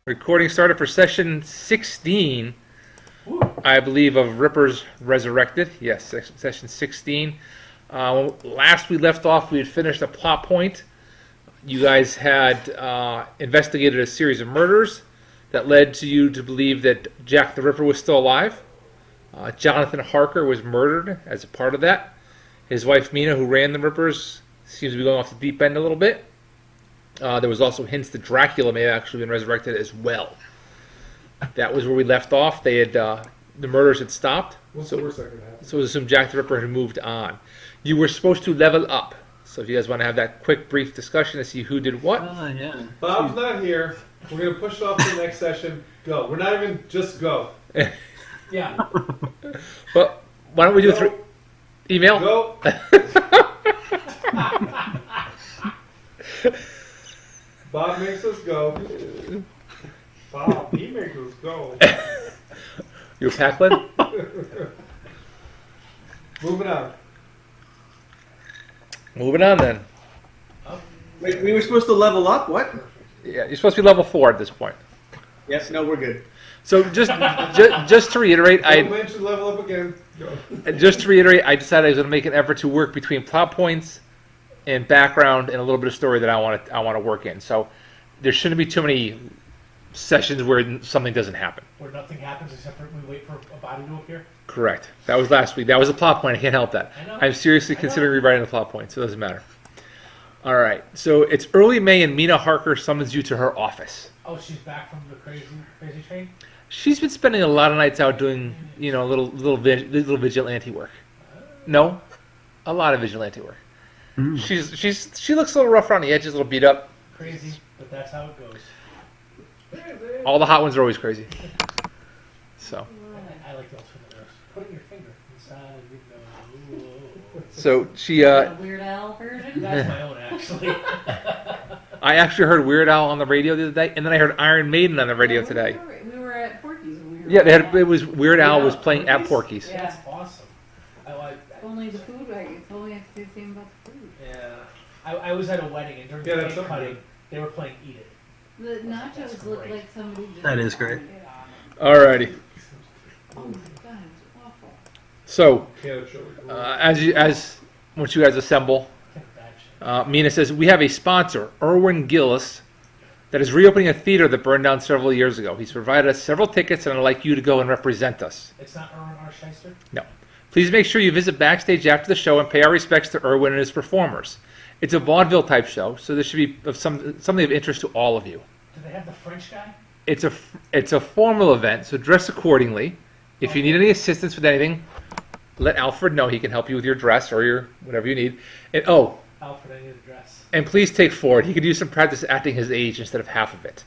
Recording started for session 16, I believe, of Rippers Resurrected. Yes, session 16. Last we left off, we had finished a plot point. You guys had investigated a series of murders that led to you to believe that Jack the Ripper was still alive. Jonathan Harker was murdered as a part of that. His wife Mina, who ran the Rippers, seems to be going off the deep end a little bit. There was also hints that Dracula may have actually been resurrected as well. That was where we left off. They had the murders had stopped. What's the worst that could happen? So it was assumed Jack the Ripper had moved on. You were supposed to level up. So if you guys want to have that quick, brief discussion to see who did what. Yeah. Bob's not here. We're going to push it off to the next session. Go. We're not even just go. Yeah. But why don't we do 3 email? Go. Bob makes us go. Bob, he makes us go. You Packlin? Moving on. Moving on then. Wait, we were supposed to level up? What? Yeah, you're supposed to be level 4 at this point. Yes, no, we're good. So just to reiterate, Don't mention level up again. Go. I decided I was going to make an effort to work between plot points and background and a little bit of story that I want to work in. So there shouldn't be too many sessions where something doesn't happen. Where nothing happens except for we wait for a body to appear. Correct. That was last week. That was a plot point. I can't help that. I know. I'm seriously considering rewriting the plot point, so it doesn't matter. All right. So it's early May, and Mina Harker summons you to her office. Oh, she's back from the crazy train? She's been spending a lot of nights out doing, little vigilante work. No, a lot of vigilante work. Mm. She looks a little rough around the edges, a little beat up. Crazy, but that's how it goes. All the hot ones are always crazy. So. I like those for the nurse. Putting your finger inside of your nose. So she. Weird Al version? That's my own, actually. I actually heard Weird Al on the radio the other day, and then I heard Iron Maiden on the radio today. We were at Porky's when we were It was Weird Al was playing at Porky's. Yeah, that's awesome. I like that. Only the food, it's only have to do the same about the food. Yeah. I was at a wedding, and during the cake cutting, they were playing Eat It. The nachos look like somebody just... That is great. Alrighty. Oh my god, it's awful. So, Can't show it. as once you guys assemble, Mina says, we have a sponsor, Erwin Gillis, that is reopening a theater that burned down several years ago. He's provided us several tickets, and I'd like you to go and represent us. It's not Erwin R. Scheister? No. Please make sure you visit backstage after the show and pay our respects to Erwin and his performers. It's a vaudeville type show, so this should be of something of interest to all of you. Do they have the French guy? It's a formal event, so dress accordingly. If you need any assistance with anything, let Alfred know. He can help you with your dress or your whatever you need. And Alfred, I need a dress. and please take Ford. He could use some practice acting his age instead of half of it.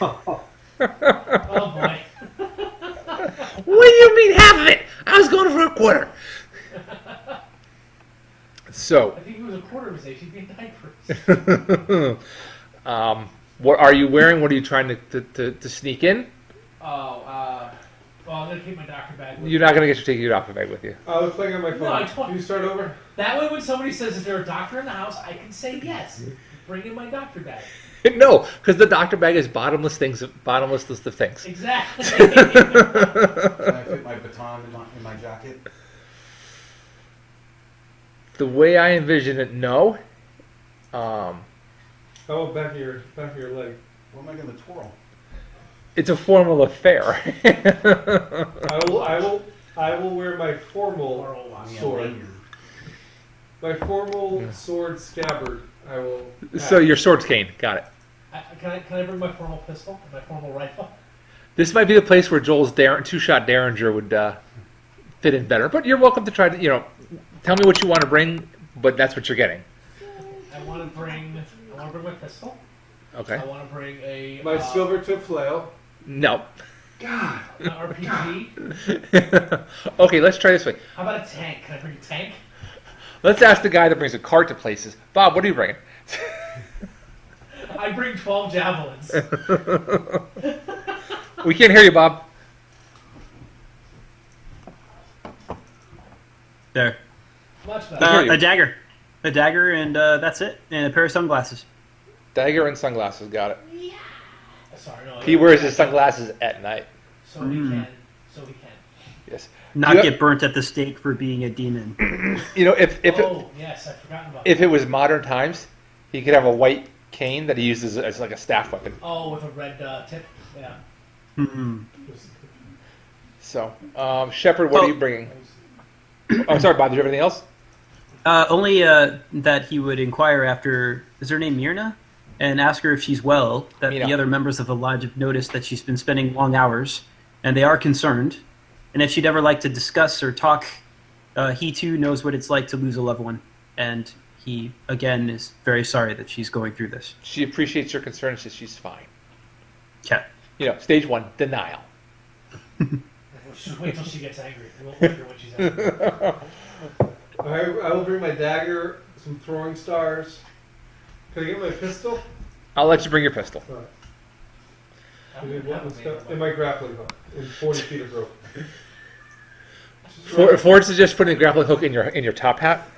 Oh boy. What do you mean half of it? I was going for a quarter. So, I think he was a quarter of his age. He'd be in diapers. what are you wearing? What are you trying to sneak in? Oh, well, I'm going to keep my doctor bag with me. You're not going to take your doctor bag with you. I was playing on my phone. No, I told- Can you start over? That way when somebody says, is there a doctor in the house, I can say yes. Bring in my doctor bag. No, because the doctor bag is bottomless list of things. Exactly. Can I fit my baton in my jacket? The way I envision it, no. How about back of your leg? What am I going to twirl? It's a formal affair. I will wear my formal Oral wash. sword. My formal sword scabbard. I will. So your sword's cane. Got it. Can I bring my formal pistol and my formal rifle? This might be the place where Joel's two-shot Derringer would fit in better. But you're welcome to try to, tell me what you want to bring, but that's what you're getting. I want to bring my pistol. Okay. I want to bring My silver tip flail. No. God. An RPG? Okay, let's try this way. How about a tank? Can I bring a tank? Let's ask the guy that brings a cart to places. Bob, what are you bringing? I bring 12 javelins. We can't hear you, Bob. There. Much better. hear you. A dagger, and that's it, and a pair of sunglasses. Dagger and sunglasses, got it. Sorry, no. He wears his sunglasses at night. So we can. So we can. Yes. Not You- get burnt at the stake for being a demon. You know, if Oh, yes, I've forgotten about if that. it was modern times, he could have a white cane that he uses as like a staff weapon. Oh, with a red tip? Yeah. Mhm. So, Shepard, what are Well- you bringing? Oh, sorry, Bob. Do you have anything else? Only that he would inquire after, is her name Myrna? And ask her if she's well, that Mina. the other members of the lodge have noticed that she's been spending long hours, and they are concerned. And if she'd ever like to discuss or talk, he too knows what it's like to lose a loved one. And he, again, is very sorry that she's going through this. She appreciates your concern and says she's fine. Okay. You know, stage 1, denial. Just wait till she gets angry. We'll hear when she's angry. I will bring my dagger, some throwing stars. Can I get my pistol? I'll let you bring your pistol. All right. I And, don't have a manual. and my grappling hook and 40 feet of rope. Ford suggests putting a grappling hook in your top hat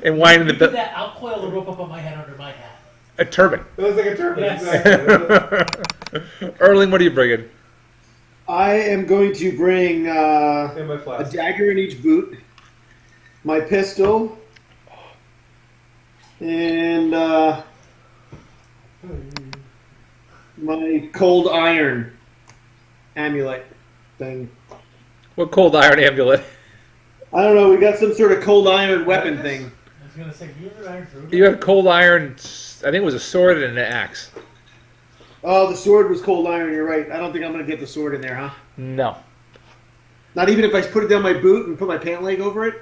and winding You the do that, I'll coil the rope up on my head under my hat. a turban. It was like a turban. Yes. Exactly. Erling, what are you bringing? I am going to bring And my a flask. dagger in each boot, my pistol, and my cold iron amulet thing. What cold iron amulet? I don't know. We got some sort of cold iron weapon thing. I was going to say, you ever iron through? You had a cold iron. I think it was a sword and an axe. Oh, the sword was cold iron. You're right. I don't think I'm going to get the sword in there, huh? No, Not even if I put it down my boot and put my pant leg over it.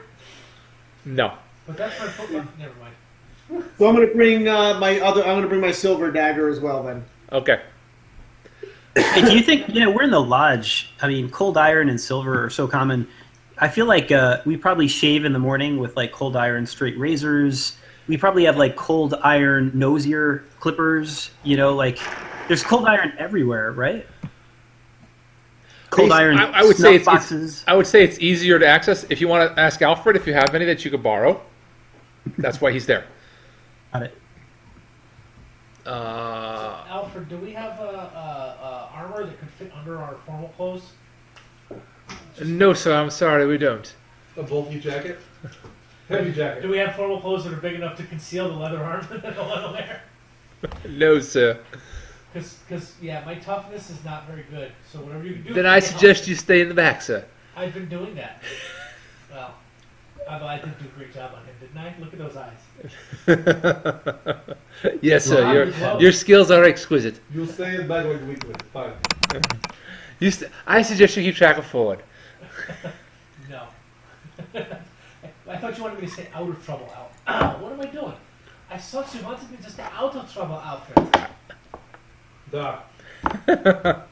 no. But that's my football. Never mind. So I'm going to bring I'm going to bring my silver dagger as well. Then. Okay. Hey, do you think, we're in the lodge. I mean, cold iron and silver are so common. I feel like we probably shave in the morning with like cold iron straight razors. We probably have like cold iron nosier clippers. Like there's cold iron everywhere, right? Cold iron I would snuff say it's boxes. I would say it's easier to access if you want to ask Alfred if you have any that you could borrow. That's why he's there. Got it. Alfred, do we have armor that could fit under our formal clothes? No, sir. I'm sorry, we don't. A bulky jacket. Heavy Do jacket. we have formal clothes that are big enough to conceal the leather armor that I want to wear? No, sir. Because yeah, my toughness is not very good. So whatever you can do. Then for I me, suggest you stay in the back, sir. I've been doing that. Well, I did do a great job on him, didn't I? Look at those eyes. Yes, sir. Well, Your skills are exquisite. You'll stay in the back like a weakling. Fine. I suggest you keep track of Ford. No. I thought you wanted me to stay out of trouble, Al. What am I doing? I thought you wanted me to stay out of trouble, Alfred. Da. You're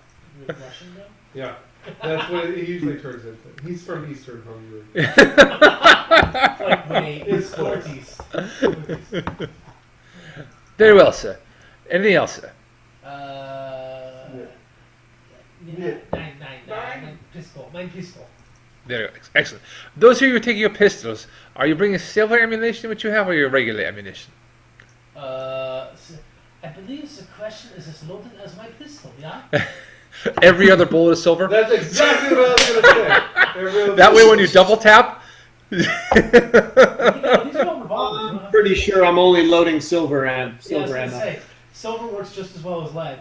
Russian now? Yeah. That's what he usually turns into. He's from Eastern Hungary. Like my It's close. 40s. Very well, sir. Anything else, sir? Nine pistol. Very good. Excellent. Those of you who are taking your pistols, are you bringing silver ammunition which you have, or your regular ammunition? I believe the question is as loaded as my pistol, yeah? Every other bullet is silver? That's exactly what I was going to say. Everyone- That way when you double tap... These are all revolvers. I'm pretty sure I'm only loading silver Yeah, I was silver gonna ammo. say, silver works just as well as lead.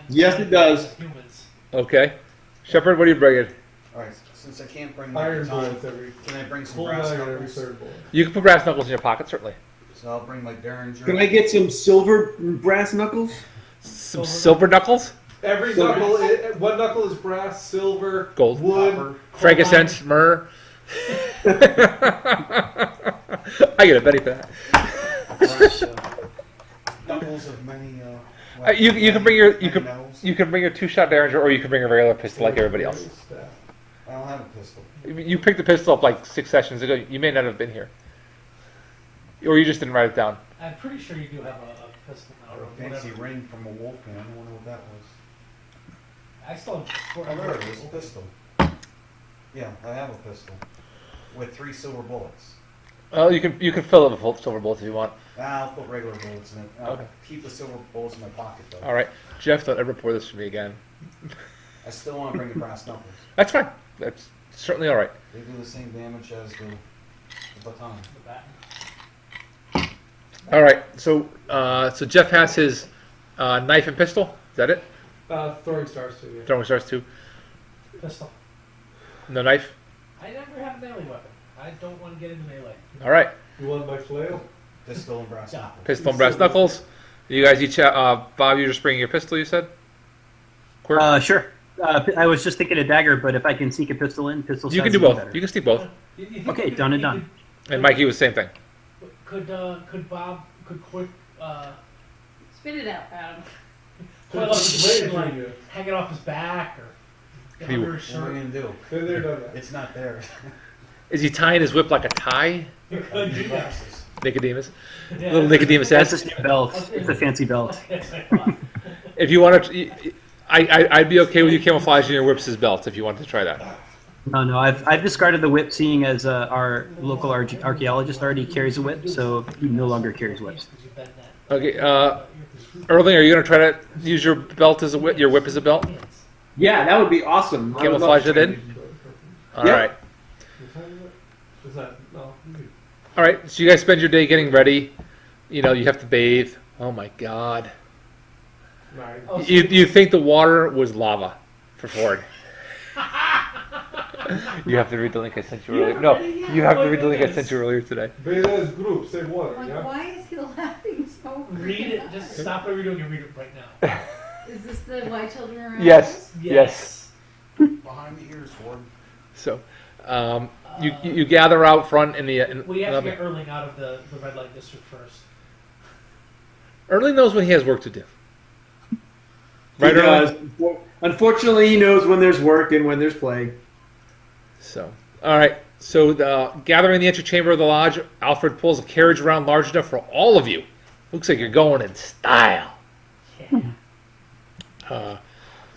Yes, it does. Humans. Okay. Shepard, what are you bringing? Alright, since I can't bring my Iron baton, bullets every. can I bring some Cold brass iron every knuckles? third bullet. You can put brass knuckles in your pocket, certainly. So I'll bring my Derringer. Can I get some silver brass knuckles? Some silver knuckles? Every Silver. knuckle, one knuckle is brass, silver, Gold. wood. Copper. Frankincense, myrrh. I get a Betty for that. Brass, knuckles of many. You can bring your you many can metals. You can bring your 2-shot Derringer, or you can bring a regular pistol like everybody else. I don't have a pistol. You picked the pistol up like 6 sessions ago. You may not have been here, or you just didn't write it down. I'm pretty sure you do have a pistol now. Or Or a fancy whatever. ring from a wolfman. I don't know what that was. I still have Oh, there it is. Pistol. Yeah, I have a pistol with 3 silver bullets. Oh, you can fill it with silver bullets if you want. I'll put regular bullets in it. I'll Okay. keep the silver bullets in my pocket though. All right, Jeff, don't ever pour this for me again. I still want to bring the brass knuckles. That's fine. That's certainly all right. They do the same damage as the baton. The bat. All right. So Jeff has his knife and pistol. Is that it? Throwing stars too. Yeah. Throwing stars too. Pistol. No knife. I never have a melee weapon. I don't want to get into melee. All right. You want my flail? Pistol and brass Yeah. knuckles. Pistol and brass knuckles. You guys each. Bob, you're just bringing your pistol. You said. Quirk? Sure. I was just thinking a dagger, but if I can sneak a pistol in, pistol You can sounds do even both. better. You can stick both. You think Okay, you- done and you done. And Mikey was the same thing. Could Quirk Spit it out, Adam. pull it up his Wait, and like Junior. hang it off his back or get He- under his What am I shirt? gonna do? Been there, done that. It's not there. Is he tying his whip like a tie? You could do that. Glasses. Nicodemus. Yeah. Little Nicodemus That's says. his new belt. It's a fancy belt. If you want to, I'd be okay with you camouflaging your whips as belts if you wanted to try that. No, I've discarded the whip, seeing as our local archaeologist already carries a whip, so he no longer carries whips. Okay. Erling, are you going to try to use your belt as a whip? Your whip as a belt? Yeah, that would be awesome. I would love Camouflage it to- in. All Yeah. right. Is that no? All right. So you guys spend your day getting ready. You know, you have to bathe. Oh my God. Right. Oh, so You think the water was lava for Ford? You have to read the link I sent you earlier. No, you have to read the link I sent you earlier today. Bathe as group, save water. Like, Yeah. why is he laughing so read it. Just stop whatever you're doing and read it right now. Is this the Why Children Are Yes. Yes. Behind the ears, Ford. So, you gather out front in the. We have to get Erling out of the red light district first. Erling knows when he has work to do. He Right, Erling? does. Unfortunately, he knows when there's work and when there's play. So, all right. So, gathering in the antechamber of the lodge, Alfred pulls a carriage around large enough for all of you. Looks like you're going in style. Yeah.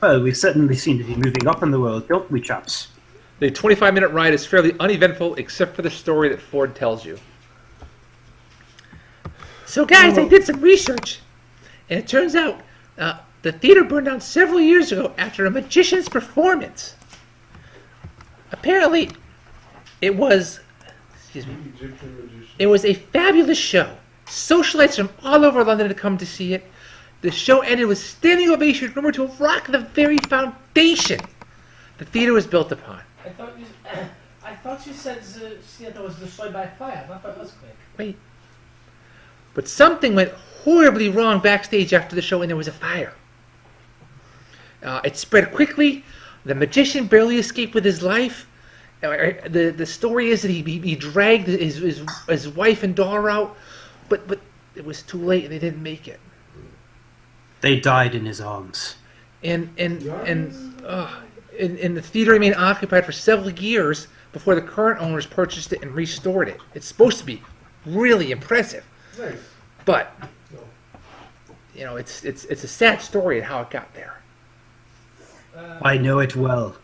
Well, we certainly seem to be moving up in the world, don't we, chaps? The 25-minute ride is fairly uneventful, except for the story that Ford tells you. So, guys, I did some research, and it turns out the theater burned down several years ago after a magician's performance. Apparently, it was, Egyptian magician. it was a fabulous show. Socialites from all over London had come to see it. The show ended with standing ovation, rumoured to rock the very foundation the theater was built upon. I thought you said the theater was destroyed by fire, not by earthquake. Wait. But something went horribly wrong backstage after the show, and there was a fire. It spread quickly. The magician barely escaped with his life. The story is that he dragged his wife and daughter out, but it was too late, and they didn't make it. They died in his arms. And the theater remained occupied for several years before the current owners purchased it and restored it. It's supposed to be really impressive, Nice. but No. you know, it's a sad story and how it got there. I know it well.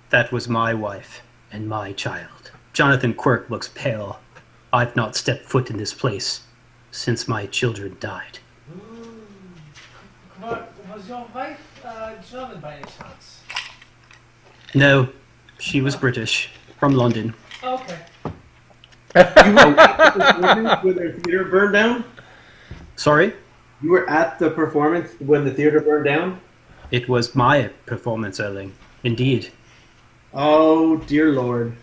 That was my wife and my child. Jonathan Quirk looks pale. I've not stepped foot in this place since my children died. Was your wife German by any chance? No, she was British, from London. Okay. You were at the performance when their theater burned down? Sorry? You were at the performance when the theater burned down? It was my performance, Erling. Indeed. Oh, dear Lord.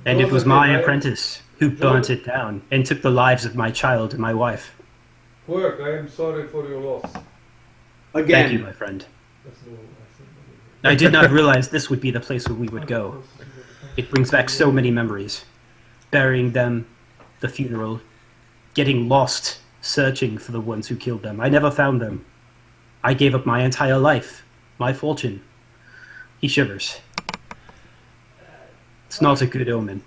And it was my apprentice who burnt it down and took the lives of my child and my wife. Quirk, I am sorry for your loss. Again. Thank you, my friend. That's no, I did not realize this would be the place where we would go. It brings back so many memories. Burying them, the funeral, getting lost, searching for the ones who killed them. I never found them. I gave up my entire life my fortune. He shivers. It's not a good omen.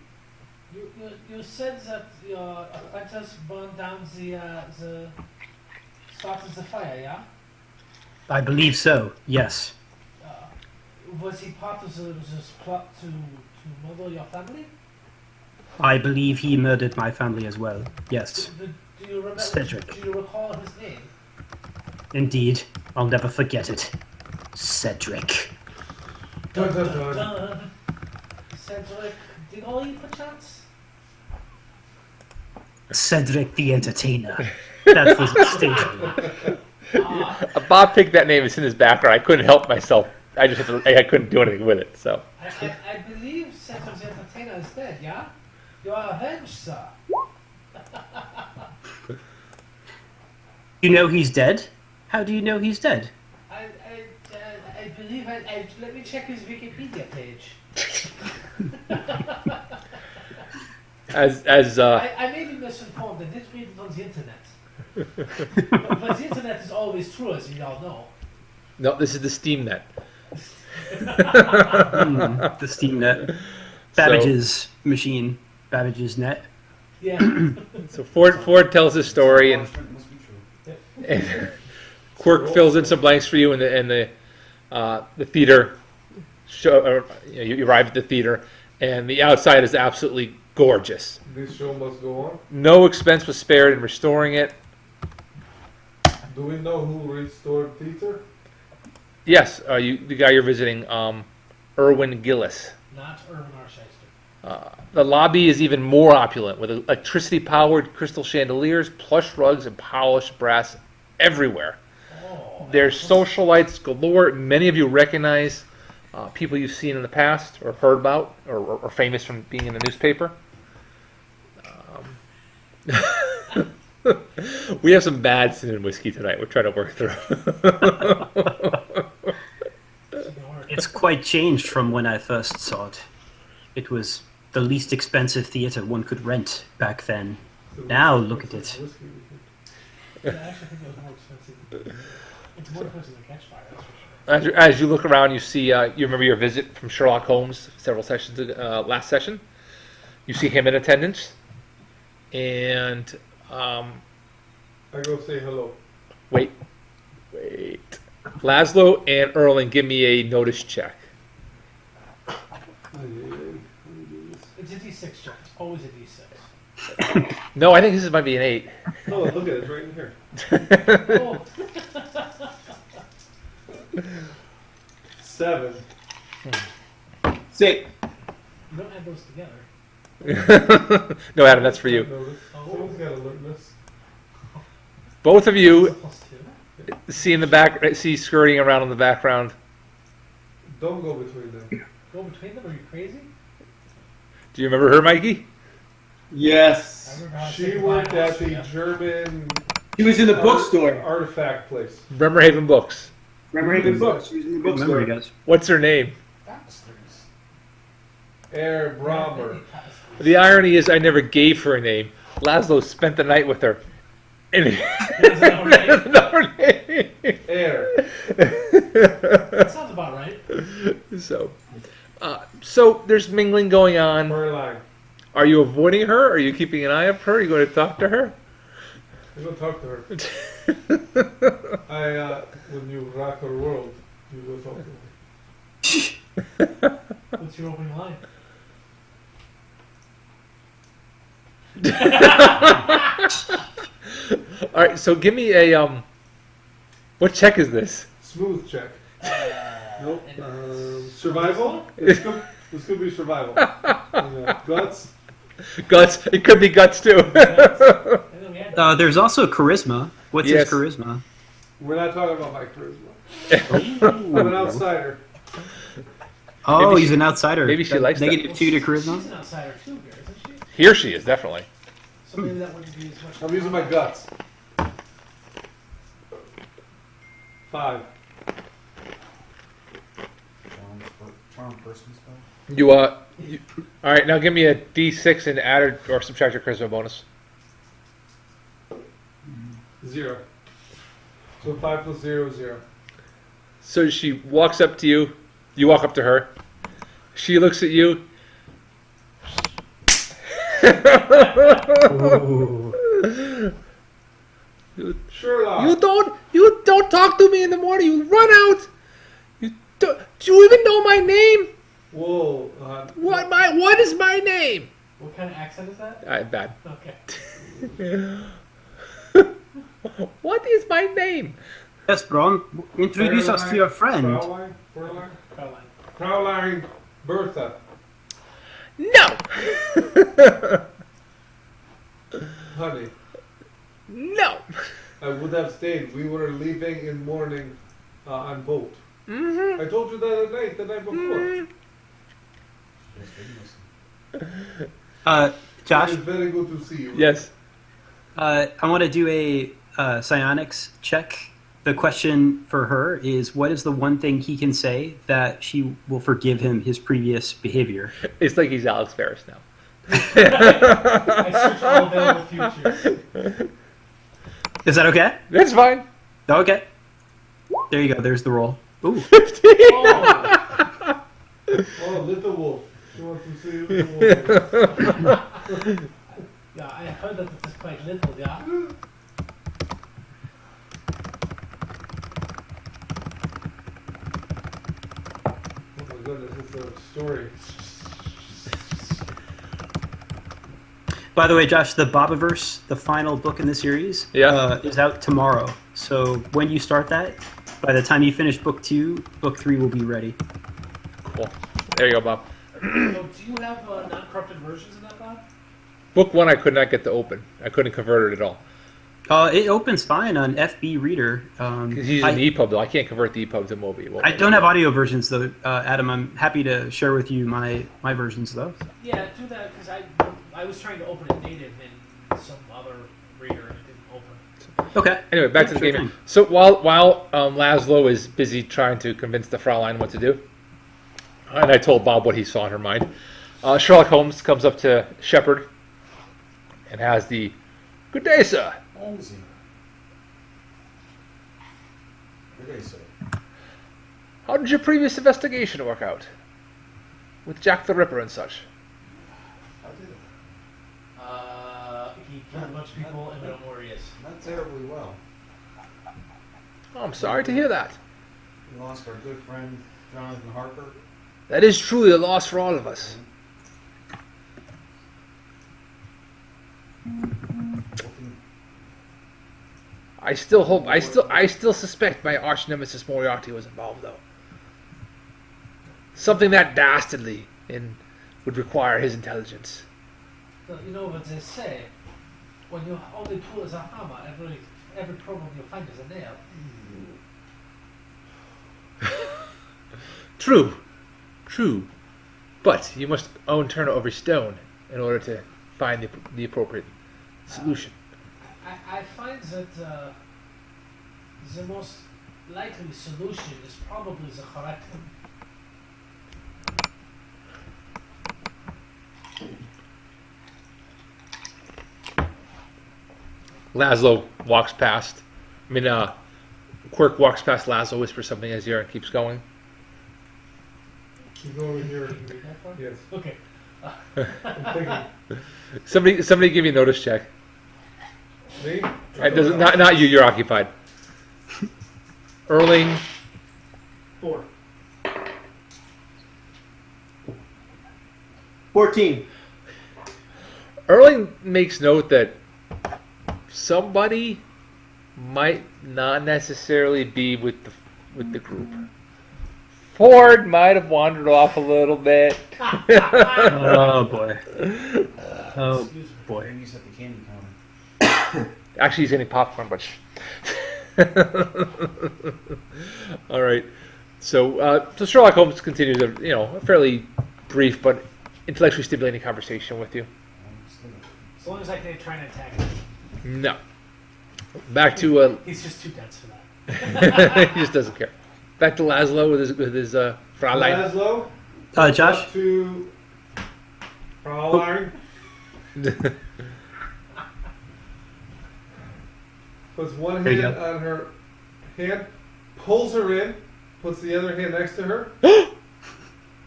You said that your apprentice burned down the started the fire, yeah? I believe so, yes. Was he part of this plot to murder your family? I believe he murdered my family as well, yes. Do you remember? Cedric. Do you recall his name? Indeed, I'll never forget it. Cedric. Dun, dun, dun. Cedric Diggory, perchance? Cedric the Entertainer. That's the stage name. Bob picked that name. It's in his background. I couldn't help myself. I just had to, I couldn't do anything with it. So I believe Cedric the Entertainer is dead, yeah? You are avenged, sir. You know he's dead? How do you know he's dead? I believe let me check his Wikipedia page. I may be misinformed. I did read it on the internet. but the internet is always true, as you all know. no, this is the Steam Net. The Steam Net. Babbage's machine. Babbage's net. Yeah. So Ford tells his story, and, Parchment must be true. and Quirk fills in some blanks for you, and the theater. You arrive at the theater, and the outside is absolutely gorgeous. This show must go on. No expense was spared in restoring it. Do we know who restored theater? Yes, the guy you're visiting, Erwin Gillis. Not Urban Architecture. The lobby is even more opulent, with electricity-powered crystal chandeliers, plush rugs, and polished brass everywhere. Oh. There's socialites galore. Many of you recognize people you've seen in the past or heard about or famous from being in the newspaper. We have some bad sin and whiskey tonight. We're trying to work through. It's quite changed from when I first saw it. It was the least expensive theater one could rent back then. Now look at it. Yeah, I actually think it was more expensive. It's more expensive than Catch Fire, that's for sure. As you look around, you see, you remember your visit from Sherlock Holmes several sessions last session. You see him in attendance, and I go say hello. wait, Laszlo and Erling, give me a notice check. It's a D6 check. It's always a D6. No, I think this might be an 8. Oh, look at it. It's right in here. Oh. 7. 6. You don't add those together. No, Adam, that's for you. Notice. Someone's got alertness. Both of you Plus 2. see skirting around in the background. Don't go between them. Go between them? Are you crazy? Do you remember her, Mikey? Yes. I remember how to She say goodbye worked in at the Austria. German He was in the bookstore. artifact place. Bremerhaven Books. Remember Haven Books? He was in the Remember, bookstore. you guys. What's her name? Tapestries. Herr Brommer. The irony is I never gave her a name. Laszlo spent the night with her. And That's not right. another name. Herr. That sounds about right. So there's mingling going on. Merline. Are you avoiding her? Are you keeping an eye on her? Are you going to talk to her? I'm gonna talk to her. When you rock her world, you go talk to her. What's your opening line? All right, so give me a what check is this? Smooth check. Nope. And Survival? This could be survival. Guts? Guts. It could be guts too. and then we had There's also charisma. What's Yes. his charisma? We're not talking about my charisma. I'm an outsider. Oh, Maybe he's she- an outsider. maybe she That's likes that. negative 2 to She's charisma. an outsider too, here, isn't she? Here she is, definitely. So maybe that wouldn't be as much. I'm using my guts. 5. Charm person spell. You all right, now give me a D6 and add or subtract your charisma bonus. 0. So 5 plus 0 is 0. So she walks up to you. You walk up to her. She looks at you. Sherlock. You don't talk to me in the morning. You run out. Do you even know my name? Whoa. What is my name? What kind of accent is that? Bad. Okay. What is my name? Yes, Bron. Introduce us to your friend. Caroline? Caroline. Caroline Bertha. No. Honey, No. I would have stayed. We were leaving in morning on boat. Mm-hmm. I told you that at night, the night before. Josh, It's very good to see you. Yes. I want to do a psionics check. The question for her is, what is the one thing he can say that she will forgive him his previous behavior? It's like he's Alex Ferris now. I search all available futures. Is that okay? That's fine. Okay. There you go. There's the roll. Ooh. 15. Oh, Oh, little wolf. She wants to see little wolf. yeah, I heard that it is quite little, yeah. Oh my goodness, it's a story. By the way, Josh, the Bobaverse, the final book in the series, is out tomorrow. So when you start that, by the time you finish book 2, book 3 will be ready. Cool. There you go, Bob. So do you have non-corrupted versions of that, Bob? Book 1 I could not get to open. I couldn't convert it at all. It opens fine on FB Reader. He's using the EPUB though. I can't convert the EPUB to Mobi. I don't have audio versions though, Adam. I'm happy to share with you my versions though. Yeah, do that because I was trying to open it native in some other reader and it didn't open. Okay. Anyway, back to the game. So while Laszlo is busy trying to convince the Fraulein what to do, and I told Bob what he saw in her mind, Sherlock Holmes comes up to Shepard and has the "Good day, sir." Holmesy. Good day, sir. How did your previous investigation work out? With Jack the Ripper and such? How did it? He killed a bunch of people and we don't know where he is. Not terribly well. Oh, I'm sorry to hear that. We lost our good friend, Jonathan Harper. That is truly a loss for all of us. I still suspect my arch nemesis Moriarty was involved, though. Something that dastardly would require his intelligence. So, you know what they say, when your only tool is a hammer, every problem you find is a nail. True. But you must turn over stone in order to find the appropriate solution. I find that the most likely solution is probably the correct one. Laszlo walks past. Quirk walks past Laszlo, whispers something in his ear, and keeps going. She's over here. Yes. Okay. I'm thinking. Somebody give me a notice check. Me? Not you. You're occupied. Erling. 4. 14. Erling makes note that somebody might not necessarily be with the group. Ford might have wandered off a little bit. Oh boy. Oh boy. Maybe he's at the candy counter. Actually, he's getting popcorn, but. All right. So Sherlock Holmes continues a fairly brief but intellectually stimulating conversation with you. As long as I can try and attack him. No. Back to He's just too dense for that. he just doesn't care. Back to Laszlo with his Fraulein. Laszlo. Josh. Up to Fraulein. Puts one There you hand on her hand, pulls her in, puts the other hand next to her.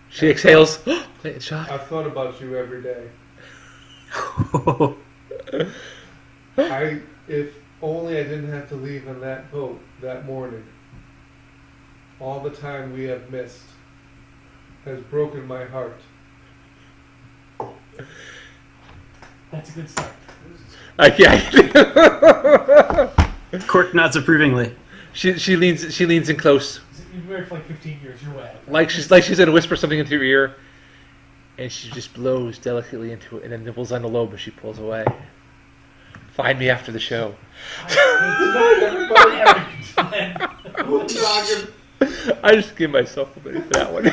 She exhales. Play it, shot. I've thought about you every day. If only I didn't have to leave on that boat that morning. All the time we have missed has broken my heart. That's a good start. Quirk nods approvingly. She leans in close, You've been married for like 15 years. You're way out. like she's going to whisper something into your ear, and she just blows delicately into it, and then nibbles on the lobe as she pulls away. Find me after the show. I just gave myself a minute for that one.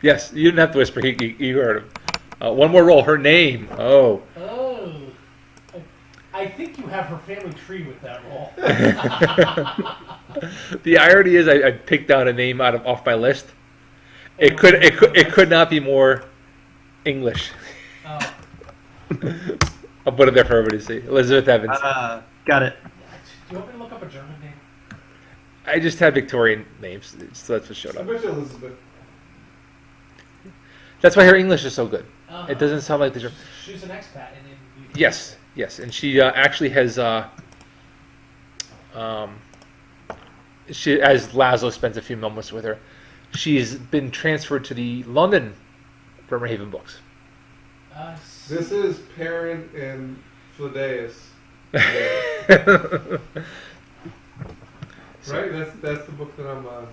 Yes, you didn't have to whisper. He heard him. One more roll. Her name. Oh. Oh. I think you have her family tree with that roll. The irony is, I picked out a name off my list. It could not be more English. Oh. I'll put it there for everybody to see. Elizabeth Evans. Got it. Do you want me to look up a German name? I just had Victorian names, so that's what showed I up. bet you Elizabeth. That's why her English is so good. Uh-huh. It doesn't sound like the German. She's an expat. And Yes, and she actually has. She, as Laszlo spends a few moments with her, she's been transferred to the London Bremerhaven books. This is Perrin and Fladeus. Right? That's the book that I'm on.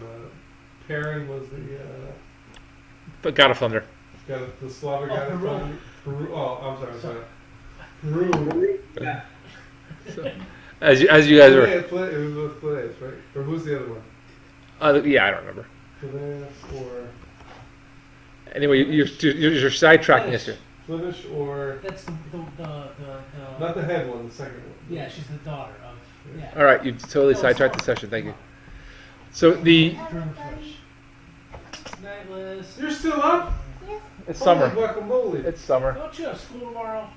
Perrin was the But God of Thunder. the Slavic guy. Peru. Peru. Oh, I'm sorry. Peru. Yeah. As you guys are. It was with Fladeus, right? Or who's the other one? Yeah, I don't remember. Fladeus or Anyway, you're sidetracking us here. Flemish or That's the not the head one, the second one. yeah, she's the daughter of yeah. All right, you totally sidetracked the session. Thank you. So the German French. Nightless. You're still up? it's summer. Holy guacamole. It's summer. Don't you have school tomorrow?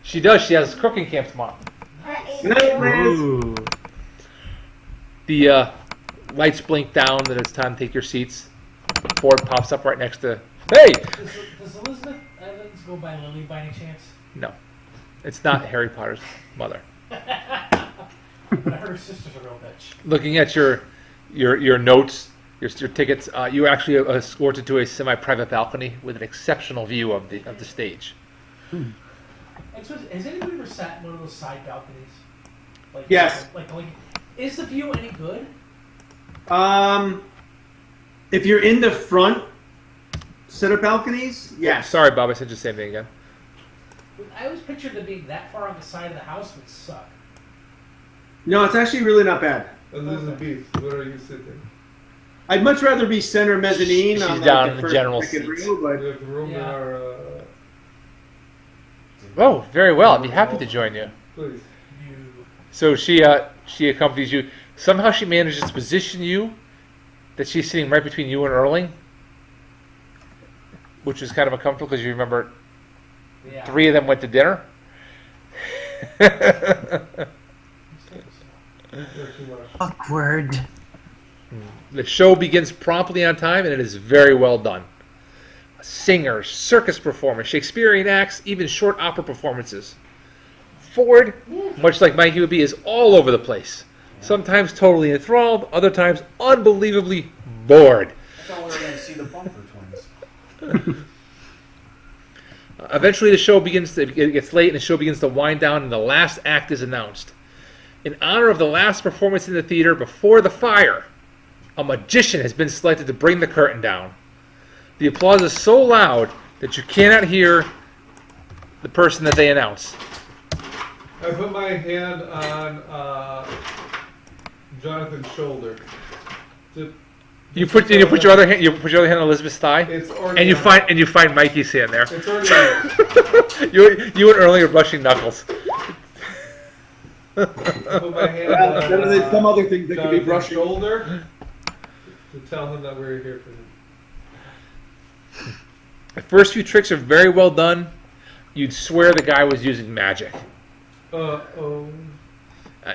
She does. She has cooking camp tomorrow. Ooh. The lights blink down that it's time to take your seats. Ford pops up right next to. Hey! Does Elizabeth Evans go by Lily by any chance? No, it's not Harry Potter's mother. But I heard her sister's a real bitch. Looking at your notes, your tickets, you were actually escorted to a semi-private balcony with an exceptional view of the stage. And so, has anybody ever sat in one of those side balconies? Like, Yes. Like, is the view any good? If you're in the front set of balconies, yes. Sorry, Bob. I said the same thing again. I always pictured them being that far on the side of the house would suck. No, it's actually really not bad. Elizabeth, where are you sitting? I'd much rather be center mezzanine. She's on down the in the first general second seats. row, We but have room in Yeah. our. Oh, very well. I'd be happy to join you. Please. So she accompanies you. Somehow she manages to position you that she's sitting right between you and Erling, which is kind of uncomfortable because you remember Yeah. 3 of them went to dinner. Awkward. The show begins promptly on time, and it is very well done. Singers, circus performers, Shakespearean acts, even short opera performances. Ford, much like Mikey would be, is all over the place. Sometimes totally enthralled, other times unbelievably bored. I thought we were going to see the Bumper Twins. Eventually, the show begins. It gets late, and the show begins to wind down, and the last act is announced. In honor of the last performance in the theater before the fire, a magician has been selected to bring the curtain down. The applause is so loud that you cannot hear the person that they announce. I put my hand on Jonathan's shoulder. You put your other hand. You put your other hand on Elizabeth's thigh, It's already and you on. find Mikey's hand there. It's already on. You and Erling are brushing knuckles. I put my hand better than some on other things that could be Jonathan's brushing. shoulder to tell him that we're here for him. The first few tricks are very well done. You'd swear the guy was using magic. Oh.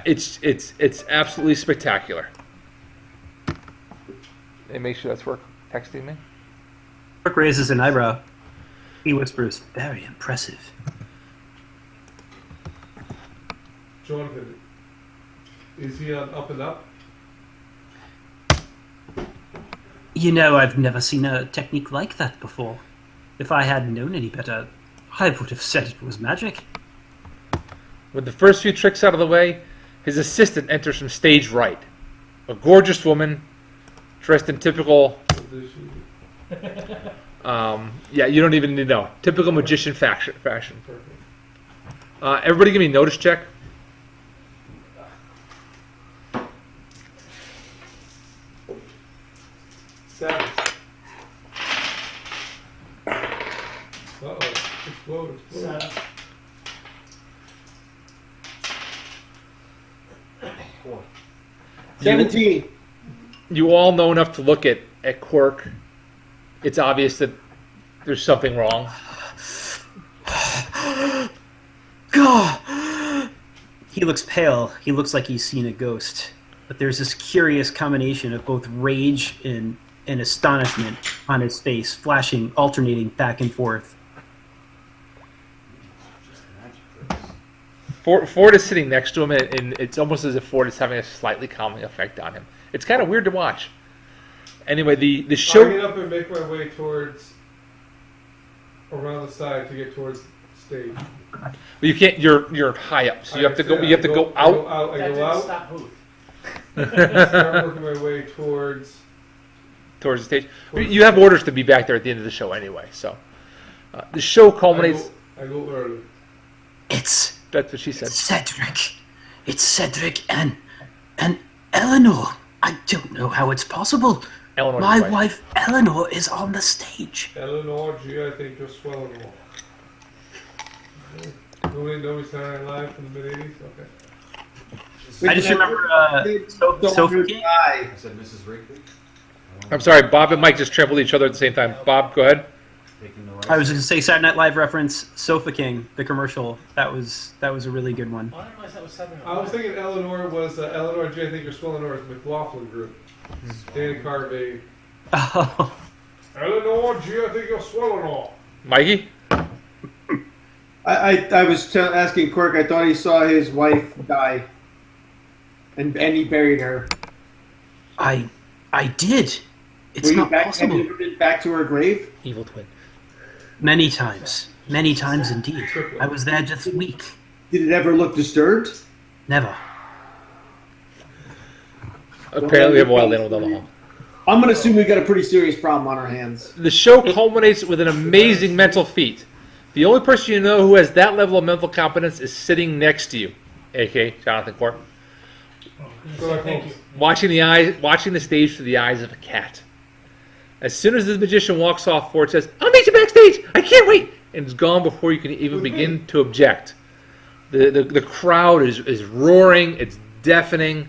It's absolutely spectacular. Hey, make sure that's work texting me. Quirk raises an eyebrow. He whispers, "Very impressive." Jonathan, is he on up and up? You know, I've never seen a technique like that before. If I hadn't known any better, I would have said it was magic. With the first few tricks out of the way, his assistant enters from stage right. A gorgeous woman, dressed in typical, yeah, you don't even need to know, typical magician fashion. Perfect. Everybody give me a notice check. Status. Uh-oh. Explode. Setup. Four. 17. You all know enough to look at Quirk. It's obvious that there's something wrong. God! He looks pale. He looks like he's seen a ghost. But there's this curious combination of both rage and astonishment on his face, flashing, alternating back and forth. Just magic tricks. Ford is sitting next to him, and it's almost as if Ford is having a slightly calming effect on him. It's kind of weird to watch. Anyway, the I'll show. get up and make my way towards around the side to get towards stage. You can't. You're high up, so you have to go. You have to go out. I That go didn't out. stop Booth. Start working my way towards. Towards the stage. You have orders to be back there at the end of the show anyway. So the show culminates. I go early. It's That's what she said. Cedric. It's Cedric and Eleanor. I don't know how it's possible. Eleanor's My wife. wife Eleanor is on the stage. Eleanor, gee, I think you're swelling more. Nobody knows Saturday Night Live from the mid '80s. Okay. I just remember Sophie King. I said Mrs. Wrigley. I'm sorry, Bob and Mike just trampled each other at the same time. Bob, go ahead. Taking the right I was going to say Saturday Night Live reference, Sofa King, the commercial. That was a really good one. Oh, I didn't realize that was Southern. I was thinking Eleanor was Eleanor, gee, I think you're swelling more. McLaughlin group. Danny Carvey. Oh, Eleanor, gee, I think you're swelling more. Mikey? I was asking Quirk. I thought he saw his wife die, and he buried her. I did. It's Were you not back? possible. Have you ever been back to her grave? Evil twin. Many times indeed. I was there just a week. Did it ever look disturbed? Never. Apparently we have a wild animal down the hall. I'm gonna assume we got a pretty serious problem on our hands. The show culminates with an amazing mental feat. The only person you know who has that level of mental competence is sitting next to you, aka Jonathan Quirk, Thank you. watching the stage through the eyes of a cat. As soon as the magician walks off, Ford says, "I'll meet you backstage. I can't wait," and it's gone before you can even begin to object. The crowd is roaring. It's deafening.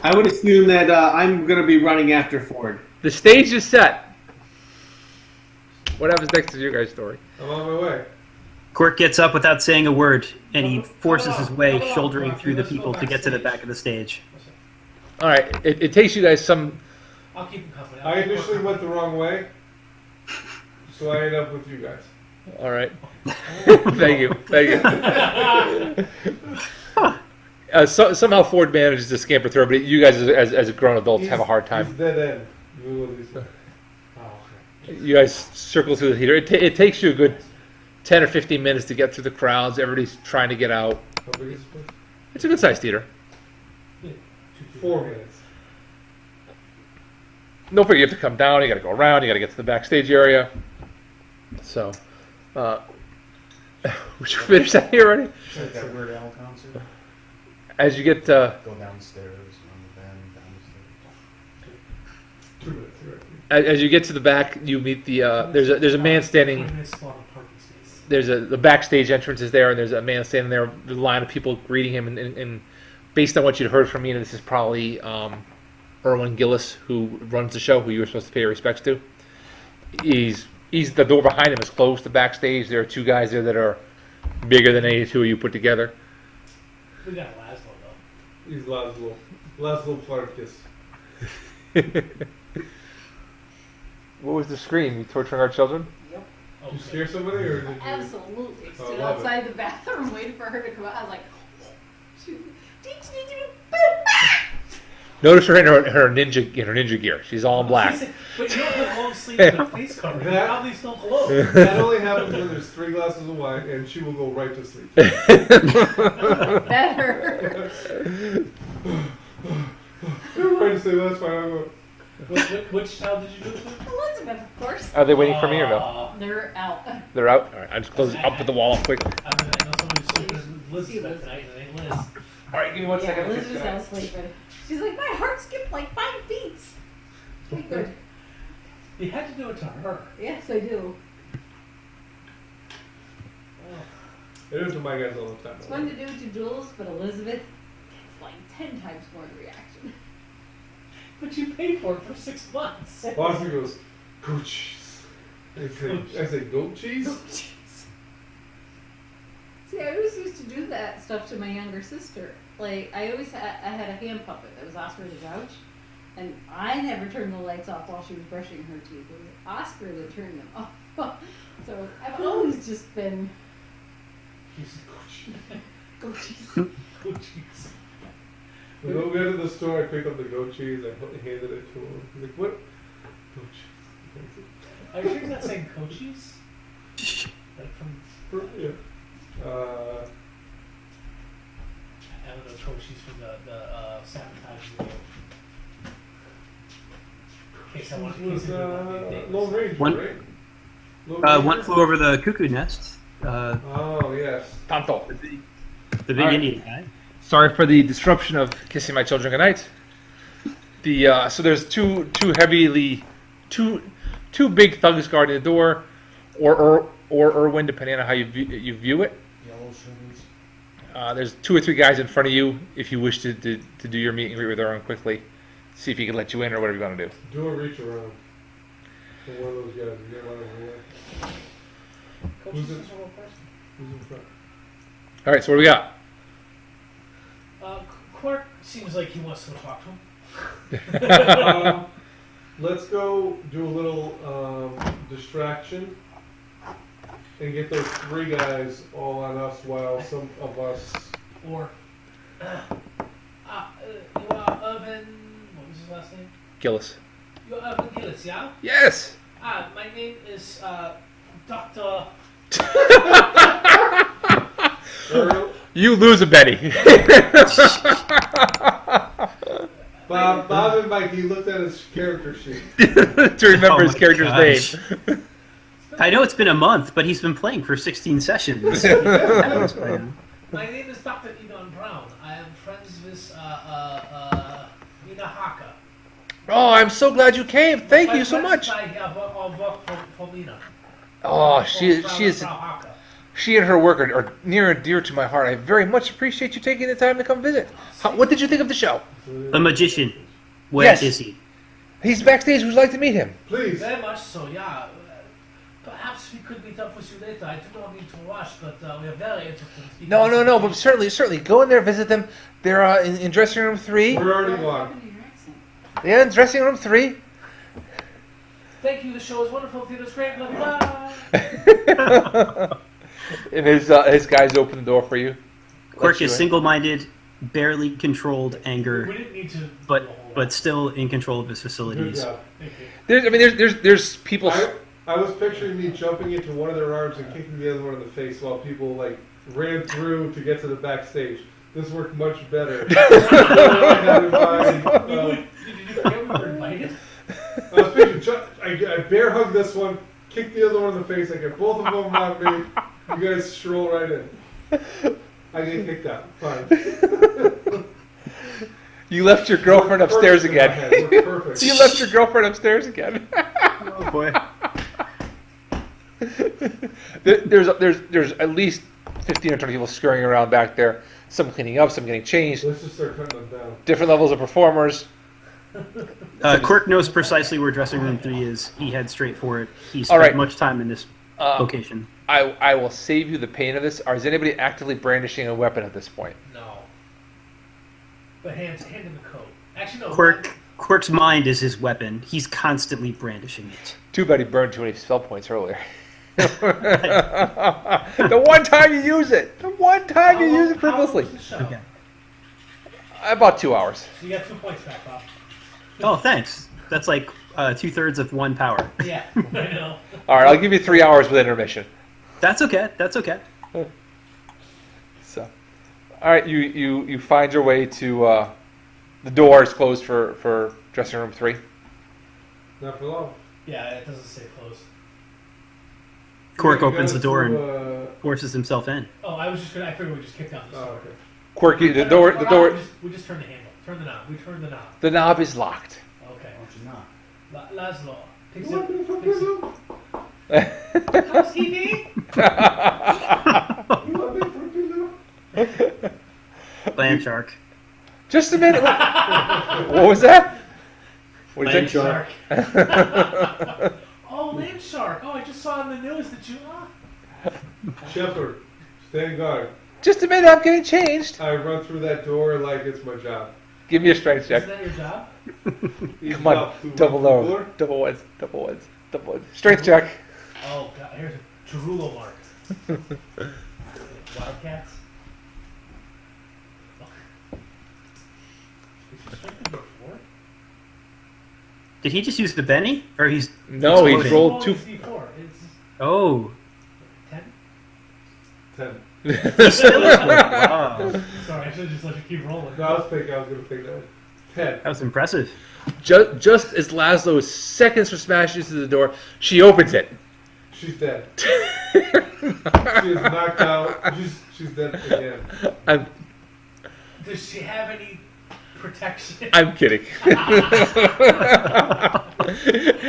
I would assume that I'm gonna be running after Ford. The stage is set. What happens next is your guys' story. I'm on my way. Quirk gets up without saying a word, and he forces his way, shouldering through the people to get to the back of the stage. All right, it takes you guys some. I'll keep him company. I initially went the wrong way, so I ended up with you guys. All right. Thank you. Somehow Ford manages to scamper through, but you guys, as grown adults, have a hard He's time. dead end. You know what he said. Oh, okay. You guys circle through the theater. It takes you a good 10 or 15 minutes to get through the crowds. Everybody's trying to get out. How big is this? It's a good-sized theater. Yeah, 4 minutes. No figure, you have to come down. You got to go around. You got to get to the backstage area. So, would you finish that here already? Like that Weird Al concert. As you get Go downstairs, on the bend, down the stairs. 2 minutes. You're right. as you get to the back, you meet the there's a man standing. 20 minutes spot on parking space. There's the backstage entrance is there, and there's a man standing there with a line of people greeting him. And based on what you'd heard from me, this is probably Erwin Gillis, who runs the show, who you were supposed to pay your respects to. He's the door behind him is closed to backstage. There are two guys there that are bigger than any two of you put together. We got Laszlo though. He's Laszlo. Laszlo Farkas. What was the scream? You torturing our children? Oh, Did you scare somebody or did you? Absolutely. Oh, Stood love it. outside the bathroom waiting for her to come out. I was like, Notice her in her ninja gear. She's all in black. But you don't have long sleeves and a face cover. You That- probably still clothes. That only happens when there's 3 glasses of wine and she will go right to sleep. better. Right to say that's fine. I'll go. Which child did you do it to? Elizabeth, of course. Are they waiting for me or no? They're out. They're out. All right, I just close it up with the wall quick. I know somebody's sleeping with Elizabeth tonight, and it ain't Liz. All right, give me 1 Yeah, second. Elizabeth's out sleeping. She's like, my heart skipped like 5 beats. Okay, good. You had to do it to her. Yes, I do. It is to my guys all the time. It's fun to do it to Jules, but Elizabeth, it's like 10 times more the reaction. But you paid for it for 6 months. Boston goes, goat cheese. I say goat cheese? See, I always used to do that stuff to my younger sister. Like, I had a hand puppet that was Oscar the Grouch, and I never turned the lights off while she was brushing her teeth. It was Oscar that turned them off. So I've always just been goat cheese. Goat cheese. When we went to the store, I picked up the goat cheese. I handed it to him. He's like, what? Goat cheese. Are you sure he's not saying coaches? Like from... Yeah. I don't know, coaches from the sabotage video. In case I want It was to Lone Ranger, One- right? Lone One Ranger? flew over the cuckoo nest. Oh, yes. Tonto. The big All right. Indian guy. Sorry for the disruption of kissing my children goodnight. So there's two big thugs guarding the door, or Irwin, depending on how you view it. Yellow sugars. There's 2 or 3 guys in front of you. If you wish to do your meet and greet with Irwin quickly, see if he can let you in or whatever you want to do. Do a reach around. For one of those guys. You get one of them away. Coaches Who's it? is a real person. Who's in front? All right, so what do we got? Quirk seems like he wants to go talk to him. Let's go do a little distraction and get those 3 guys all on us while some of us. Or, you are Urban, what was his last name? Gillis. You're Urban Gillis, yeah? Yes. My name is Dr. Earl, You lose a Betty. Bob and Mikey looked at his character sheet. To remember Oh his my character's gosh. name. I know it's been a month, but he's been playing for 16 sessions. My name is Dr. Egon Brown. I am friends with Mina Haka. Oh, I'm so glad you came. Thank you so much. I have work for Mina. Oh, she is. Frau Haka. She and her work are near and dear to my heart. I very much appreciate you taking the time to come visit. What did you think of the show? The magician. Where Yes. is he? He's backstage. Would you like to meet him? Please. Very much so, yeah. Perhaps we could meet up with you later. I do not mean to rush, but we are very interested in speaking. No. But certainly, go in there, visit them. They're in dressing room 3. We're already What gone. happened to your accent? Yeah, in dressing room 3. Thank you. The show is wonderful. Theater's great. Love you. Bye. And his guys open the door for you. Quirk Let you is in. single-minded, barely controlled We anger, didn't need to. but still in control of his Good facilities. job. There's people. I was picturing me jumping into one of their arms and kicking the other one in the face while people like ran through to get to the backstage. This worked much better. Did you forget we were invited? I was picturing, I bear hug this one, kick the other one in the face, I get both of them on me, you guys stroll right in. I get kicked out. Fine. You left your girlfriend Worked upstairs perfect in my again. head. Worked perfect. You left your girlfriend upstairs again. Oh boy. There's at least 15 or 20 people scurrying around back there. Some cleaning up, some getting changed. Let's just start cutting them down. Different levels of performers. Quirk knows precisely where dressing room 3 is. He heads straight for it. He All spent right. much time in this Uh, location. I will save you the pain of this. Is anybody actively brandishing a weapon at this point? No. But hand him the coat. Actually, no. Quirk's mind is his weapon. He's constantly brandishing it. Too bad he burned too many spell points earlier. The one time you use it. The one time you use it frivolously. How long was the show? Okay. About 2 hours. So you got 2 points back, Bob. Oh, thanks. That's like 2/3 of 1 power. Yeah, I know. All right, I'll give you 3 hours with intermission. That's okay. That's okay. So, all right, you find your way to the door is closed for dressing room 3. Not for long. Yeah, it doesn't say close. Quirk You opens gotta the door do, and forces himself in. Oh, I figured we just kicked out the Oh, door. okay. Quirky, the door. We just turned the handle. Turn the knob. We turned the knob. The knob is locked. Okay. Why don't you not? Laszlo. Takes You want me to fuck it. you Housekeeping? You want me to fuck you Land shark. Just a minute. What was that? What Land did you shark. Oh, land shark. Oh, I just saw on the news that you. Shepherd, stand guard. Just a minute. I'm getting changed. I run through that door like it's my job. Give me a strength check. Isn't that your job? Come on. Double low. Double ones. Double ones. Double ones. Strength check. Oh, God. Here's a Cherulo mark. Wildcats? Is your strength number 4? Did he just use the Benny? Or he's No, he's exploding? rolled 2. D4. It's Oh. 10? 10. Wow. Sorry, I should have just let you keep rolling. No, I was going to take that. 10. That was impressive. Just as Laszlo is seconds from smashing into the door, she opens it. She's dead. She is knocked out. She's dead again. Does she have any protection? I'm kidding.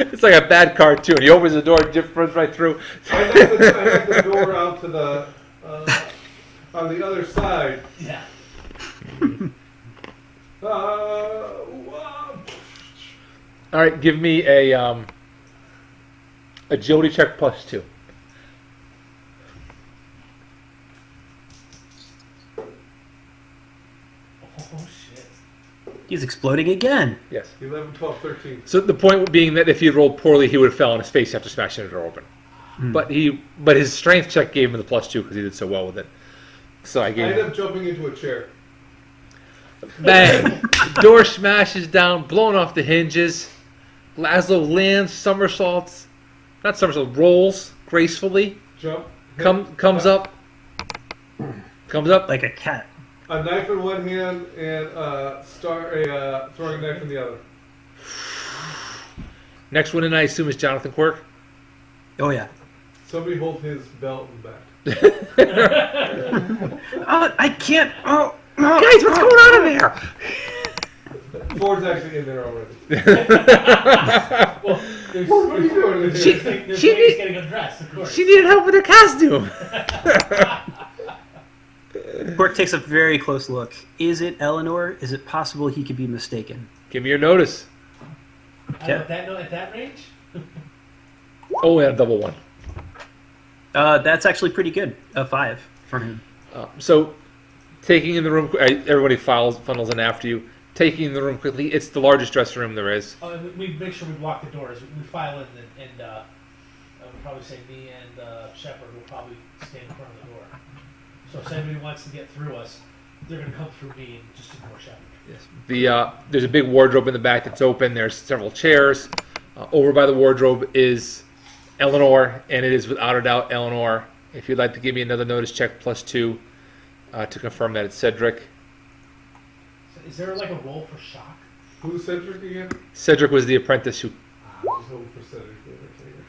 It's like a bad cartoon. He opens the door, Jim runs right through. I knocked the door out to the on the other side. Yeah. Wow. All right, give me a agility check +2. Oh, shit. He's exploding again. Yes. 11, 12, 13. So the point being that if he had rolled poorly, he would have fell on his face after smashing the door open. But his strength check gave him the +2 because he did so well with it. So I I gave ended him up jumping into a chair. bang. The door smashes down, blown off the hinges. Laszlo lands, rolls gracefully. Jump. Comes up. Like a cat. A knife in one hand and throwing a knife in the other. Next one in, I assume, is Jonathan Quirk. Oh, yeah. Somebody hold his belt in back. I can't. Oh, no. Guys, what's going on in there? Ford's actually in there already. Well, there's, What are you doing in there's, here? there's she ladies need- getting undressed, of course. She needed help with her costume. Quirk takes a very close look. Is it Eleanor? Is it possible he could be mistaken? Give me your notice. At that range? Oh, and a double one. That's actually pretty good. A 5 from him. So, taking in the room, everybody funnels in after you. Taking in the room quickly, it's the largest dressing room there is. Oh, and we make sure we lock the doors. We file in, and we'll probably say me and Shepard will probably stand in front of the door. So if anybody wants to get through us, they're going to come through me and just ignore Shepard. Yes. There's a big wardrobe in the back that's open. There's several chairs. Over by the wardrobe is Eleanor, and it is without a doubt Eleanor. If you'd like to give me another notice check +2 to confirm that it's Cedric. So is there like a roll for shock? Who's Cedric again? Cedric was the apprentice who. Just hope for Cedric.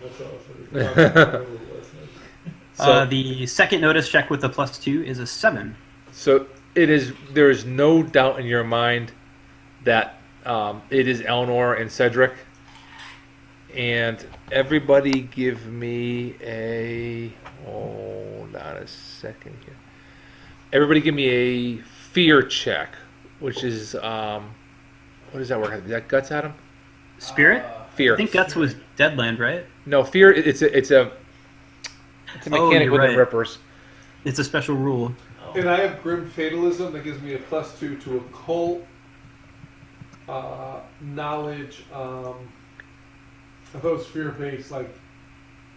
That's all Cedric. So, The second notice check with the +2 is a 7. so it is. There is no doubt in your mind that it is Eleanor and Cedric. And everybody, give me a. Hold on a second here. Everybody, give me a fear check, which is what does that work? Is that guts, Adam? Spirit? Fear. I think Guts was Deadland, right? No, fear. It's a Oh, mechanic you're with the right. rippers. It's a special rule. And I have grim fatalism that gives me a +2 to occult, knowledge. I thought it was fear-based. Like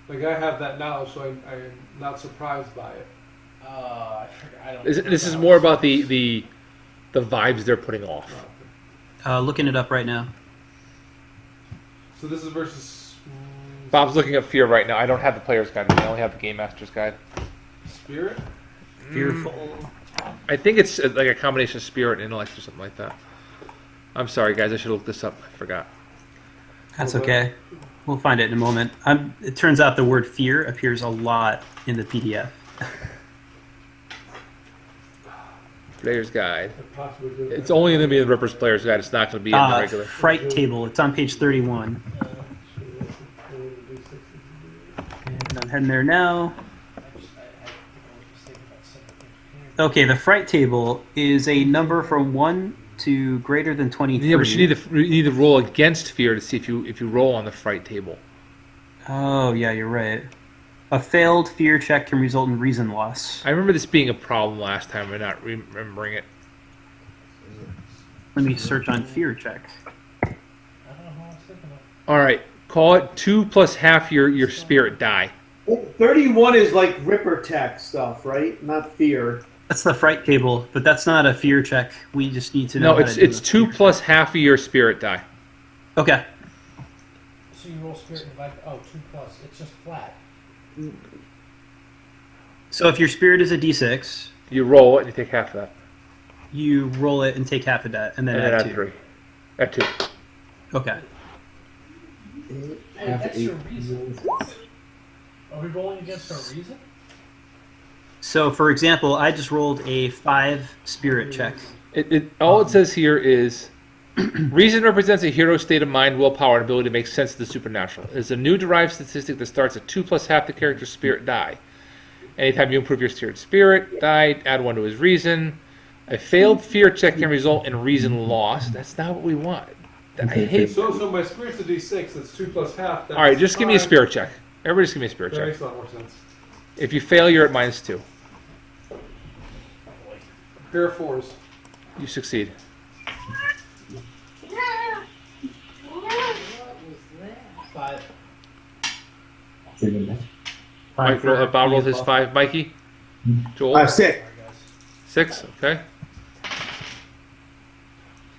I have that knowledge, so I'm not surprised by it. I forgot. I don't. This is more about the vibes they're putting off. Looking it up right now. So this is versus Bob's looking up fear right now. I don't have the player's guide. I only have the game master's guide. spirit. Fearful. I think it's like a combination of spirit and intellect or something like that. I'm sorry, guys. I should look this up. I forgot. That's okay. We'll find it in a moment. It turns out the word fear appears a lot in the PDF. Player's guide. Could possibly do It's only going to be in the Ripper's player's guide. It's not going to be in the regular. Fright table. It's on page 31. And I'm heading there now. Okay, the fright table is a number from 1 to greater than 23. Yeah, but you need to roll against fear to see if you roll on the fright table. Oh, yeah, you're right. A failed fear check can result in reason loss. I remember this being a problem last time. I'm not remembering it. Let me search on fear check. I don't know how I was thinking of. All right, call it 2 plus half your spirit die. 31 is like Ripper tech stuff, right? Not fear. That's the fright table, but that's not a fear check. We just need to know. No, how to do it's a 2 fear plus half of your spirit die. check. Okay. So you roll spirit and like 2+. It's just flat. So if your spirit is a d6, You roll it and you take half of that. you roll it and take half of that, and then And then add add 2. 3. Add 2. Okay. Hey, that's your reason. Are we rolling against our reason? So, for example, I just rolled a 5 spirit check. All it says here is reason represents a hero's state of mind, willpower, and ability to make sense of the supernatural. It is a new derived statistic that starts at 2 plus half the character's spirit die. Anytime you improve your spirit die, add 1 to his reason. A failed fear check can result in reason loss. That's not what we want. I hate. So my spirit's a d6. That's 2 plus half. That's All right, just give me a 5. spirit check. Everybody, just give me a spirit That check. makes a lot more sense. If you fail, you're at -2. Pair of 4s. You succeed. What was that? 5. Bob rolled his 5. Mikey? Joel? 6. Sorry, guys. 6? Okay.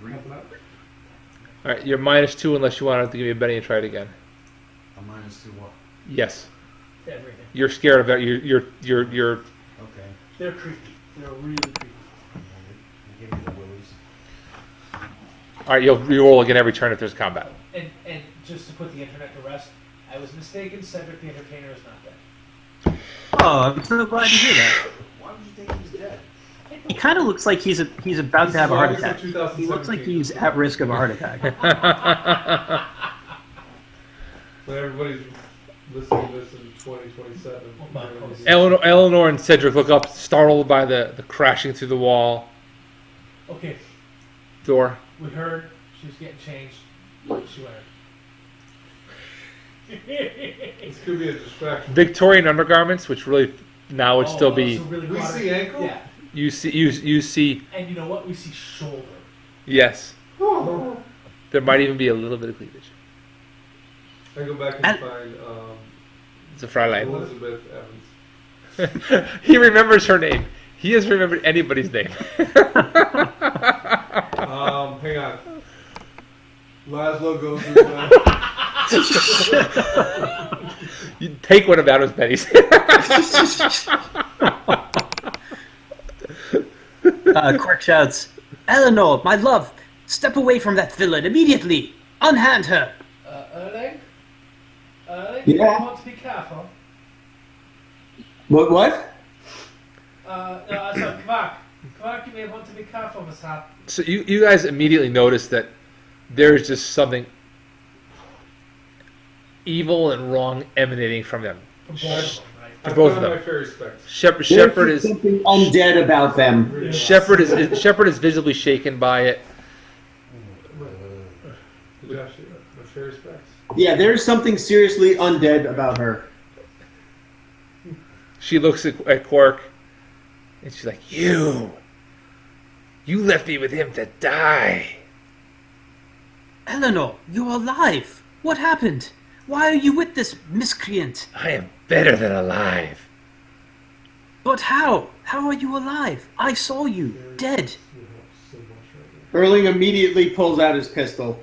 3. All right, you're -2 unless you want to give me a Benny and try it again. A -2 what? Yes. Everything. You're scared of it. You're Okay. They're creepy. They're really creepy. You give me the willies. all right. You'll roll again every turn if there's combat. And just to put the internet to rest, I was mistaken. Cedric the Entertainer is not dead. Oh, I'm so glad to hear that. Why would you think he's dead? He kind of looks like he's about to have a heart August of attack. He 2017. looks like he's at risk of a heart attack. When everybody's listening to this in 2027. Eleanor and Cedric look up, startled by the crashing through the wall Okay, door. we heard she was getting changed. She went. This could be a distraction. Victorian undergarments, which really now would still be. So really We modern- see ankle? Yeah, You see. and you know what? We see shoulder. Yes, Oh. there might even be a little bit of cleavage. I go back And- and find It's a Fräulein. Elizabeth Evans. He remembers her name. He has remembered anybody's name. Hang on. Laszlo goes You take one of Adam's pennies. Quirk shouts, "Eleanor, my love, step away from that villain immediately! Unhand her!" Erling? Erling, Yeah? you want to be careful. What? No, sorry, Quirk. Quirk, you may want to be careful with that. So you guys immediately notice that there's just something evil and wrong emanating from them. From both of them, right? I Both of found them. my fairy specs. Shepherd There's is something undead about them. Shepherd is visibly shaken by it. Josh, my fairy specs. Yeah, there's something seriously undead about her. She looks at Quirk, and she's like, "You left me with him to die." Eleanor, you're alive. What happened? Why are you with this miscreant? I am better than alive. But how? How are you alive? I saw you, dead. You have so much right now. Erling immediately pulls out his pistol.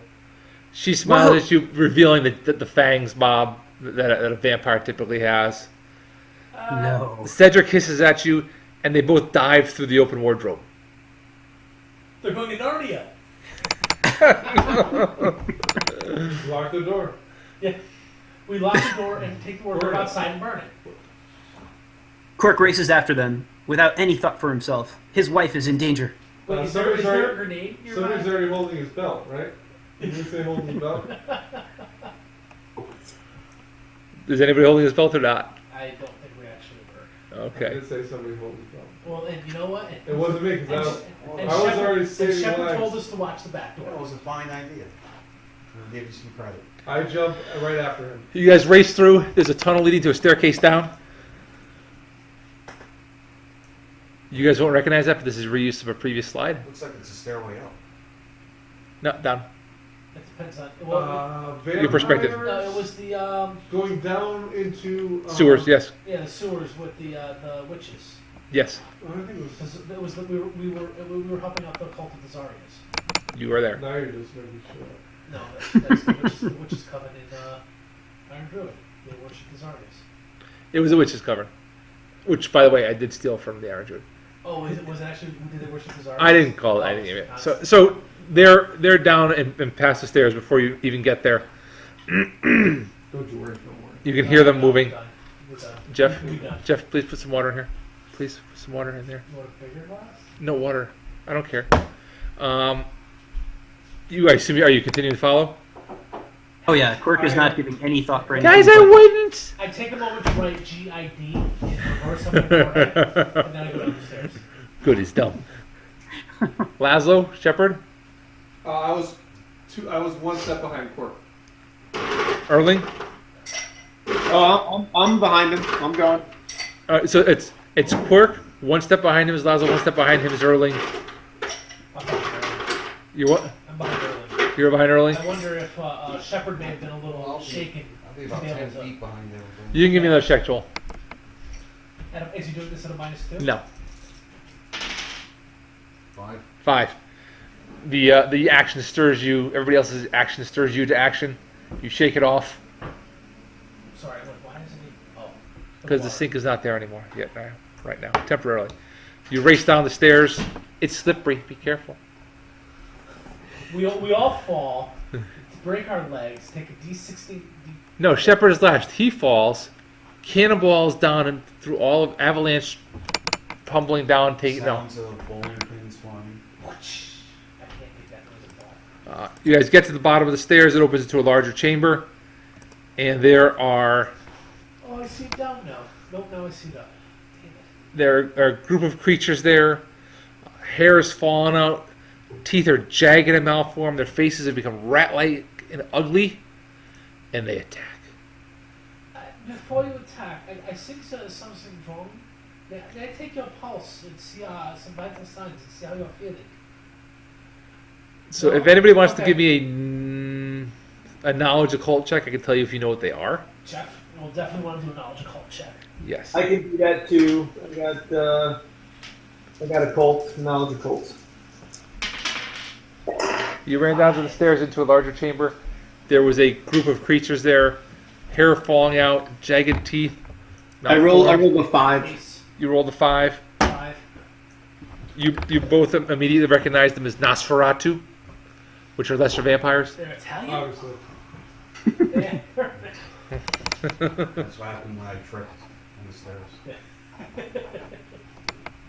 She smiles Whoa. at you, revealing the fangs, Bob, that a vampire typically has. No. Cedric hisses at you, and they both dive through the open wardrobe. They're going to Narnia. Lock the door. Yeah. We lock the door and take the wardrobe outside and burn it. Quirk races after them, without any thought for himself. His wife is in danger. Wait, is there somebody's a already- grenade nearby? Somebody's already holding his belt, right? Did you say holding his belt? Is anybody holding his belt or not? I don't think we actually were. I Okay. did say somebody holding his belt. Well, and you know what? It wasn't me, because And I was Shepard- already and saving Shepard lives. told us to watch the back That door. was a fine idea. I'll give you some credit. I jumped right after him. You guys race through. There's a tunnel leading to a staircase down. You guys won't recognize that, but this is reuse of a previous slide. Looks like it's a stairway up. No, down. It depends on. Well, Your perspective. it was the Going down into Sewers, yes. yeah, the sewers with the witches. Yes, I think it was. Because it was we were helping out the cult of the Zarias. you were there. Now you're just making sure. No, that's the witches coven in Iron Druid. They worship the Zarias. It was a witch's cover. Which, by the way, I did steal from the Iron Druid. Oh, was it actually? Did they worship the Zarias? I didn't call it anything of it. So they're down and past the stairs before you even get there. Don't you worry, don't worry. You can hear them moving. We're done. Jeff, We're done. Jeff, please put some water in here. Please put some water in there. You want a bigger glass? No water. I don't care. I assume are you continuing to follow? Oh yeah, Quirk is not giving any thought for anything. Guys, I wouldn't. I take a moment to write GID in reverse on my forehead, and then I go down the stairs. Good, he's dumb. Laszlo, Shepard, I was one step behind Quirk. Erling. Oh, I'm behind him. I'm going. So it's Quirk. One step behind him is Laszlo. One step behind him is Erling. I'm behind Erling. You're what? I'm behind Erling. You're behind Erling. I wonder if Shepard may have been a little shaken. I'll be about to be 10 able to- feet behind everything. You can give me another check, Joel. Is he doing this at a -2? No, 5. 5. The action stirs you. Everybody else's action stirs you to action. You shake it off Sorry, why isn't he? Oh. because the water. sink is not there anymore yet. Right now, temporarily. You race down the stairs. It's slippery. Be careful. We all fall, break our legs, take a D60. No, Shepard is last. He falls, cannonballs down and through all of avalanche, tumbling down, taking down. Sounds of bowling pins flying. I can't get that noise at all. You guys get to the bottom of the stairs. It opens into a larger chamber, and there are Oh, I see it down now. Nope, now I see it up. Damn it. there are a group of creatures there. Hair is falling out. Teeth are jagged and malformed. Their faces have become rat-like and ugly, and they attack. Before you attack, I think there's something wrong. May I take your pulse and see some vital signs and see how you're feeling? So, No? if anybody wants to Okay. give me a knowledge occult check, I can tell you if you know what they are. Jeff, we'll definitely want to do a knowledge occult check. Yes. I can do that too. I got a cult, knowledge of cults. You ran down to the stairs into a larger chamber. There was a group of creatures there, hair falling out, jagged teeth. I rolled malformed. a 5. Ace, You rolled a 5. 5. You both immediately recognized them as Nosferatu, which are lesser vampires. They're Italian? Obviously. Yeah, perfect. That's what happened when I tripped on the stairs.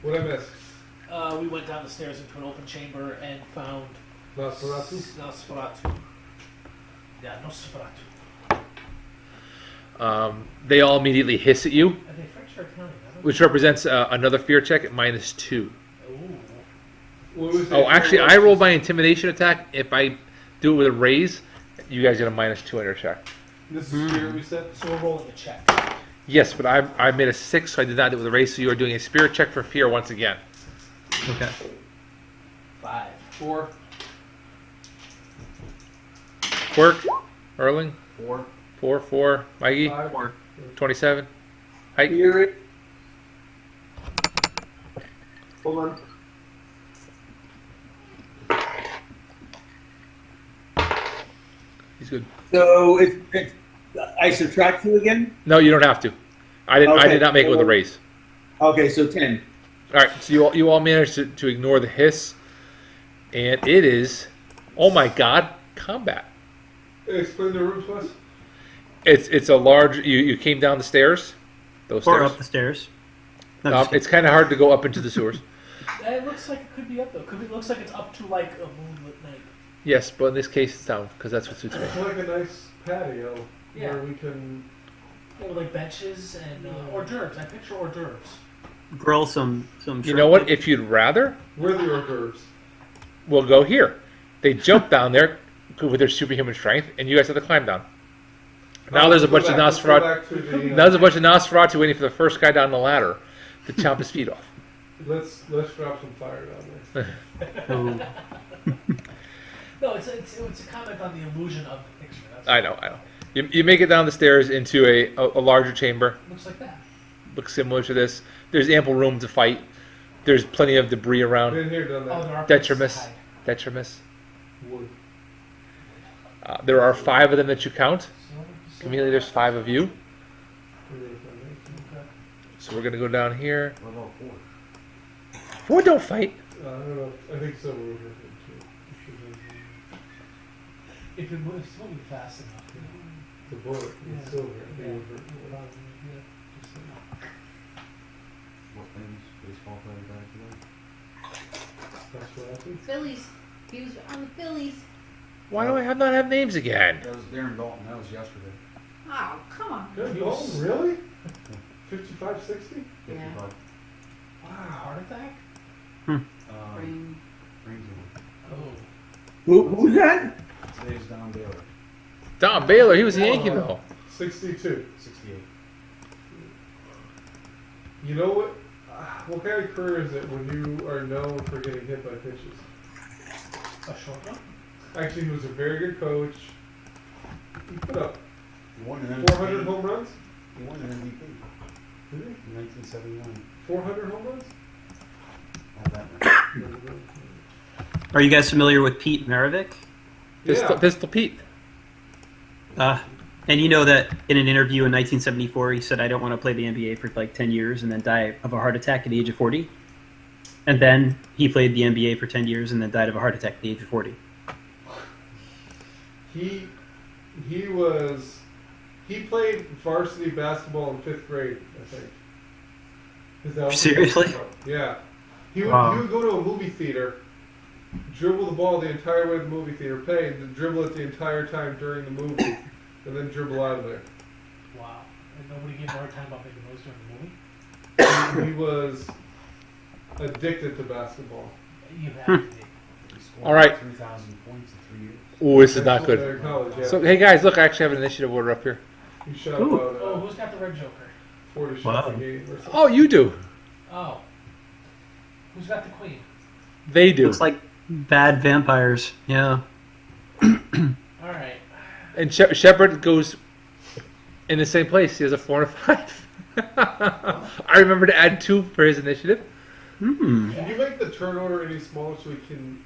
What I missed? We went down the stairs into an open chamber and found Nosferatu? Nosferatu. Yeah, Nosferatu. They all immediately hiss at you, Are they French or Italian? I don't which represents another fear check at -2. Ooh. What was Oh, it? actually, I rolled my intimidation attack. If I do it with a raise, you guys get a -2 on your check. This is spirit we said? So we're rolling a check. Yes, but I made a 6, so I did not do it with a raise. So you are doing a spirit check for fear once again. Okay. 5. 4. Quirk, Erling, 4. 4, 4, Mikey, 5. 27, Hike. Here. Hold on. He's good. So it's I subtract 2 again. No, you don't have to. I did Okay. not make it with a raise. Okay, so 10. All right, so you all managed to ignore the hiss, and it is, oh my god, combat. Explain the room to us. It's a large. You came down the stairs, those Or stairs. up the stairs. No, just It's kind of hard to go up into the sewers. It looks like it could be up though. It looks like it's up to like a moonlit night. Yes, but in this case it's down because that's what suits me. It's like a nice patio Yeah. where we can. With like benches and hors d'oeuvres. I picture hors d'oeuvres. grill some. You know what? If you'd rather, We're the hors d'oeuvres. we'll go here. They jump down there with their superhuman strength, and you guys have to climb down. Now there's a bunch of Let's go Nosferatu. back to the, Now there's a bunch of Nosferatu waiting for the first guy down the ladder to chomp his feet off. let's drop some fire down there. Oh, No, it's a comment on the illusion of the picture. That's I know. You make it down the stairs into a larger chamber. Looks like that. Looks similar to this. There's ample room to fight. There's plenty of debris around. Been here, done Oh, that. there are places to Detrimus. hide. Detrimus. Wood. There are 5 of them that you count. So- Immediately there's 5 of you. Okay. So we're going to go down here. What about 4? 4 don't fight. I don't know. I think so. We're here too. If it's moving fast enough, you know. The bullet. Yeah. It's silver. I think Yeah. we're here. What things? Baseball player back today? That's what happened. Phillies. He was on the Phillies. Why do I not have names again? That was Darren Dalton. That was yesterday. Oh, come on. Good He Dalton, was- really? 55, 60? 55. Wow, heart attack? Brain. Brain tumor. Oh. Who's that? Today's Don Baylor. Don Baylor, he was a Yankee though. 62. 68. You know what? What kind of career is it when you are known for getting hit by pitches? A short one? Actually, he was a very good coach. He put up He won an 400 MVP. home runs. He won an MVP Did he? in 1979. 400 home runs? Have that much. are you guys familiar with Pete Maravich? Pistol Pete. And you know that in an interview in 1974, he said, "I don't want to play the NBA for like 10 years and then die of a heart attack at the age of 40." And then he played the NBA for 10 years and then died of a heart attack at the age of 40. He played varsity basketball in 5th grade, I think. 'Cause that was- Seriously? Yeah. He would Wow. go to a movie theater, dribble the ball the entire way to the movie theater, pay, and then dribble it the entire time during the movie, and then dribble out of there. Wow. And nobody gave him a hard time about making noise during the movie? He was addicted to basketball. You have to be. He scored All right. 3,000 points in 3 years. Oh, this is not Actually, good. in college, yeah. So hey guys, look, I actually have an initiative order up here. He shot Ooh. about Oh, who's got the red joker? 40 shots Wow. a game or something. Oh, you do. Oh. Who's got the queen? They do. Looks like bad vampires. Yeah. Alright. And Shepard goes in the same place. He has a 4 and a 5. I remember to add 2 for his initiative. Hmm. Can you make the turn order any smaller so we can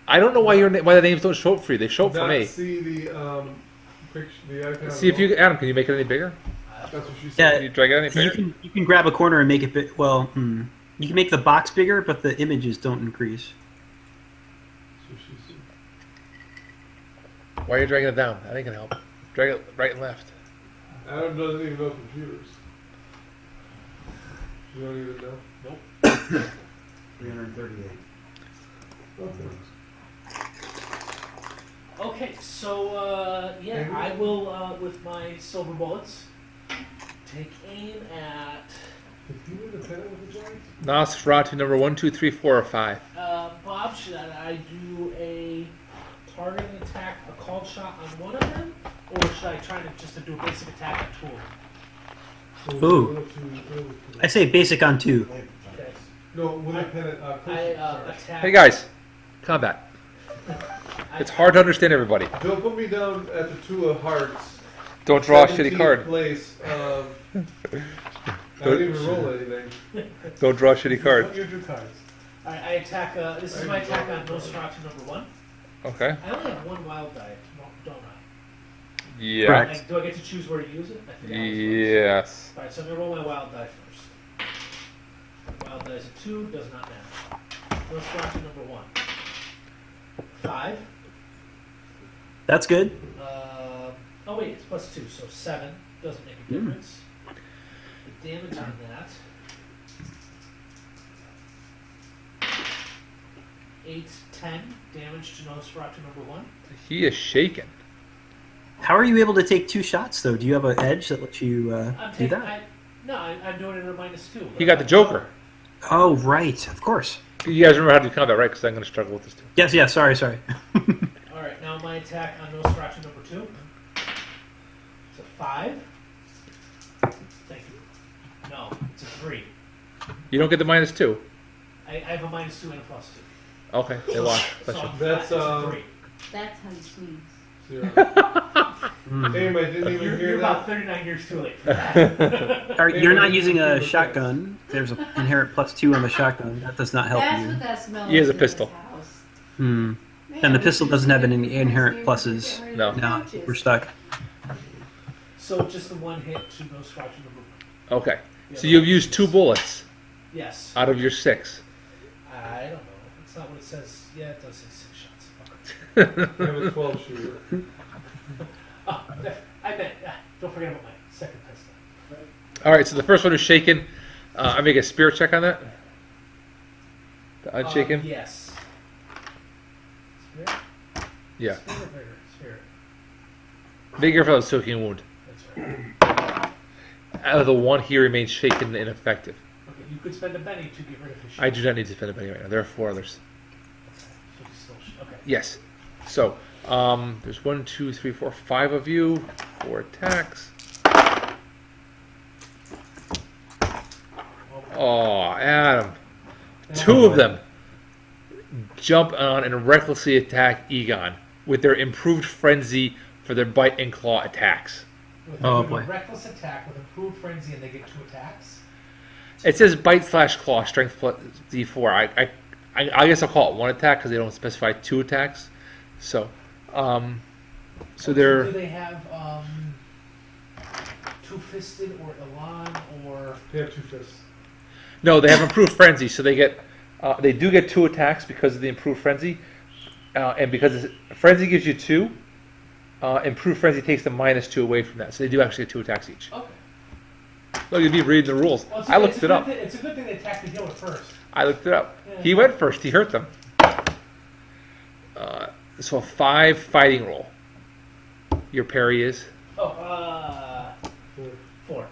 I don't know why why the names don't show up for you. They show up for not me. see the picture, the icon? See if you, Adam, can you make it any bigger? That's what she Yeah. said. Can you drag it any So you bigger? can grab a corner and make it big. Well, you can make the box bigger, but the images don't increase. That's what she said. Why are you dragging it down? That ain't gonna help. Drag it right and left. Adam doesn't even know computers. You don't even know. 338. Okay. Okay, so, yeah, Maybe. I will, with my silver bullets, take aim at, Did he win the pennant with the Giants? Nosferatu number 1, 2, 3, 4, or 5. Bob, should I do a targeting attack, a called shot on one of them? Or should I try to just do a basic attack on 2 of them? So Ooh. we'll go to- I say basic on 2. Okay. No, with a pennant. I sorry. attack. Hey guys, combat. I It's hard to understand everybody. Don't put me down at the 2 of hearts. Don't draw a shitty 17th card. Place. I didn't even roll anything. Don't draw a shitty card. You drew cards. Alright, I attack, this is my attack on Nosferatu number 1. Okay. I only have 1 wild die, don't I? Yeah. Correct. Like, do I get to choose where to use it? I forgot which one. Yes. Alright, so I'm going to roll my wild die first. Wild die is a 2, does not matter. Nosferatu number 1. 5. That's good. Oh wait, it's plus 2, so 7. Doesn't make a difference. The damage on that. 8, 10 damage to Nosferatu number 1. He is shaken. How are you able to take 2 shots though? Do you have an edge that lets you do that? I'm doing it at a -2. He got the Joker. Oh, right. Of course. You guys remember how to do combat, right? Because I'm going to struggle with this too. Yes, yeah, sorry. Alright, now my attack on Nosferatu number 2. It's a 5. Thank you. No, it's a 3. You don't get the -2. I have a -2 and a +2. Okay, they lost. So Bless you. That's, it's a 3. That's how you swing. 0. Damn, I didn't even You're hear about that. 39 years too late for that. All right, you're not using a shotgun. There's an inherent +2 on the shotgun. That does not help That's you. what that smell He has is a in pistol. this house. Hmm. Man, And the we pistol should doesn't have get any rid of inherent these here. pluses. Get rid of No. the No, couches. we're stuck. So just the 1 hit to Nosferatu number 1. Okay. So you've used 2 bullets Yes. out of your 6. I don't know. That's not what it says. Yeah, it does say 6 shots. Fuck it. I have a 12 shooter. Oh, I meant, don't forget about my second pistol. All right. So the first one is shaken. I make a spirit check on that. The unshaken. Yes. Spirit? Yeah. Spirit or vigor? Spirit. Vigor for the soaking wound. That's right. Out of the 1, he remains shaken and ineffective. Okay, you could spend a penny to get rid of his shit. I do not need to spend a penny right now. There are 4 others. So he's still okay. Yes. So there's 1, 2, 3, 4, 5 of you. 4 attacks. Oh, Adam. 2 of them jump on and recklessly attack Egon with their improved frenzy for their bite and claw attacks. With Oh, with boy. a reckless attack with improved frenzy, and they get 2 attacks. It says bite/claw, strength plus D4. I guess I'll call it 1 attack because they don't specify 2 attacks. So, so Do they're they have two-fisted or elan or? They have 2 fists. no, they have improved frenzy, so they do get 2 attacks because of the improved frenzy, and because frenzy gives you 2. Improved frenzy takes the -2 away from that, so they do actually get 2 attacks each. Okay. Look at me reading the rules. Well, I looked it up. It's a good thing they attacked the healer first. I looked it up. Yeah. He went first. He hurt them. So a 5 fighting roll. Your parry is. Oh, 4.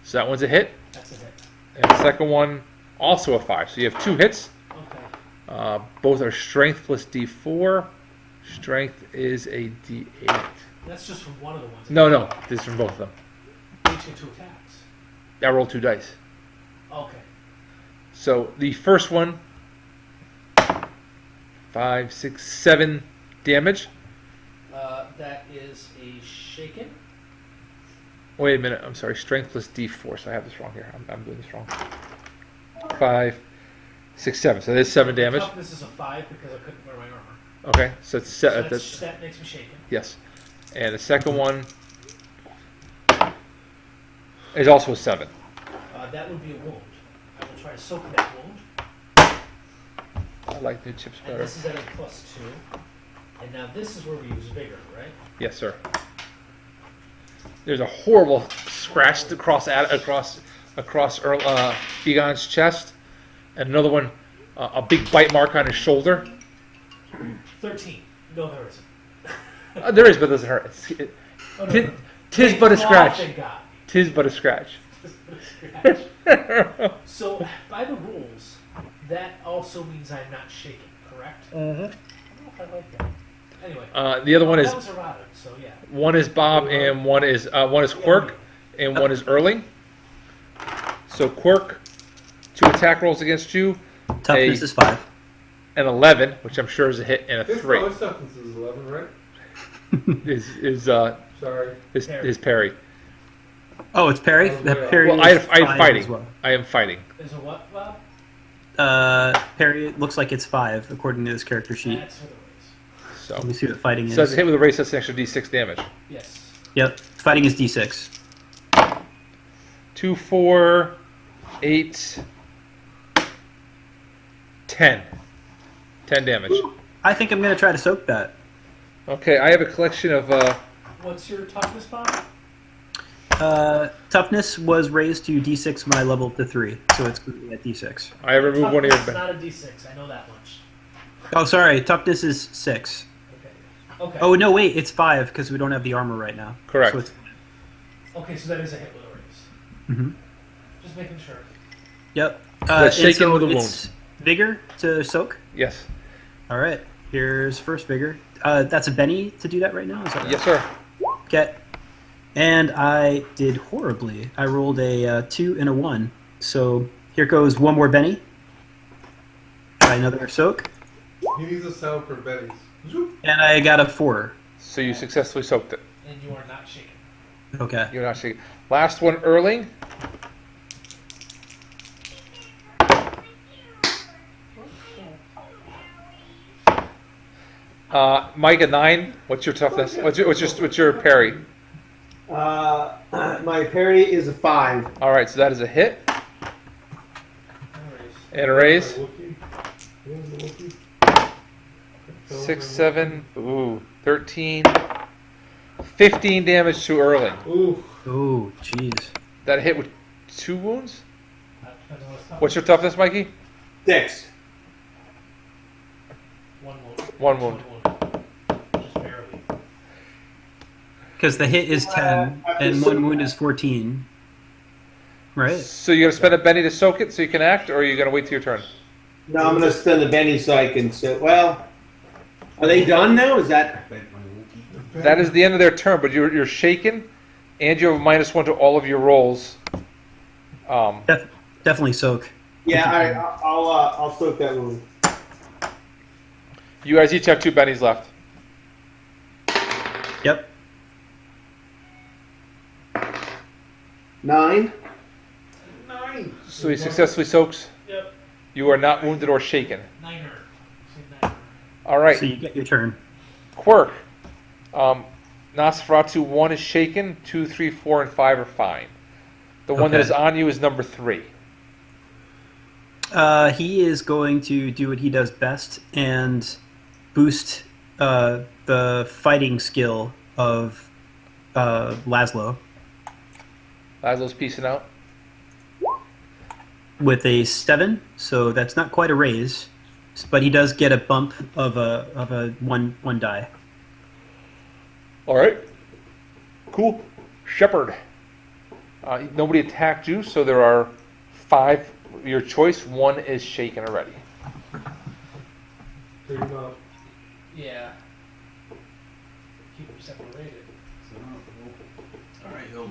So that one's a hit. That's a hit. And the second one, also a 5. So you have 2 hits. Okay. Both are strength plus D4. Strength is a D8. That's just from one of the ones. No. This is from both of them. Each get 2 attacks. I rolled 2 dice. Okay. So the first one, 5, 6, 7 damage. That is a shaken. Wait a minute. I'm sorry. Strength plus D4. So I have this wrong here. I'm doing this wrong. 5, 6, 7. So there's 7 damage. Toughness is a 5 because I couldn't wear my armor. Okay. So it's So that's that makes me shaken. yes. And the second one is also a 7. That would be a wound. I will try to soak that wound. I like new chips And better. this is at a +2. And now this is where we use vigor, right? Yes, sir. There's a horrible scratch across Egon's chest, and another one, a big bite mark on his shoulder. 13. No, there isn't. There is, but it doesn't hurt. Oh, no, Tis, no. tis but a scratch. Thank God. Tis but a scratch. So, by the rules, that also means I'm not shaken, correct? I don't know if I like that. Anyway. The other one is That was erotic, so yeah. one is Bob and one is Quirk and one is Erling. So Quirk, 2 attack rolls against you. Toughness is 5. an 11, which I'm sure is a hit, and a His 3 power toughness is 11, right? Sorry. his parry. Oh, it's parry. Oh, That yeah. parry Well, is I am 5 fighting. as well. I am fighting. Is a what, Bob? Parry looks like it's 5 according to this character sheet. That's what it is. So, Let me see what fighting is. so as a hit with a race, that's an extra d6 damage. Yes. Yep, fighting is d6. 2, 4, 8, 10. 10 damage. I think I'm gonna try to soak that. Okay, I have a collection of. What's your toughness, Bob? Toughness was raised to d6 when I leveled to 3, so it's currently at d6. I removed one of Toughness your. is not a D6. I know that much. Oh, sorry, toughness is 6. Okay. Okay. Oh no, wait, it's 5 because we don't have the armor right now. Correct. So it's, Okay, so that is a hit with a raise. Mhm. Just making sure. Yep. That's and shaken so with a it's vigor to soak. Yes. All right. Here's first vigor. That's a Benny to do that right now. Is that right? Yes, sir. Okay. And I did horribly. I rolled a 2 and a 1. So here goes one more Benny. Try another soak. He needs a sound for Betty's. Zoop. And I got a 4. So you successfully soaked it. And you are not shaken. Okay. You're not shaking. Last one, Erling. Mike, a 9. What's your toughness? What's your parry? My parry is a 5. All right, so that is a hit No raise. and a raise. Wookie. Where's the Wookie? 6, 7, 13, 15 damage to Erling. Ooh. Oh, jeez. That hit with 2 wounds. Depends on what's tough. What's your toughness, Mikey? 6. One wound. 1 wound. Just barely. Because the hit is 10 and one wound is 14. Right? So you're gonna spend a Benny to soak it so you can act, or are you gonna wait till your turn? No, I'm going to spend the Benny so I can sit. Well, are they done now? Is that. That is the end of their turn, but you're shaken, and you have a -1 to all of your rolls. Definitely soak. Yeah, I'll soak that wound. You guys each have 2 Bennies left. Yep. 9. 9. So he successfully soaks. Yep. You are not wounded or shaken. Niner. Say niner. All right, So you get your turn. Quirk. Nosferatu 1 is shaken. 2, 3, 4, and 5 are fine. The one that Okay. is on you is number 3. He is going to do what he does best and boost the fighting skill of Laszlo Laszlo's piecing out. with a 7, so that's not quite a raise, but he does get a bump of a one die. All right. Cool. Shepherd. Nobody attacked you, so there are 5. Your choice. 1 is shaken already. Take him out. Yeah. Keep them separated. So, all right, he'll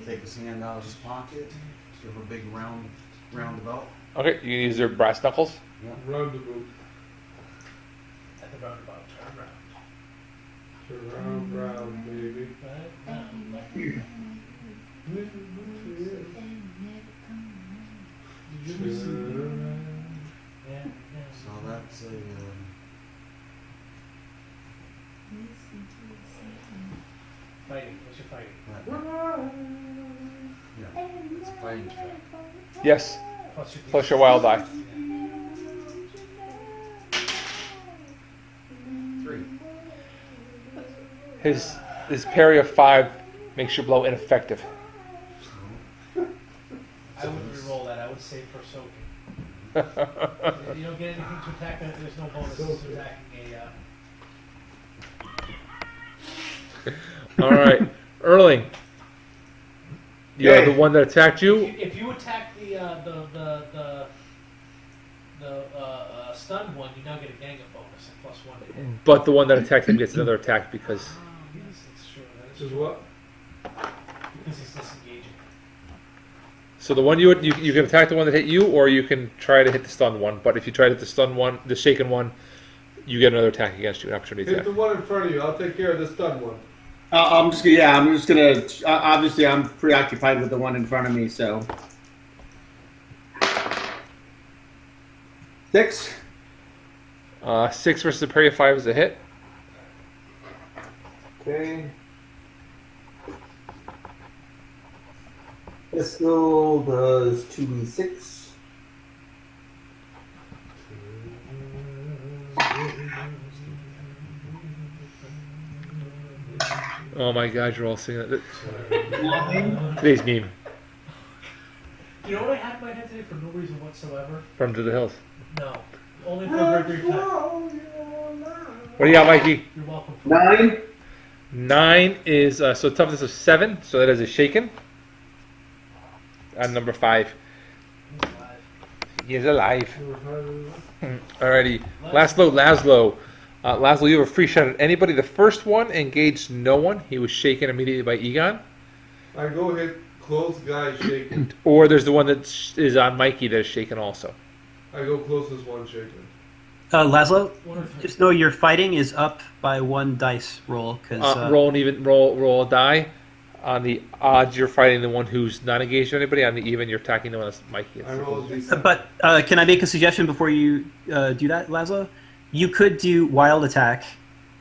take his hand out of his pocket, give a big roundabout. Okay, you can use your brass knuckles. Roundabout. At the roundabout. Turn around. Turn round, baby. Right? Yeah. So that's a. Fighting. What's your fighting? Yeah, it's a fighting check. Yes, Plus plus your wild die. 3. His parry of 5 makes your blow ineffective. I wouldn't re-roll that. I would save for soaking. You don't get anything to attack. There's no bonuses to attacking a. All right, Erling. You are the Yeah. one that attacked you. If you attack the stunned one, you now get a gang up bonus and +1 to hit. But the one that attacked him gets another attack because. Yes, that's true. That This is is true. what? Because he's disengaging. So the one you can attack the one that hit you, or you can try to hit the stunned one. But if you try to hit the stunned one, the shaken one, you get another attack against you, an opportunity Hit attack. the one in front of you. I'll take care of this done one. I'm just gonna. Obviously, I'm preoccupied with the one in front of me. So 6. 6 versus a parry of 5 is a hit. Okay. Pistol does 2d6. Oh my God, you're all singing that. Today's meme. You know what I had in my head today for no reason whatsoever? From To the Hills. No. Only for a very brief time. What do you got, Mikey? You're welcome. 9. 9 is so toughness of 7, so that is a shaken. And number 5. He is alive. Alrighty, Laszlo. Laszlo, you have a free shot at anybody. The first one engaged no one. He was shaken immediately by Egon. I go hit close guy shaken. Or there's the one that is on Mikey that is shaken also. I go closest one shaken. Laszlo, 1 or 3. just know your fighting is up by 1 dice roll because Roll a die. On the odds, you're fighting the one who's not engaged with anybody. On the even, you're attacking the one that's Mikey. I roll a d6. But can I make a suggestion before you do that, Laszlo? You could do wild attack,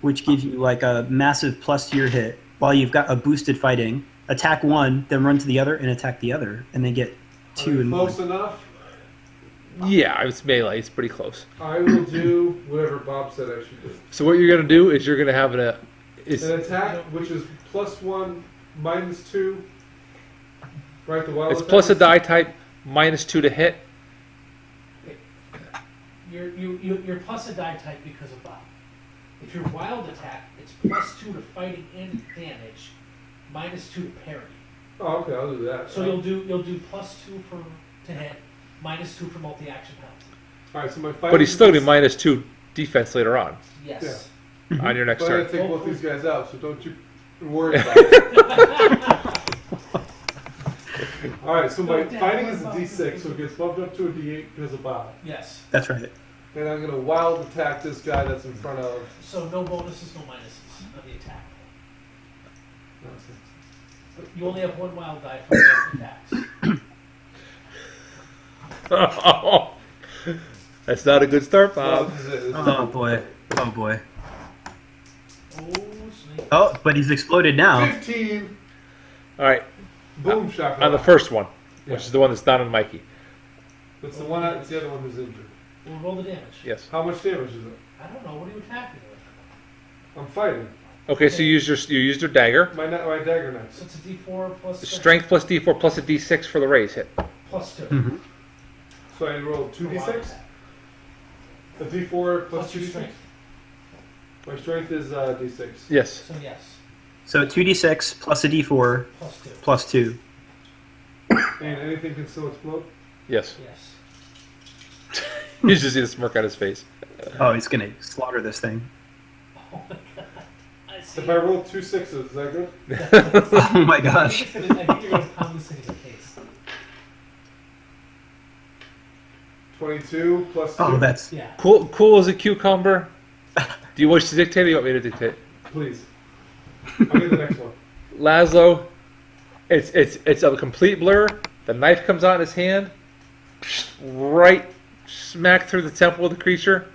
which gives you like a massive plus to your hit while you've got a boosted fighting. Attack one, then run to the other and attack the other, and then get 2 and 1. Close enough. Yeah, it's melee. It's pretty close. I will do whatever Bob said I should do. So what you're gonna do is you're gonna have an attack which is +1, -2. Right, the wild it's attack plus a is- die type, -2 to hit. You're plus a die type because of Bob. If you're wild attack, it's +2 to fighting and damage, -2 to parry. Oh, okay, I'll do that. So you'll do +2 to hit, -2 for multi-action penalty. All right, so my fighting. But he's still gonna be -2 defense later on Yes. on your next But I turn. gotta take both these guys out, so don't you worry about it. All right, so my fighting is a D6, so it gets bumped up to a D8 because of Bob. Yes. That's right. And I'm gonna wild attack this guy that's in front of. So no bonuses, no minuses on the attack. But you only have 1 wild die for both attacks. That's not a good start, Bob. This is it. This is Oh it. boy. Oh boy. Oh, snake. Oh, but he's exploded now. 15. All right, Boom shot. on the first one, which is the one that's not on Mikey. That's the one. That's the other one who's injured. We'll roll the damage. Yes. How much damage is it? I don't know. What are you attacking with? I'm fighting. Okay, so you used your dagger. My dagger knife. So it's a D4 plus Strength plus D4 plus a D6 for the raise hit. +2. So I roll For wild 2d6. attack. The D4 plus Plus your 2d6. strength. My strength is D6. Yes. So yes, So 2d6 plus a d4 +2. plus 2. And anything can still explode. Yes. Yes. You just see the smirk on his face. Oh, he's gonna slaughter this thing. Oh my god. I see. If I roll 2 6s, is that good? Oh my I gosh. think you're going to pound this thing in the face. 22 plus 2. Oh, that's Yeah. Cool as a cucumber. Do you wish to dictate or do you want me to dictate? Please. I'll get the next one. Laszlo, it's a complete blur. The knife comes out in his hand, right smack through the temple of the creature,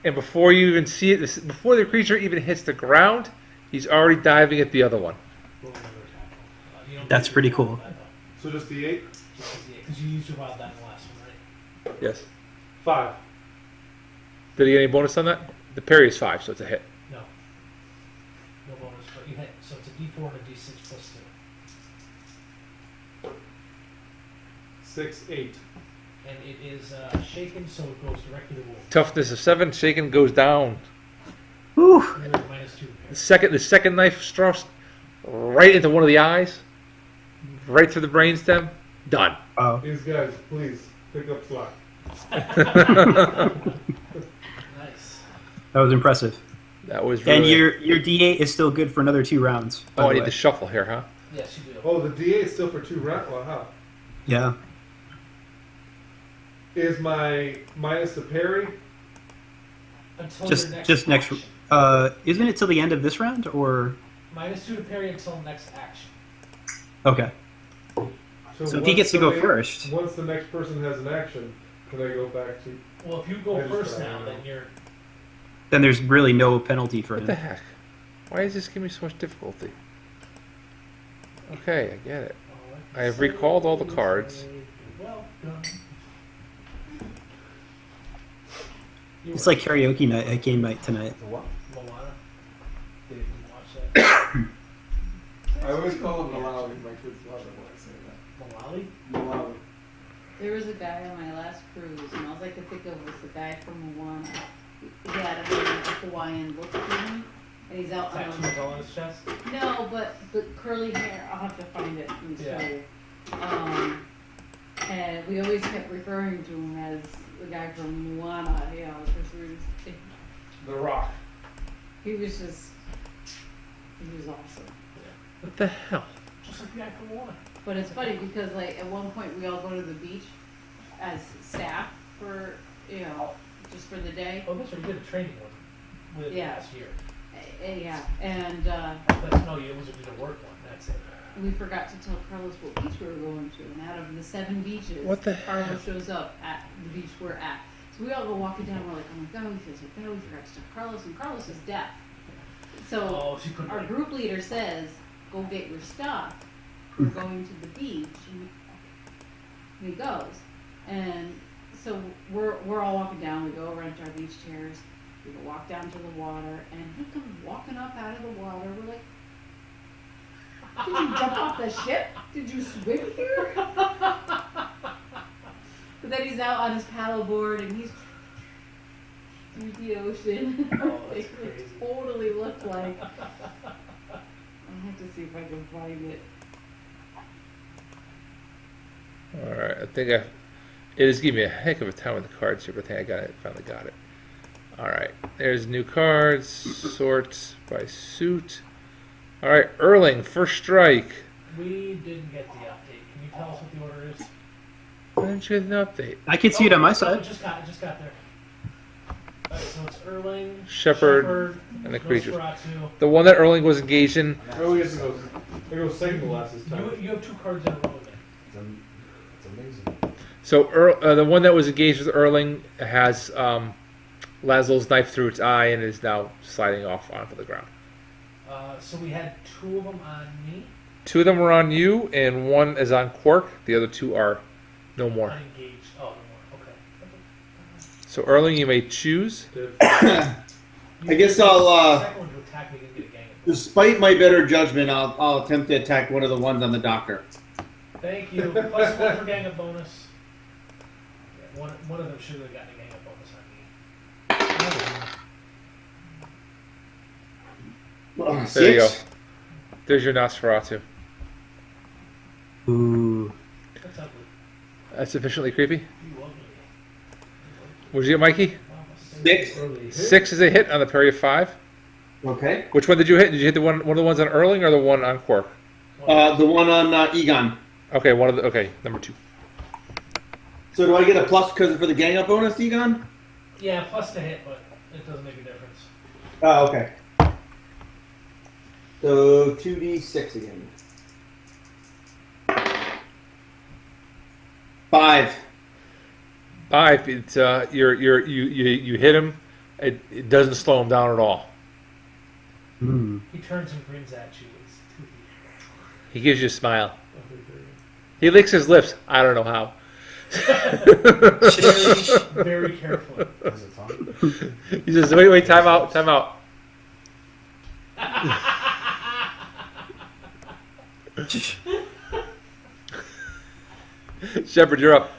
and before you even see it, before the creature even hits the ground, he's already diving at the other one. Roll another attack. You don't That's get pretty your cool. wild die, though. So just the 8. Because you used your wild die in the last one, right? Yes. 5. Did he get any bonus on that? The parry is 5, so it's a hit. No. No bonus, but you hit. So it's a D4 and a D6 plus 2. 6, 8. And it is shaken, so it goes directly to wound. Toughness of 7, shaken goes down. Whew. And you're at -2 to The second knife thrust right into one of the eyes, right through the brainstem. Done. Oh. These guys, please, pick up slack. Nice. That was impressive. That was really. And your D8 is still good for another 2 rounds. by Oh, I the need way. to shuffle here, huh? Yes, you do. Oh, the D8 is still for 2 rounds? Wow. Yeah. Is my minus the parry? Until Just your next just next. action. Isn't it till the end of this round or? -2 to parry until next action. Okay. So if he once gets to go somebody- first, Once the next person has an action, can I go back to? Well, if you go I just first don't now, know. then you're. then there's really no penalty for What the him. heck? Why is this giving me so much difficulty? Okay, I get it. I have recalled all the cards. Well done. It's like karaoke night at game night tonight. The what? Moana. Did you watch that? I always call him Malawi. My kids love it when I say that. Malawi? Malawi. There was a guy on my last cruise, and all I could think of was the guy from Moana. He had a very Hawaiian look to him, and he's out on Tattoos all on his chest? No, but curly hair. I'll have to find it and show Yeah. you. And we always kept referring to him as the guy from Moana, you know, because we was, The Rock. he was awesome. What the hell? Just like the guy from Moana. But it's funny because like at one point we all go to the beach as staff for, you know, just for the day. Oh, that's right. You did a training one with Yeah. last year. Yeah, and That's, no, it was a work one. That's it. we forgot to tell Carlos what beach we were going to, and out of the 7 beaches, What the hell? Carlos shows up at the beach we're at. So we all go walking down, we're like, oh my god, we feel so bad, we forgot to tell Carlos, and Carlos is deaf. So Oh, she couldn't. our Like, group leader says, go get your stuff, we're going to the beach, and he goes. And so we're all walking down, we go rent our beach chairs, we go walk down to the water, and he comes walking up out of the water, we're like, did you jump off the ship? Did you swim here? But then he's out on his paddleboard and he's through the ocean. Oh, that's It crazy. totally looked like. I'll have to see if I can find it. Alright, I think it is giving me a heck of a time with the cards here, but I think I got it, finally got it. Alright, there's new cards, sorts by suit. Alright, Erling, first strike. we didn't get the update. Can you tell us what the order is? Why didn't you get an update? I can see it on my It side. just got there. Alright, so it's Erling, Shepherd, and the creatures. Nosferatu. The one that Erling was engaging, Oh, yes, it goes second to last this time. You have 2 cards in a row then. It's amazing. so the one that was engaged with Erling has Laszlo's knife through its eye and is now sliding off onto the ground. So we had 2 of them on me, 2 of them are on you, and 1 is on Quirk. The other 2 are no more. unengaged. Oh, no more. Okay. So Erling, you may choose. I guess I'll, Second one to attack me didn't get a gang of despite my better judgment, I'll attempt to attack one of the ones on the doctor. Thank you. Plus 1 for gang up bonus. Yeah, one of them should have gotten a gang up bonus on me. There you go. 6? There's your Nosferatu. Ooh. That's ugly. That's sufficiently creepy. You ugly. What'd you get, Mikey? 6? Early hit. 6 is a hit on the parry of 5. Okay. Which one did you hit? Did you hit the one of the ones on Erling or the one on Quirk? The one on Egon. Okay, okay, number 2. So do I get a plus because for the gang up bonus, Egon? Yeah, plus to hit, but it doesn't make a difference. Oh, okay. So 2d6 again. 5. 5. It's you hit him. It doesn't slow him down at all. Hmm. He turns and grins at you. It's toothy. He gives you a smile. He licks his lips. I don't know how. Very, very carefully. Is it fun? He says, "Wait, time out." Shepard, you're up.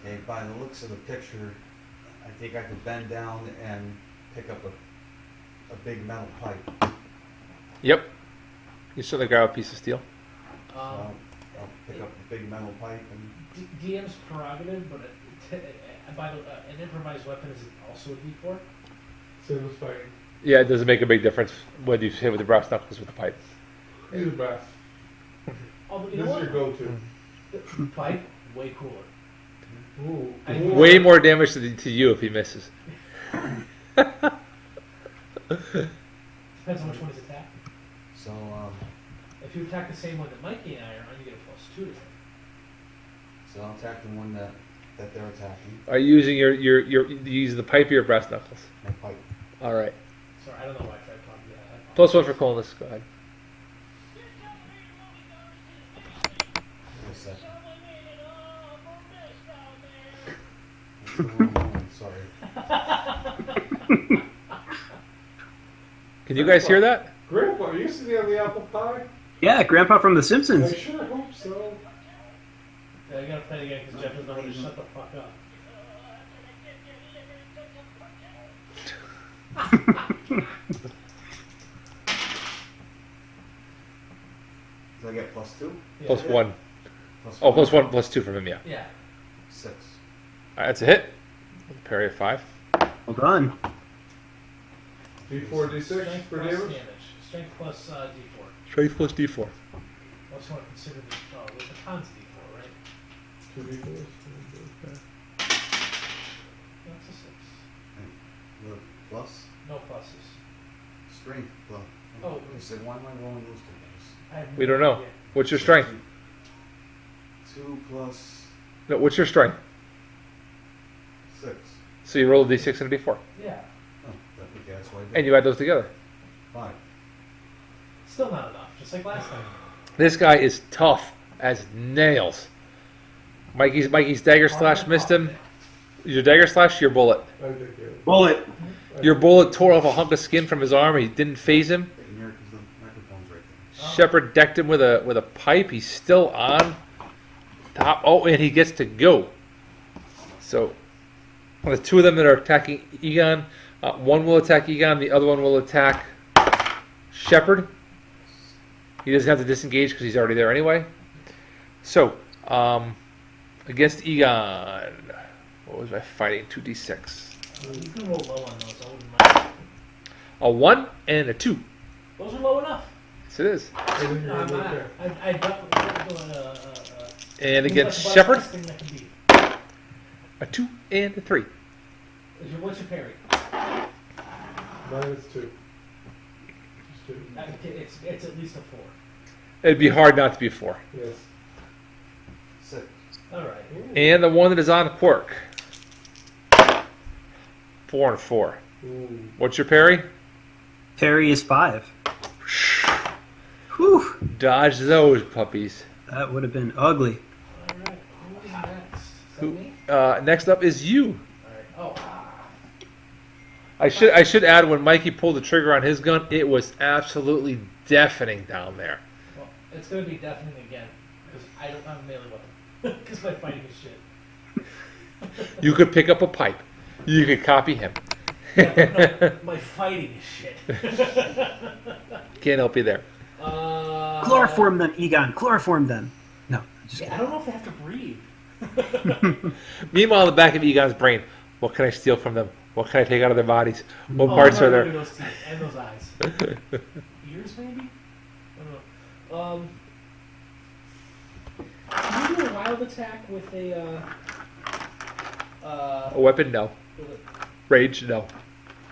Okay, by the looks of the picture, I think I could bend down and pick up a big metal pipe. Yep. You certainly grab a piece of steel. So I'll pick up a big metal pipe and DM's prerogative, but an improvised weapon is also a D4. Same as fighting. Yeah, it doesn't make a big difference whether you hit with the brass knuckles with the pipe. Either brass. Oh, you This know is your what? go-to. Pipe, way cooler. Ooh. I- Ooh. Way more damage to you if he misses. Depends on which one is attacked. So, If you attack the same one that Mikey and I are on, you get a +2 to hit. so I'll attack the one that they're attacking. Are you using you using the pipe or your brass knuckles? My pipe. All right. Sorry, I don't know why I tried talking to that. +1 for coolness. Go ahead. Wait a second. That's the wrong one, sorry. Can you guys hear that? Grandpa, are you sitting on the apple pie? Yeah, Grandpa from The I Simpsons. sure hope so. Yeah, you gotta play it again because Jeff doesn't know when to shut the fuck up. Did I get +2? Yeah. +1. Plus Oh, one? +1, +2 from him. Yeah. Yeah. 6. All right, that's a hit. Parry at 5. Well done. D4, D6 Strength for plus damage? Strength plus D4. Strength plus D4. Also want to consider the cons D4, right? 2D4. That's a 6. The plus? No pluses. Strength plus. Oh. I said, why am I rolling those two dice? I have no We don't know. idea. What's your strength? 2 plus No, what's your strength? 6. So you roll a D6 and a D4, Yeah. Oh, okay, that's what I did. and you add those together. 5. Still not enough, just like last time. This guy is tough as nails. Mikey's dagger slash missed him. Your dagger slash, your bullet. I think it. Bullet. Your bullet tore off a hunk of skin from his arm. He didn't phase him. And here, because the microphone's right there. Oh. Shepard decked him with a pipe. He's still on top. Oh, and he gets to go. So the two of them that are attacking Egon, one will attack Egon. The other one will attack Shepard. He doesn't have to disengage because he's already there anyway. So against Egon, what was I fighting? 2d6. You can roll low on those, I wouldn't mind. A 1 and a 2. Those are low enough. Yes, it is. I think you're I'm right not. there. I don't And against what's Shepard, the best thing that can be? a 2 and a 3. What's your parry? Mine is 2. Just 2. It's at least a 4. It'd be hard not to be a 4. Yes. 6. Alright. And the one that is on Quirk. 4 and 4. Ooh. What's your parry? Parry is 5. Whew. Dodge those puppies. That would have been ugly. Alright. Who's next? Is that Who- me? Next up is you. Alright. Oh. I should add, when Mikey pulled the trigger on his gun, it was absolutely deafening down there. Well, it's going to be deafening again. Because I don't have a melee weapon. Because my fighting is shit. You could pick up a pipe. You could copy him. No, my fighting is shit. Can't help you there. Chloroform them, Egon. Chloroform them. No, I'm just Yeah, I kidding. don't know if they have to breathe. Meanwhile, in the back of Egon's brain, what can I steal from them? What can I take out of their bodies? What Oh, parts I'm are not there? doing those teeth and those eyes. Ears, maybe? I don't know. Can you do a wild attack with a A weapon? No. with a, Rage? No.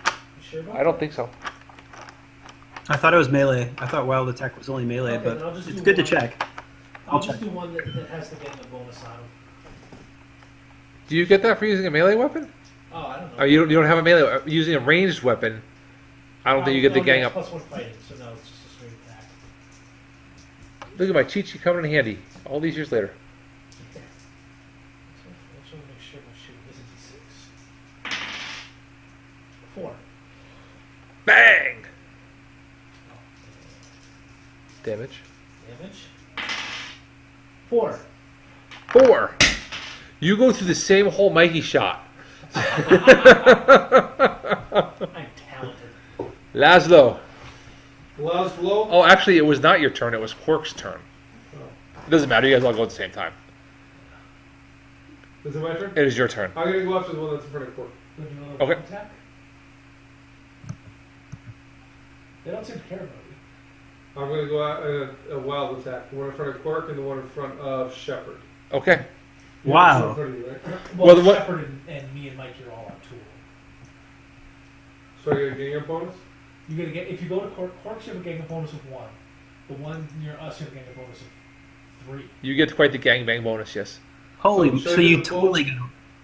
you sure about I don't think so. I thought it was melee. I thought wild attack was only melee, Okay, but then I'll just it's do good to one. check. I'll I'll just check. do one that has to get a bonus on him. Do you get that for using a melee weapon? Oh, I don't know. Oh, you don't have a melee. Using a ranged weapon, I don't think you get the gang up. Plus one fighting, so no, it's just a straight attack. Look at my cheat sheet coming in handy. All these years later. I just want to make sure my shoot isn't D6. 4. Bang! Damage. Damage. 4. 4. You go through the same hole Mikey shot. I'm talented. Laszlo. Last blow. Oh, actually, it was not your turn. It was Quirk's turn. It doesn't matter. You guys all go at the same time. Is it my turn? It is your turn. I'm gonna go after the one that's in front of Quirk. Would you roll a Okay. attack? They don't seem to care about you. I'm going to go out a wild attack. The one in front of Quirk and the one in front of Shepard. Okay. Wow. In front of you, right? Well, the what- Shepard and me and Mike are all on tool. So I get a gang up bonus? You gotta get if you go to Quirk's, you have a gang bonus of 1. The one near us, you have a gang bonus of 3. You get quite the gangbang bonus, yes. Holy, So so should I you do both? totally,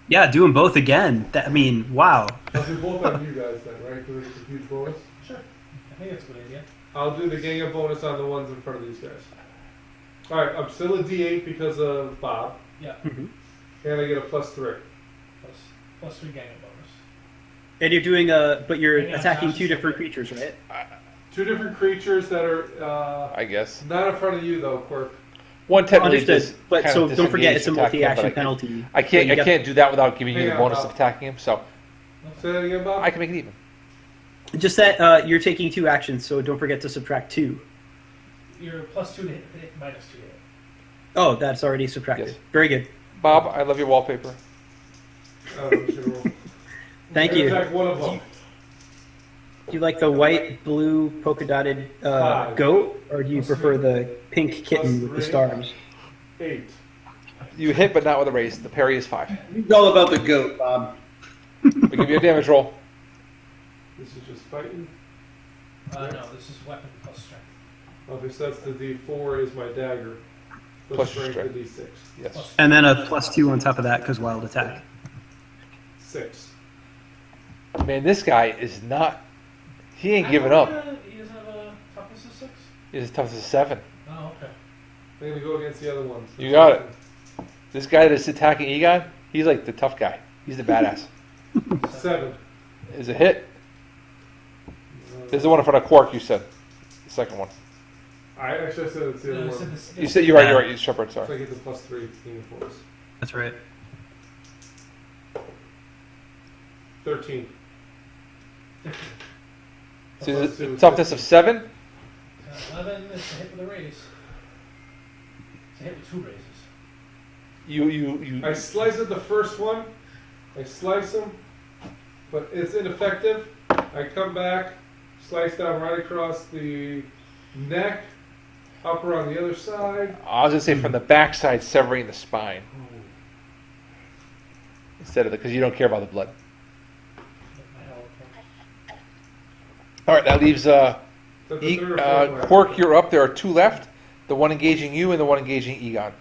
yeah, do them both again. That, I mean, wow. I'll do both on you guys then, right? Because it's a huge bonus. Sure. I think that's a good idea. I'll do the gang up bonus on the ones in front of these guys. Alright, I'm still a D8 because of Bob. Yeah. Mhm. And I get a +3. Plus 3 gang bonus. And you're doing but you're Yeah, attacking Josh two is different okay. creatures, right? 2 different creatures that are I guess. not in front of you though, Quirk. One technically Understood. But kind so of don't forget, it's a disengaged attacking him, multi-action but penalty. I So can't. you I got- can't do that without giving you Hang the on, bonus Bob. of attacking him. So Say that again, Bob? I can make it even. Just that you're taking 2 actions, so don't forget to subtract 2. You're plus 2 to hit, minus 2 to hit. Oh, that's already subtracted. Yes. Very good. Bob, I love your wallpaper. I'm just gonna roll. Thank I'm gonna you. attack one of them. Do you like the white, blue, polka dotted 5. goat, or do you Plus prefer 3. the pink kitten with the Plus 3. stars? 8. You hit, but not with a raise. The parry is 5. It's all about the goat, Bob. We give you a damage roll. This is just fighting. No, this is weapon plus strength. Okay, so that's the D4 is my dagger. Plus strength, strength. the D6. Yes. And then a +2 on top of that because wild attack. 6. Man, this guy is not. He ain't giving up. He doesn't have a toughness of 6? He's as tough as a 7. Oh, okay. I'm gonna go against the other ones. You got it. This guy that's attacking Egon, he's like the tough guy. He's the badass. 7. Is a hit. This is the one in front of Quark. You said the second one. I actually said it's the No, other I said one. this, You said you're right. You're right. You Shepard. So Sorry. I get the +3 game force. That's right. 13. 15. So Plus is two it is toughness of 7. 11, it's a hit with a raise. It's a hit with 2 raises. You. I slice at the first one. I slice him, but it's ineffective. I come back, slice down right across the neck, up around the other side. I was gonna say from the backside, severing the spine instead of because you don't care about the blood. My health point. All right, that leaves That's the third or fourth one. Quirk. You're up. There are 2 left. The one engaging you and the one engaging Egon.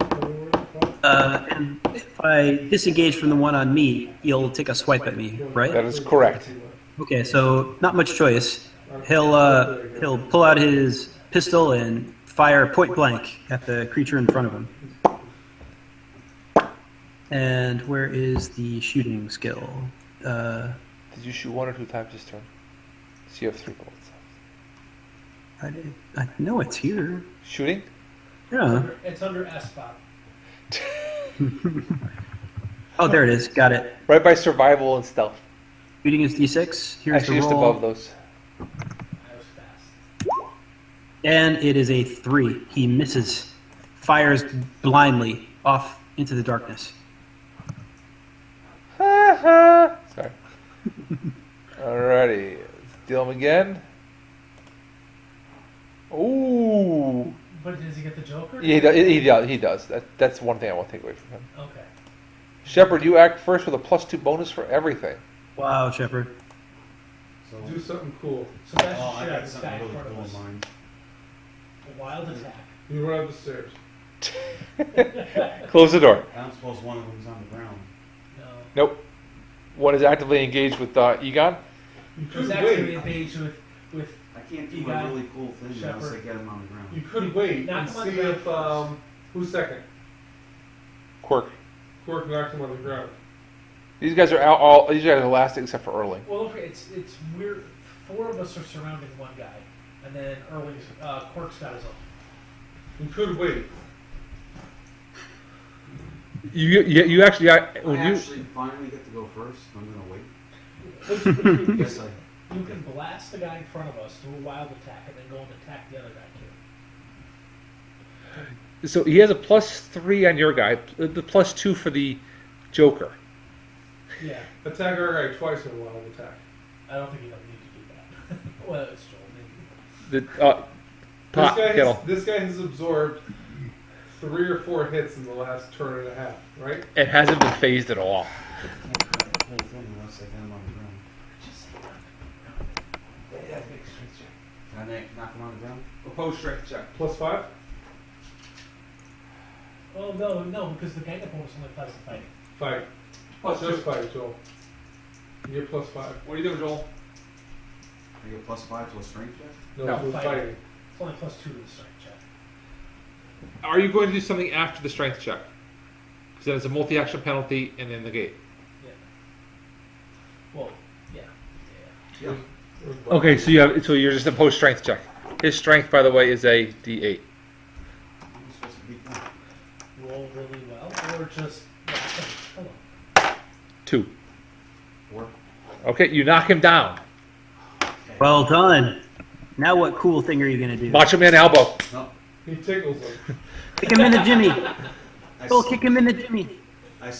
And if I disengage from the one on me, you'll take a swipe at me, right? That is correct. Okay, so not much choice. He'll pull out his pistol and fire point blank at the creature in front of him. And where is the shooting skill? Did you shoot 1 or 2 times this turn? So you have 3 bullets. I know it's here. Shooting? Yeah. It's under S, Bob. Oh, there it is. Got it. Right by survival and stealth. Shooting is D6. Here's Actually, the just roll. above those. I was fast. And it is a 3. He misses. Fires blindly off into the darkness. Sorry. Alrighty. Let's deal him again. Ooh. But does he get the Joker? Yeah, he does. That's one thing I won't take away from him. Okay. Shepard, you act first with a +2 bonus for everything. Wow, Shepard. So, Do something cool. So that's oh, I shit got this guy something in really front cool of in us. mind. A wild attack. You run up the stairs. Close the door. I don't suppose one of them's on the ground. No. Nope. One is actively engaged with Egon. You He's could actually wait. engaged with I can't do You a got really cool thing unless I Shepard. get him on the ground. You could wait Knock and him on the see ground if first. who's second. Quirk. Quirk knocked him on the ground. These guys are all. These guys are last except for Erling. well, look, it's weird. 4 of us are surrounding one guy, and then Erling's Quirk's got his own. You could wait. You actually I when you actually finally get to go first. I'm gonna wait. You Yes, I. can blast the guy in front of us, do a wild attack, and then go and attack the other guy too. so he has a +3 on your guy, the +2 for the Joker. Yeah, Attack our guy twice in a wild attack. I don't think you don't need to do that. Well, it's Joel, maybe. Pot kettle. This guy has absorbed 3 or 4 hits in the last turn and a half, right? It hasn't been phased at all. Whole thing unless I get him on the ground. Can I knock him on the ground? Opposed strength check. +5? Oh, no, because the gang up bonus only applies to fighting. Fight. Just fight, Joel. You're +5. What are you doing, Joel? I get +5 to a strength check? No, No, we're fighting. fighting. It's only +2 to the strength check. Are you going to do something after the strength check? Because then it's a multi-action penalty and then negate. Yeah. Well, yeah. Yeah. Okay, so you're just a post strength check. His strength, by the way, is a D8. I'm supposed to beat that. Roll really well, or just hold on. 2. 4. Okay, you knock him down. Well done. Now what cool thing are you gonna do? Macho Man elbow. No. He tickles him. Kick him in the Jimmy. I Go s- kick him in the Jimmy. I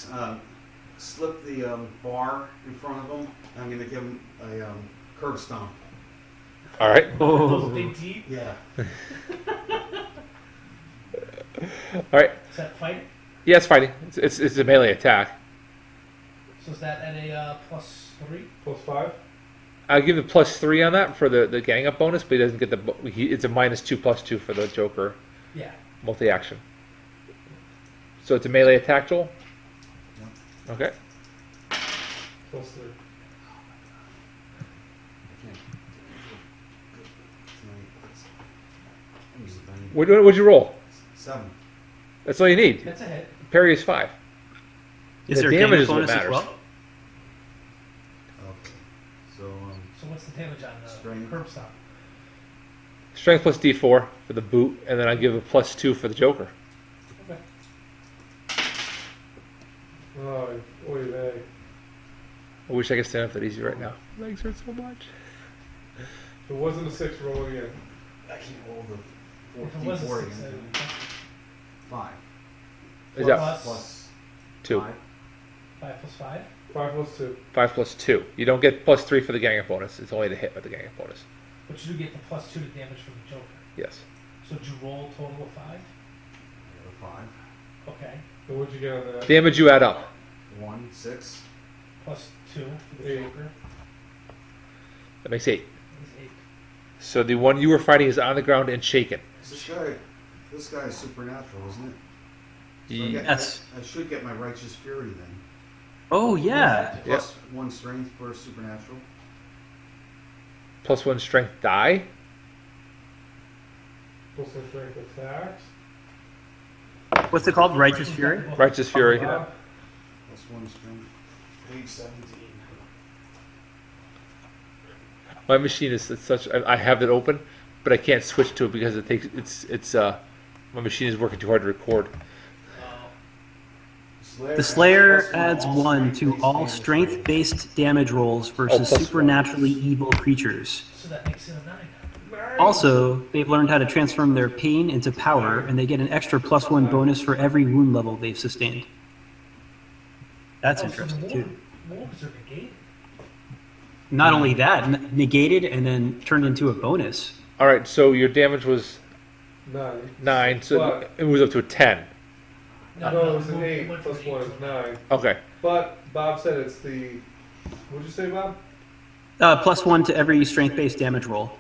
slip the bar in front of him. I'm going to give him a curb stomp. All right. Those Oh. big teeth. Yeah. All right. Is that fighting? Yeah, it's fighting. It's a melee attack. So is that at a +3? +5? I'll give the +3 on that for the gang up bonus, but he doesn't get it's a -2/+2 for the Joker Yeah. multi-action. So it's a melee attack, Joel? Okay. +3. What'd you roll? 7. That's all you need. That's a hit. Parry is 5. Is The there a damage damage is what bonus as matters. well? Okay. So, So what's the damage on the Strength. curb stop? Strength plus D4 for the boot, and then I give a +2 for the Joker. Okay. Oh, oy vey. I wish I could stand up that easy right now. Legs hurt so much. If it wasn't a 6, roll again. I can't roll the If it was a 4 6, again. 5. Is that Plus- Plus 2? 5. 5 + 5. 5 +2. 5 plus 2. You don't get +3 for the gang up bonus. It's only the hit with the gang up bonus. But you do get the +2 to damage from the Joker. Yes. So did you roll a total of 5? I got a 5. Okay. And what'd you get on that? Damage you add up. 1, 6. +2 for the 8. Joker That makes 8. is 8. So the one you were fighting is on the ground and shaken. This guy is supernatural, isn't it? So Yes. I should get my righteous fury then. Oh yeah. Plus 1 strength for supernatural. +1 strength die. +1 strength attacks. What's it called? Righteous Fury? Righteous Fury. Bob, Plus 1 strength. Page 17. My machine is such. I have it open, but I can't switch to it because it takes. My machine is working too hard to record. The Slayer adds 1 to all strength-based damage rolls versus plus supernaturally evil creatures. So that makes it a 9. Also, they've learned how to transform their pain into power, and they get an extra +1 bonus for every wound level they've sustained. That's interesting too. Wolves are negated. Not only that, negated and then turned into a bonus. All right. So your damage was 9. 9. So But- it was up to a 10. No, it was an went 8 from plus 8 1 to is 9. Okay. But Bob said it's the. What'd you say, Bob? +1 to every strength-based damage roll.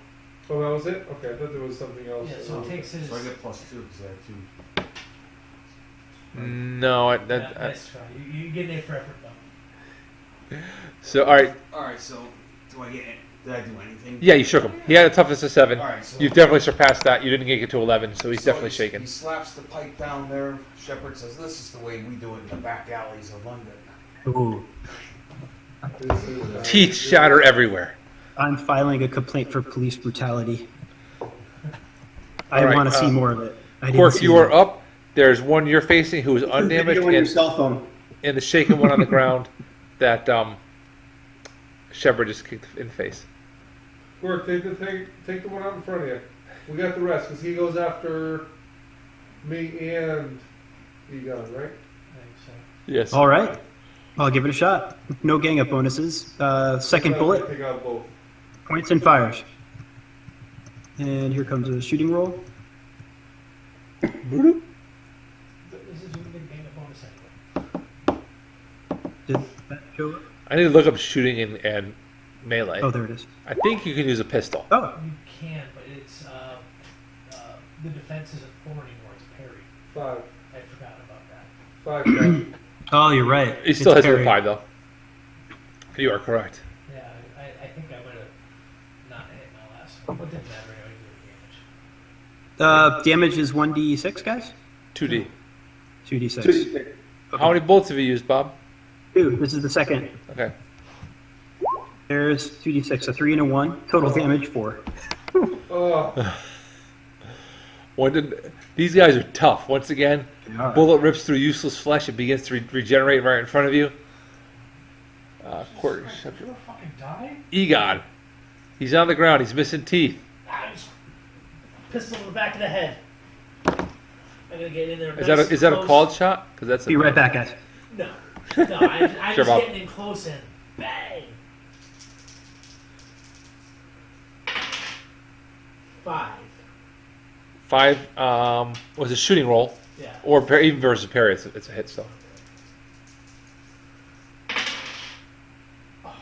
Oh, that was it? Okay, I thought there was something else. Yeah, so it takes his. So I get plus 2 because I have 2. No. Nice try. You get an A for effort though. So all right. Alright, so do I get it? Did I do anything? Yeah, you shook him. He had a toughness of 7. Alright, so. You've definitely surpassed that. You didn't get to 11, so he's so definitely he- shaken. He slaps the pipe down there. Shepard says, "This is the way we do it in the back alleys of London." Ooh. This is, Teeth shatter everywhere. I'm filing a complaint for police brutality. I All right, want to see more of it. I didn't Quirk, see you are it. up. There's one you're facing who is undamaged, Video on your and, cell phone. and the shaken one on the ground that Shepard just kicked in the face. Quirk, take the one out in front of you. We got the rest because he goes after me and Egon, right? I think so. Yes. All right. I'll give it a shot. No gang up bonuses. Second So I bullet, Take out both. points and fires. And here comes a shooting roll. This is going to gain a bonus anyway. Did that show up? I need to look up shooting and melee. Oh, there it is. I think you can use a pistol. Oh, You can, but it's the defense isn't 4 anymore. It's parry. 5. I forgot about that. 5 guys. oh, you're right. He still It's has it with parry. 5 though. You are correct. Yeah, I think I might have not hit my last one. What didn't matter anyway? Damage is 1d6, guys? 2D. 2d6. How many bolts have you used, Bob? 2. This is the second. Okay. There's 2d6, a 3 and a 1. Total damage 4. Oh, These guys are tough. Once again, are. bullet rips through useless flesh. It begins to regenerate right in front of you. Quirk. Did you fucking die? Egon. He's on the ground. He's missing teeth. I just pistol in the back of the head. I'm gonna get in there. Is that a close. called shot? Because that's Be right back, guys. No, I'm Sure, just Bob. getting in close and bang. 5. 5 was a shooting roll, Yeah. or even versus parry. It's a hit still.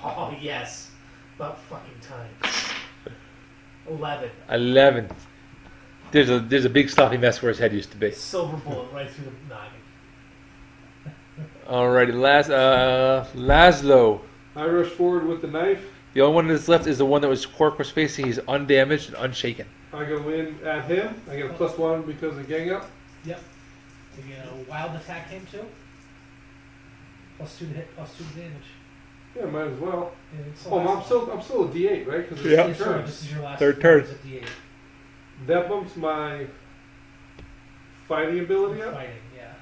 Oh yes, about fucking time. 11. 11. There's a big sloppy mess where his head used to be. Silver bullet right through the noggin. Alrighty, Laszlo. I rush forward with the knife. The only one that's left is the one that was Quirk was facing. He's undamaged and unshaken. I go in at him. I get a +1 because of gang up. Yep. You get a wild attack him too. +2 to hit, +2 to damage. Yeah, might as well. And it's the Oh, last I'm still a D8, right? Because Yeah. it's Yeah, three sure, turns. this is your last Third turn. It's a D8. That bumps my fighting ability up. Fighting, yeah.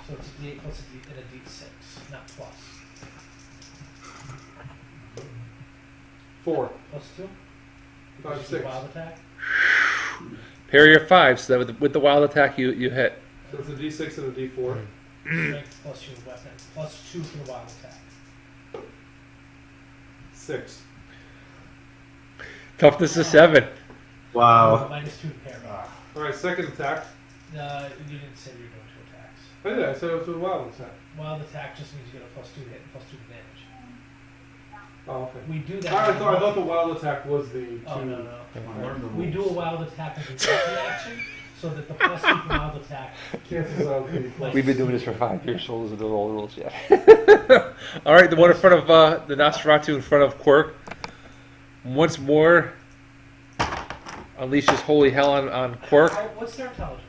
So it's a D8 plus a D and a D6, not plus. 4, +2? 5, This is your 6. wild attack? Parry your 5, so that with the wild attack you hit. So it's a D6 and a D4. Strength plus your weapon. +2 for the wild attack. 6. Toughness is 7. Wow. -2 to parry. All right, second attack. You didn't say you were doing 2 attacks. I did. I said it was a wild attack. Wild attack just means you get a +2 to hit and +2 to damage. Oh, okay. We do that. I thought the wild attack was the 2. Oh, no. Learn the We do a rules. wild attack as a weapon action, so that the +2 from wild attack. Cancels out the We've been doing this for 5 years, so those are the old rules yet. Alright, the one in front of the Nosferatu in front of Quirk. Once more unleashes holy hell on Quirk. What's their intelligence?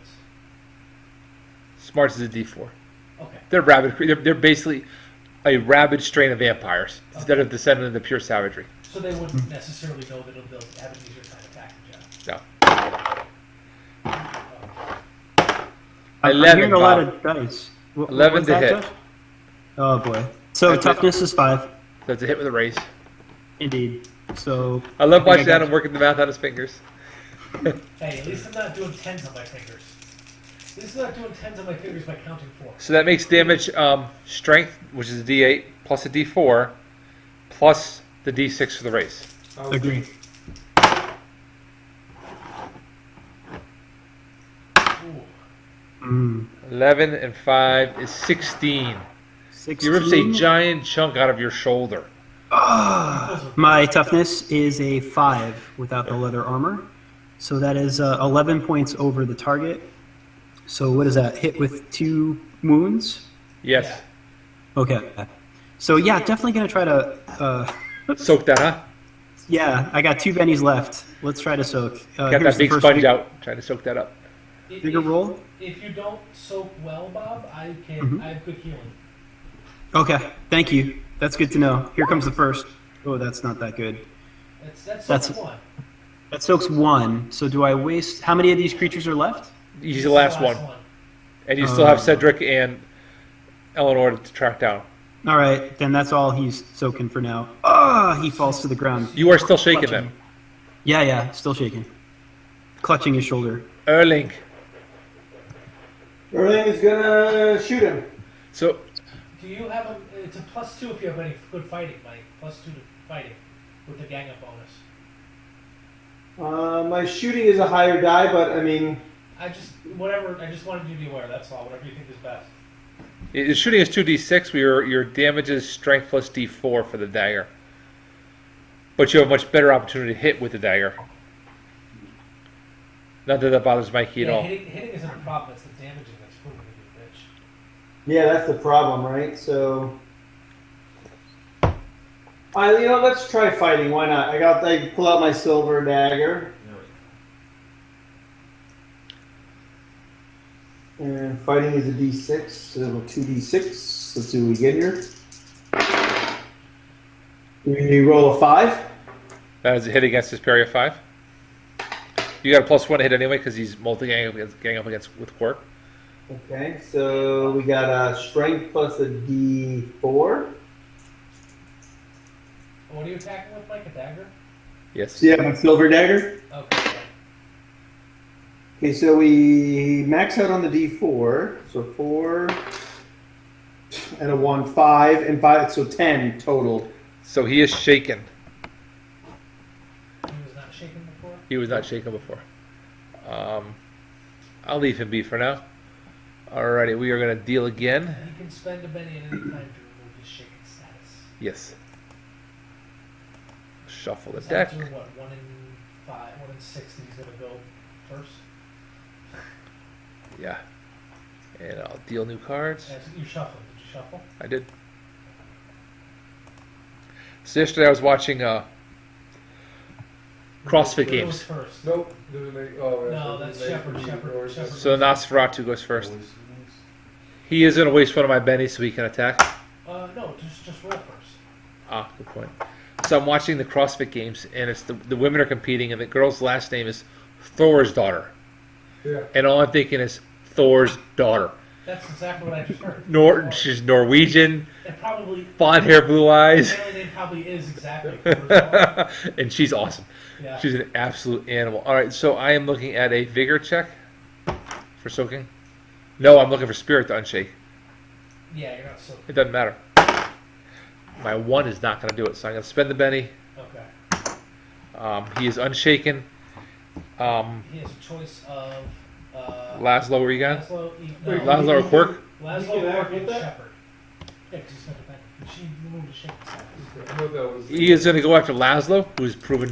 Smarts is a D4. Okay. They're rabid. They're basically a rabid strain of vampires instead of descendant of the pure savagery. So they wouldn't necessarily know that they'll have an easier time attacking Jeff. No. I'm 11, hearing a lot Bob. of dice. What 11 was to that, hit. Josh? Oh boy. So That's it. toughness is 5. That's a hit with a raise. Indeed. So I love I think watching I got Adam working the math on his fingers. Hey, at least I'm not doing 10s on my fingers. At least I'm not doing 10s on my fingers by counting 4. So that makes damage strength, which is a D8, plus a D4, plus the D6 for the raise. agree. Ooh. 11 and 5 is 16. 16. You rips a giant chunk out of your shoulder. My toughness is a 5 without the leather armor. So that is 11 points over the target. So what is that? Hit with 2 wounds? Yes. Okay. So yeah, definitely going to try to... Soak that, huh? yeah, I got 2 bennies left. Let's try to soak. Got Here's that the big first sponge out. Trying to soak that up. Bigger roll? If you don't soak well, Bob, I can. Mhm. I have good healing. Okay, thank you. That's good to know. Here comes the first. Oh, that's not that good. That's 1. That soaks 1. So do I waste... How many of these creatures are left? He's the last one. And you still have Cedric and Eleanor to track down. All right, then that's all he's soaking for now. Ah, he falls to the ground. You are still shaking Clutching. them. Yeah, still shaking. Clutching his shoulder. Erling. Erling is gonna shoot him. So, Do you have a? It's a +2 if you have any good fighting, Mike. +2 to fighting with the gang up bonus. My shooting is a higher die, but I mean, I just wanted you to be aware. That's all. Whatever you think is best. Your shooting is 2d6, but your damage is strength plus d4 for the dagger. But you have a much better opportunity to hit with the dagger. Not that bothers Mikey at all. Hitting isn't a problem. It's the damaging that's proving to be a bitch. yeah, that's the problem, right? So, let's try fighting. Why not? I pull out my silver dagger. And fighting is a d6, so 2d6. Let's see what we get here. We roll a 5. That is a hit against his parry of 5. You got a +1 to hit anyway because he's gang up against with Quirk. Okay, so we got a strength plus a d4. What are you attacking with, Mike? A dagger? Yes. Yeah, my silver dagger. Okay. Okay, so we max out on the d4. So 4 and a 1, 5 and 5, so 10 total. So he is shaken. He was not shaken before? He was not shaken before. I'll leave him be for now. Alrighty, we are going to deal again. He can spend a penny at any time to remove his shaken status. Yes. Shuffle the So deck. after what, 1 in 5, 1 in 6 that he's going to build first? Yeah. And I'll deal new cards. Yeah, so you shuffled. Did you shuffle? I did. So yesterday I was watching CrossFit Who games. was first? Nope. Didn't they, oh, No, that's Shepherd. Shepherd. So Nosferatu goes first. He is going to waste one of my bennies so he can attack. No, just roll first. Ah, good point. So I'm watching the CrossFit games, and it's the women are competing, and the girl's last name is Thor's daughter. Yeah. And all I'm thinking is Thor's daughter. That's exactly what I just heard. She's Norwegian, It probably, blonde hair, blue the eyes, family name probably is exactly Thor's. and she's awesome. Yeah. She's an absolute animal. All right, so I am looking at a vigor check for soaking. No, I'm looking for spirit to unshake. Yeah, you're not so. It doesn't matter. My 1 is not going to do it, so I'm going to spend the Benny. Okay. He is unshaken. He has a choice of. Laszlo, where you got? Laszlo, Wait, Laszlo or Quirk? Laszlo, He can act Quirk, with and that? Shepherd. Yeah, because he's got the back. She removed the shaken status. I thought that was. He is going to go after Laszlo, who's proven.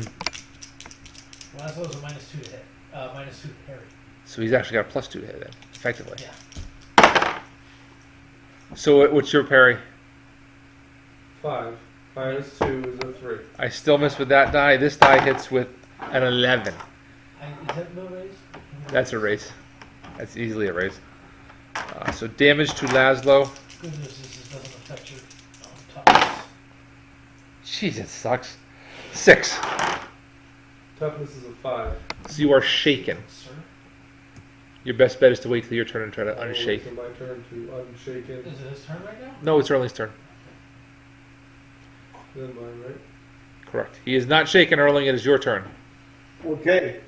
Laszlo's a -2 to hit. -2 to parry. So he's actually got a +2 to hit then, effectively. Yeah. So what's your parry? 5. Minus 2 is a 3. I still miss with that die. This die hits with an 11. Is that no raise? That's a raise. That's easily a raise. So damage to Laszlo. Good news is it doesn't affect your toughness. Jeez, it sucks. 6. Toughness is a 5. So you are shaken. Sir? Your best bet is to wait till your turn and try to I'll wait unshake. till my turn to unshaken. Is it his turn right now? No, it's Erling's turn. Then mine, right? Correct. He is not shaken, Erling. It is your turn. Okay.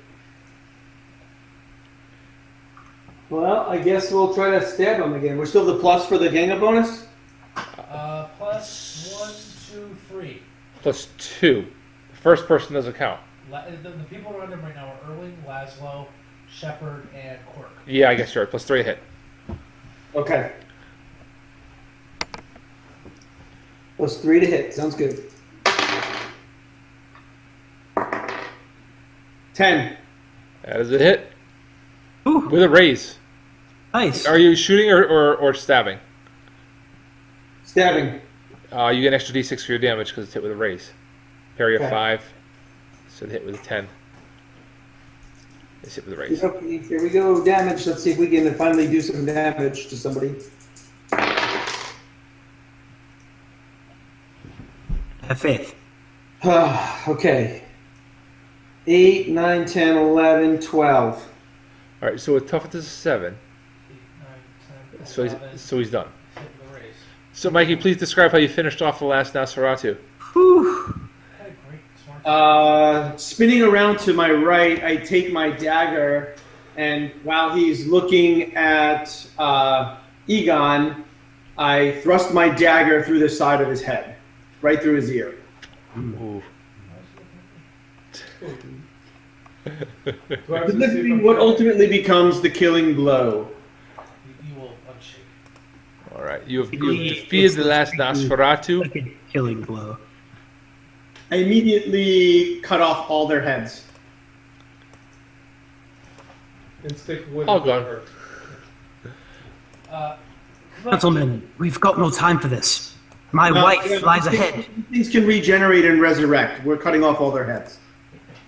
Well, I guess we'll try to stab him again. We're still the plus for the gang up bonus? Plus 1, 2, 3. +2. The first person doesn't count. The people around him right now are Erling, Laszlo, Shepherd, and Quirk. Yeah, I guess you're right. +3 hit. Okay. +3 to hit. Sounds good. 10. That is a hit. Ooh, With a raise. nice. Are you shooting or stabbing? Stabbing. You get an extra d6 for your damage because it's hit with a raise. Parry of Okay. 5. So the hit with a 10. It's hit with a raise. Okay, here we go. Damage. Let's see if we can finally do some damage to somebody. Have faith. Okay. 8, 9, 10, 11, 12. All right, so with toughness is 7. 8, 9, 10, So 11. he's done. Hit the raise. So Mikey, please describe how you finished off the last Nosferatu. Whew. Had a great smart. Spinning around to my right, I take my dagger, and while he's looking at Egon, I thrust my dagger through the side of his head, right through his ear. Ooh. Do I have to see if Delivering I'm what tracking? ultimately becomes the killing blow. You will unshake. All right, you've defeated the last Nosferatu. Like a killing blow. I immediately cut off all their heads. And stick wood All in gone. her. Gentlemen, we've got no time for this. My No, wife yeah, lies these ahead. Things can regenerate and resurrect. We're cutting off all their heads.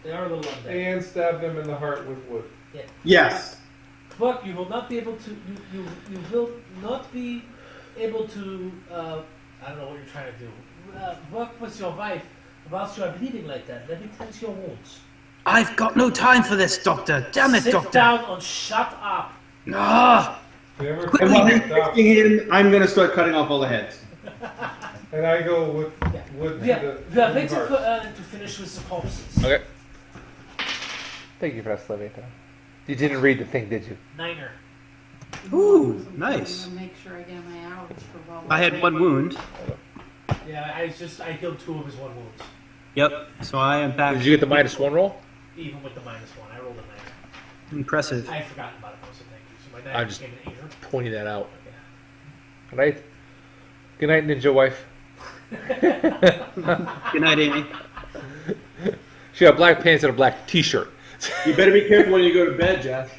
They are a little undead. And stab them in the heart with wood. Yes. Quirk, you will not be able to. You will not be able to. I don't know what you're trying to do. Work with your wife whilst you are bleeding like that. Let me tend your wounds. I've got no time for this, Doctor. Damn it, Sit Doctor. down and shut up. Ah! They ever And while he's stop, fixing him, I'm going to start cutting off all the heads. and I go with wood We are, to we are the waiting heart. for Erlen to finish with the corpses. Okay. Thank you for that, Slavata. You didn't read the thing, did you? Niner. Ooh, nice. I'm gonna make sure I get my hours for volunteering. I had one wound. Yeah, I healed 2 of his 1 wounds. Yep. So I am back. Did you get the -1 roll? Even with the -1, I rolled a 9. Impressive. I had forgotten about it, so thank you. So my 9 I'm just- became an 8. Pointing that out. Good night. Good night, ninja wife. Good night, Amy. She had black pants and a black T-shirt. You better be careful when you go to bed, Josh.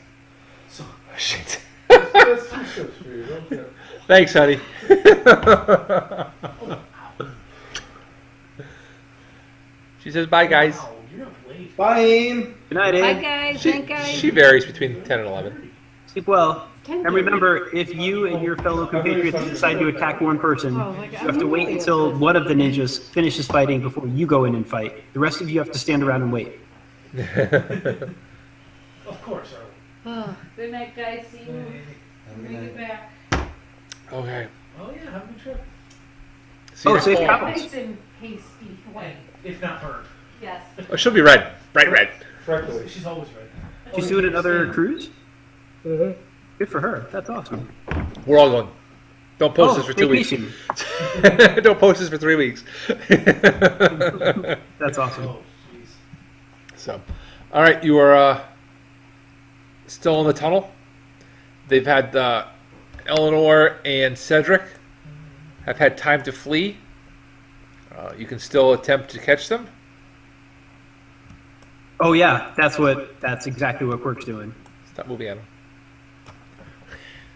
So Shit. That's 2 ships for you, don't you? Thanks, honey. She says bye, guys. wow, you're not late. Bye, Aim. Good night, Bye, Amy. guys. She, Thank guys. she varies between 10 and 11. Sleep well. 10:30. And remember, if you and your fellow compatriots decide to attack one person, Oh, my God. you have to wait until one of the ninjas finishes fighting before you go in and fight. The rest of you have to stand around and wait. Of course, Erlen. Oh, good night, guys. See you Have a when good we get night. back. Okay. Oh yeah, have a good trip. See you Oh, next safe fall. travels. Nice and hasty way. If not burned. Yes. Oh, she'll be red. Bright red. Freckly. She's always ready. She's doing another cruise? Good for her. That's awesome. We're all going. Don't post this for 2 weeks. vacation. Don't post this for 3 weeks. That's awesome. Oh, jeez. So, all right, you are still in the tunnel. They've had Eleanor and Cedric have had time to flee. You can still attempt to catch them. Oh yeah, that's exactly what Quirk's doing. Stop moving at them.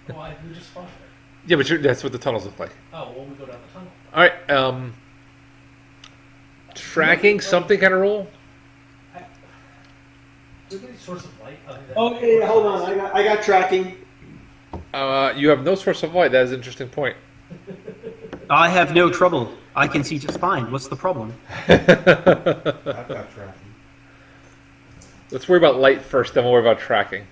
Well, we just fought there. Yeah, but that's what the tunnels look like. Oh, well, we go down the tunnel. All right, tracking something kind of roll. Do we have any source of light other than? Okay, hold on. I got tracking. You have no source of light. That is an interesting point. I have no trouble. I can see just fine. What's the problem? I've got tracking. Let's worry about light first, then we'll worry about tracking.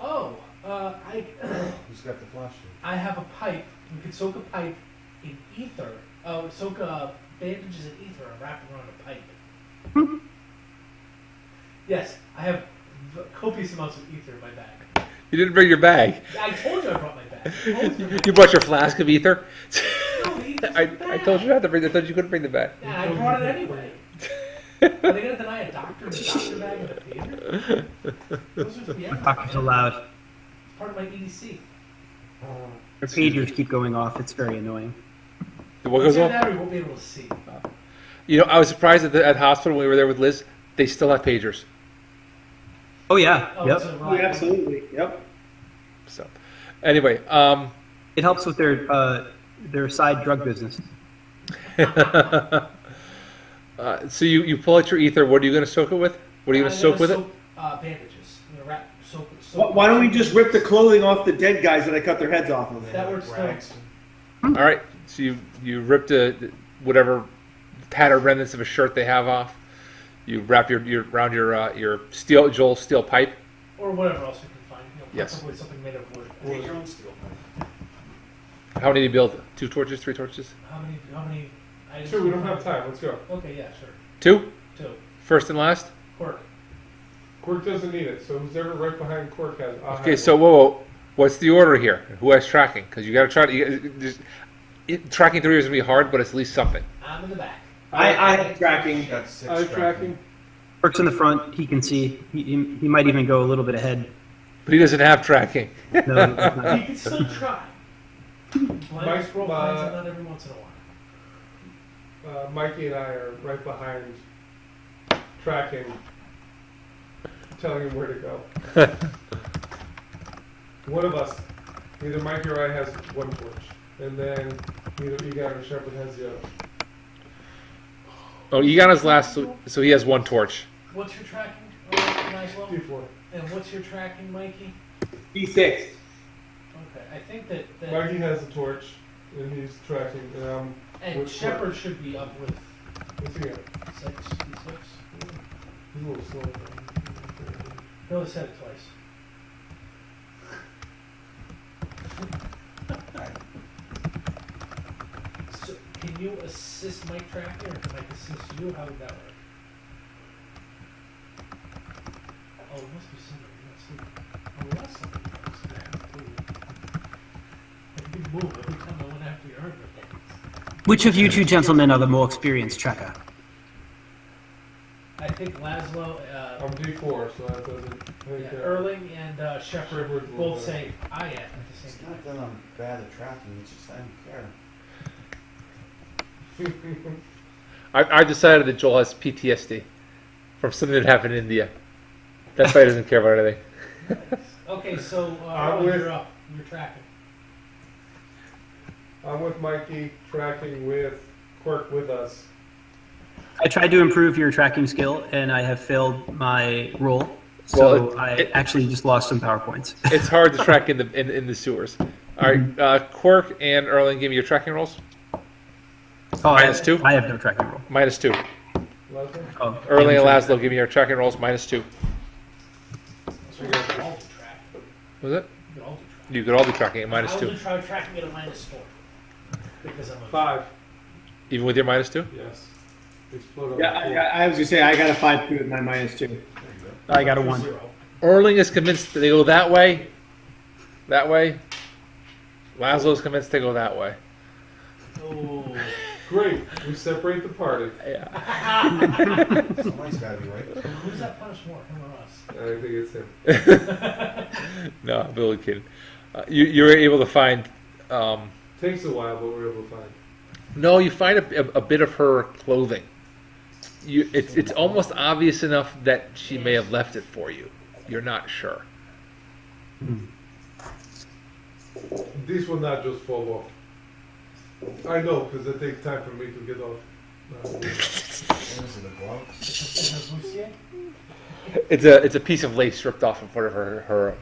Oh, Who's got the flashlight? I have a pipe. We could soak a pipe in ether. Soak bandages in ether and wrap them around a pipe. Yes, I have copious amounts of ether in my bag. You didn't bring your bag. I told you I brought my bag. I always bring my You brought your flask of ether. No, the ether's I in the bag. told you not to bring. I told you couldn't bring the bag. Yeah, I brought it anyway. Are they gonna deny a doctor in a doctor bag in the theater? Those are yeah, Talking so loud. it's part of my EDC. Their pagers keep going off. It's very annoying. What goes Either on? that or we won't be able to see. You know, I was surprised at hospital when we were there with Liz. They still have pagers. Oh yeah. Oh, Yep. it's a Oh, riot. absolutely. Yep. So, anyway, It helps with their side drug business. so you pull out your ether. What are you going to soak it with? What are you going to soak with it? Bandages. I'm gonna wrap soak. Why don't we just rip the clothing off the dead guys that I cut their heads off of? That works too. Rags. All right. So you ripped whatever tattered remnants of a shirt they have off. You wrap your around your steel pipe. Or whatever else we can find. You know, Yes. preferably something made of wood. Take your own steel. How many do you build? 2 torches? 3 torches? How many items? Sure, do we you don't have find? time. Let's go. Okay, yeah, sure. 2? 2. First and last? Quirk. Quirk doesn't need it, so who's ever right behind Quirk has. Okay. So whoa. What's the order here? Who has tracking? Because you got to try to. Tracking 3 is going to be hard, but it's at least something. I'm in the back. I have tracking. Got 6 I have tracking. Quirk's in the front. He can see. He might even go a little bit ahead. But he doesn't have tracking. No, he does not. You can still try. Blind squirrel finds it not every once in a while. Mikey and I are right behind, tracking, telling him where to go. One of us, either Mikey or I, has one torch, and then either Egon or Shepard has the other. Oh, Egon is last, so he has one torch. What's your tracking, Laszlo? D4. And what's your tracking, Mikey? D6. Okay, I think that Mikey has a torch, and he's tracking. and with Shepard should be up with What's he got? 6, D6. He's a little slow. He only said it twice. So, can you assist Mike tracking, or can Mike assist you? How would that work? Oh, it must be somebody. Let's see. Oh, it was somebody else. If you move every time I went after your armor things. Which of you two gentlemen are the more experienced tracker? I think Laszlo, I'm D4, so that doesn't. I think, Erling, and Shepard Shepard's a little both better. say I am at the It's same not time. that I'm bad at tracking, it's just I don't care. I decided that Joel has PTSD from something that happened in India. That's why he doesn't care about anything. Okay, so I'm Erling, with- you're up. You're tracking. I'm with Mikey, tracking with Quirk with us. I tried to improve your tracking skill, and I have failed my roll. So Well, I actually just lost some power points. It's hard to track in the sewers. All right, Quirk and Erling, give me your tracking rolls. Oh, -2? I have no tracking roll. -2. Leslie? Oh, Erling and yeah, Laszlo, give me your tracking rolls. -2. So you guys can all do tracking. Was it? You can all do tracking. You could all be tracking at I'll -2, do tracking at a -4. Because I'm a 5. even with your -2. Yes. Explode on Yeah, the floor. I was gonna say I got a 5 with my -2. I got a 1. 0. Erling is convinced that they go that way. That way. Laszlo's convinced they go that way. Oh. Great. We separate the party. Yeah. Somebody's gotta be right. Who's that punish more, him or us? I think it's him. No, I'm only kidding. You were able to find. Takes a while, but we're able to find. No, you find a bit of her clothing. It's almost obvious enough that she may have left it for you. You're not sure. These will not just fall off. I know, because it takes time for me to get off. What is it, a glove? It's a piece of lace ripped off of part of her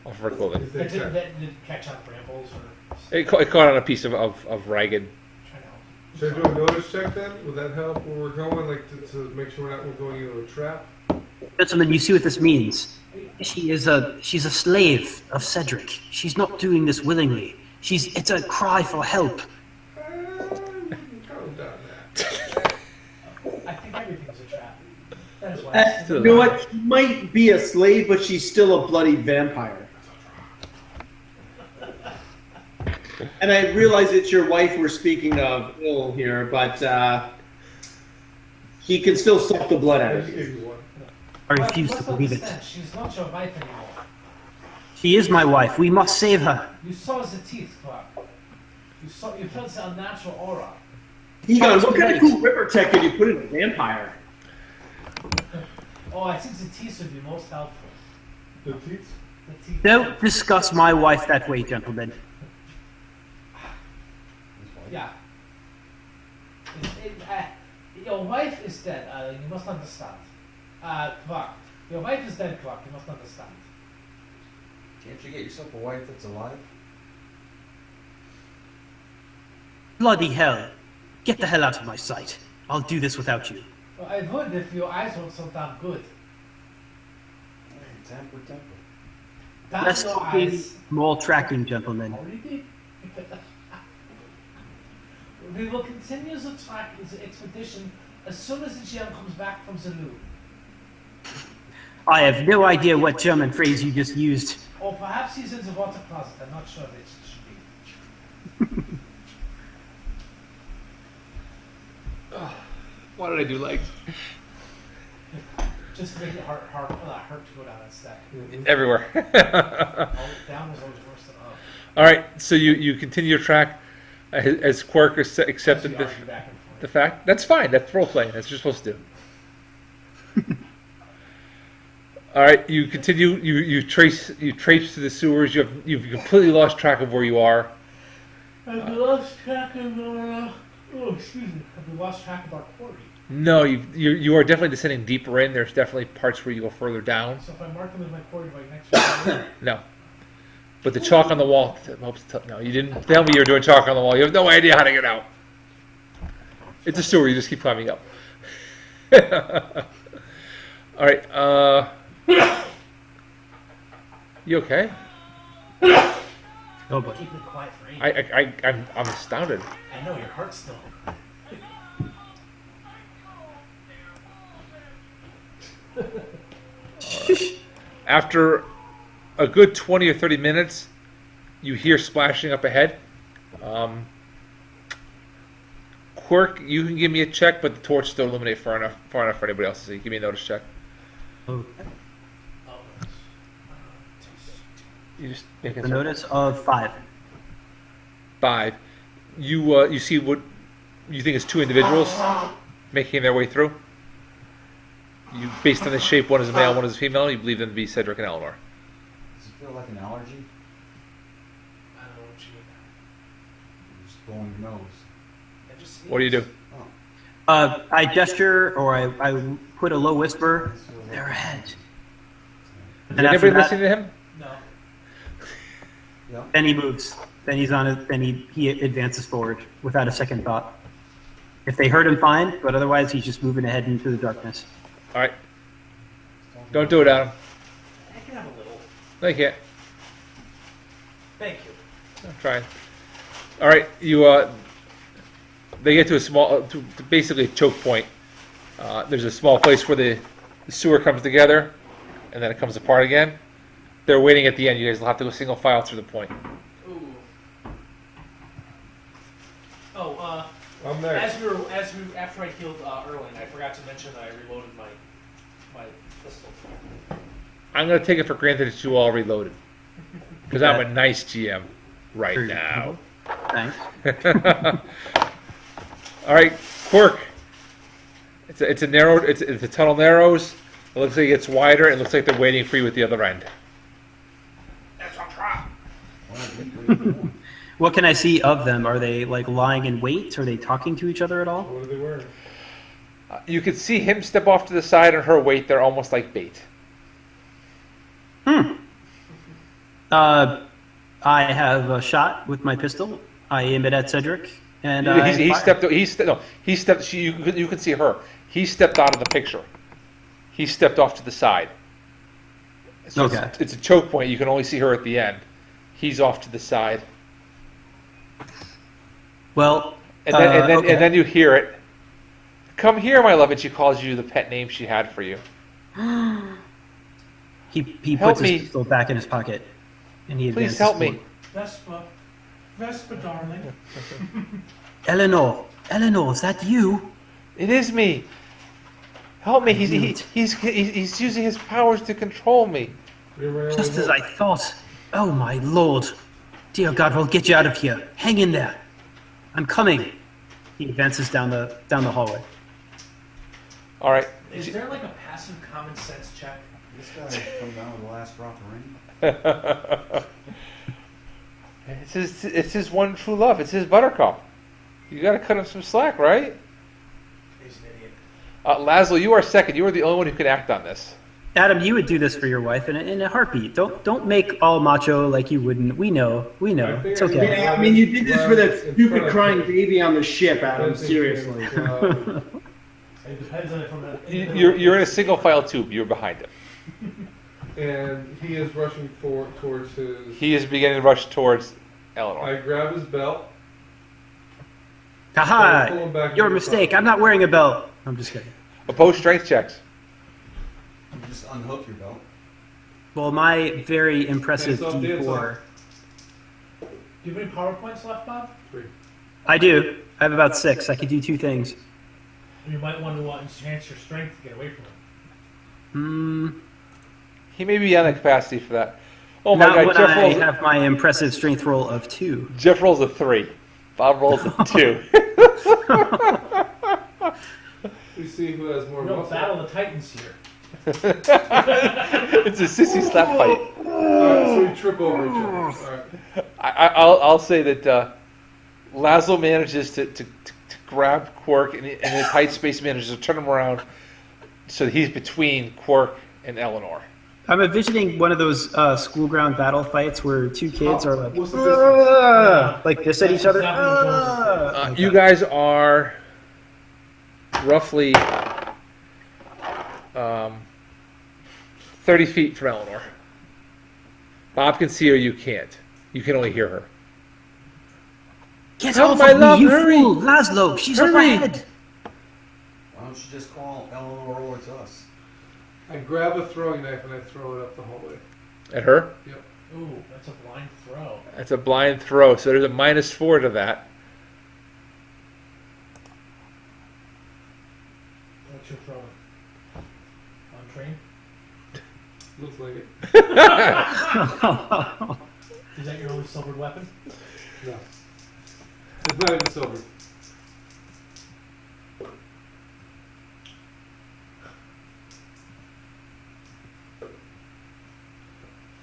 clothing. It That takes time. didn't catch on brambles or It caught on a piece of ragged. trying to help. Should I do a notice check then? Would that help where we're going, like to make sure we're going into a trap? Gentlemen, you see what this means. She's a slave of Cedric. She's not doing this willingly. It's a cry for help. Calm down, that. I think everything's a trap. That is why. You know what? She might be a slave, but she's still a bloody vampire. And I realize it's your wife we're speaking of ill here, but he can still suck the blood out I of just you. gave you one. I refuse to believe it. She's not your wife anymore. She is my wife. We must save her. You saw the teeth, Clark. You felt the unnatural aura. Egon, what kind of cool ripper tech did you put in a vampire? Oh, I think the teeth would be most helpful. The teeth? The teeth. Don't discuss my wife that way, gentlemen. Yeah. Your wife is dead. You must understand. Clark. Your wife is dead, Clark. You must understand. Can't you get yourself a wife that's alive? Bloody hell. Get the hell out of my sight. I'll do this without you. Well, I would if your eyes weren't so damn good. Temper. Damn Less your talking, eyes. more tracking, gentlemen. Already? We will continue the expedition as soon as the GM comes back from the loo. I have no idea what German phrase you just used. Or perhaps he's in the water closet. I'm not sure which it should be. Why did I do legs? Just to make it hard to go down that stack. Everywhere. Down was always worse than up. All right, so you continue your track as Quirk accepted We the argue back and forth. the fact. That's fine. That's role playing. That's what you're supposed to do. All right, you continue. You trace through the sewers. You've completely lost track of where you are. Have we lost track of our? Oh, excuse me. Have we lost track of our quarry? No, you are definitely descending deeper in. There's definitely parts where you go further down. So if I mark them as my quarry, like next year. No, but the chalk on the wall helps. No, you didn't tell me you were doing chalk on the wall. You have no idea how to get out. It's a sewer. You just keep climbing up. All right. You okay? Oh boy. Keep it quiet for eight. I'm astounded. I know your heart's still. After a good 20 or 30 minutes, you hear splashing up ahead. Quirk, you can give me a check, but the torch still illuminate far enough for anybody else to see. Give me a notice check. Oh, Oh, You just make a notice of 5. 5. You see what you think is 2 individuals making their way through. You, based on the shape, one is a male, one is a female. You believe them to be Cedric and Eleanor. Does it feel like an allergy? I don't know what you mean. Just blowing your nose. I just What do you do? Oh. I gesture or I put a low whisper. They're ahead. Is And after anybody that- listening to him? No. Yeah. Then he moves. Then he's on it. Then he advances forward without a second thought. If they heard him, fine. But otherwise, he's just moving ahead into the darkness. All right. Don't do it, Adam. I can have a little. No, you can't. Thank you. I'm trying. All right, you. They get to a small, to basically a choke point. There's a small place where the sewer comes together, and then it comes apart again. They're waiting at the end. You guys will have to go single file through the point. Ooh. Oh, I'm next. after I killed Erling, I forgot to mention that I reloaded my pistol. I'm gonna take it for granted that you all reloaded, because I'm a nice GM right Sure. now. Thanks. All right, Quirk. It's a tunnel narrows. It looks like it gets wider. It looks like they're waiting for you at the other end. That's a trap. What can I see of them? Are they like lying in wait? Are they talking to each other at all? What are they wearing? You could see him step off to the side and her wait. They're almost like bait. I have a shot with my pistol. I aim it at Cedric, and He fire. stepped. You can see her. He stepped out of the picture. He stepped off to the side. So Okay. it's a choke point. You can only see her at the end. He's off to the side, Well, and then okay. and then you hear it. Come here, my love, and she calls you the pet name she had for you. He Help puts me. his pistol back in his pocket, and he advances Please help me. forward. Vespa, darling. Eleanor, is that you? It is me. Help me. Wield. He's using his powers to control me. You're wearing Just one. as I thought. Oh my lord. Dear God, we'll get you out of here. Hang in there. I'm coming. He advances down the hallway. All right. Is there like a passive common sense check? This guy come down with the last drop of rain. It's his one true love. It's his buttercup. You got to cut him some slack, right? He's an idiot. Laszlo, you are second. You are the only one who can act on this. Adam, you would do this for your wife in a heartbeat. Don't make all macho like you wouldn't. We know. It's okay. Yeah, I mean, you did this for that stupid crying baby on the ship, Adam. Seriously. It depends on it from the. You're in a single file tube. You're behind him. And he is rushing towards his. He is beginning to rush towards Eleanor. I grab his belt. Haha! Pull him back Your into the mistake. pocket. I'm not wearing a belt. I'm just kidding. Oppose strength checks. You just unhook your belt. Well, my very impressive Hands up, hands D4. Do you have any PowerPoints left, Bob? I do. I have about 6. I could do 2 things. You might want to enhance your strength to get away from him. He may be beyond the capacity for that. Oh my Not God, when Jeff I rolls, have my impressive strength roll of 2. Jeff rolls a 3. Bob rolls a 2. We see who has more Real muscle. battle of the Titans here. It's a sissy slap fight. Alright, so we trip over each other. Alright. I'll say that Laszlo manages to grab Quirk, and in a tight space manages to turn him around so that he's between Quirk and Eleanor. I'm envisioning one of those school ground battle fights where two kids are like, What's the distance? like this at each other. You guys are roughly 30 feet from Eleanor. Bob can see her, you can't. You can only hear her. Get Help, off my of love, me, you hurry. fool! Laszlo, she's up Hurry. ahead. Why don't you just call Eleanor over to us? I grab a throwing knife and I throw it up the hallway. At her? Ooh, that's a blind throw. That's a blind throw, so there's a -4 to that. What's your throwing? Untrained? Looks like it. Is that your only silvered weapon? No. It's not even silver.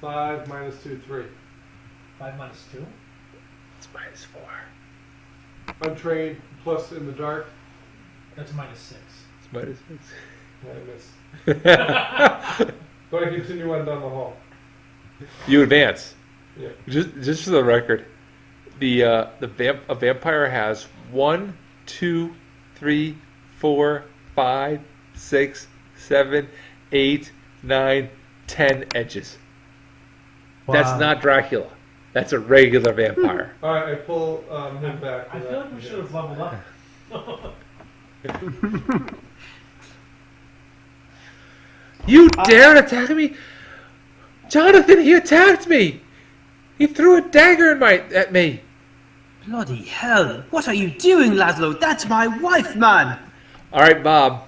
Five minus 2, 3. 5 minus 2? It's -4. Untrained, plus in the dark. That's minus 6. It's -6. I miss. But I continue on down the hall. You advance. Yeah. Just for the record, a vampire has 1, 2, 3, 4, 5, 6, 7, 8, 9, 10 edges. That's Wow. not Dracula. That's a regular vampire. Alright, I pull him back. I feel like we should have leveled up. You dare attack me? Jonathan, he attacked me! He threw a dagger at me! Bloody hell! What are you doing, Laszlo? That's my wife, man! Alright, Bob.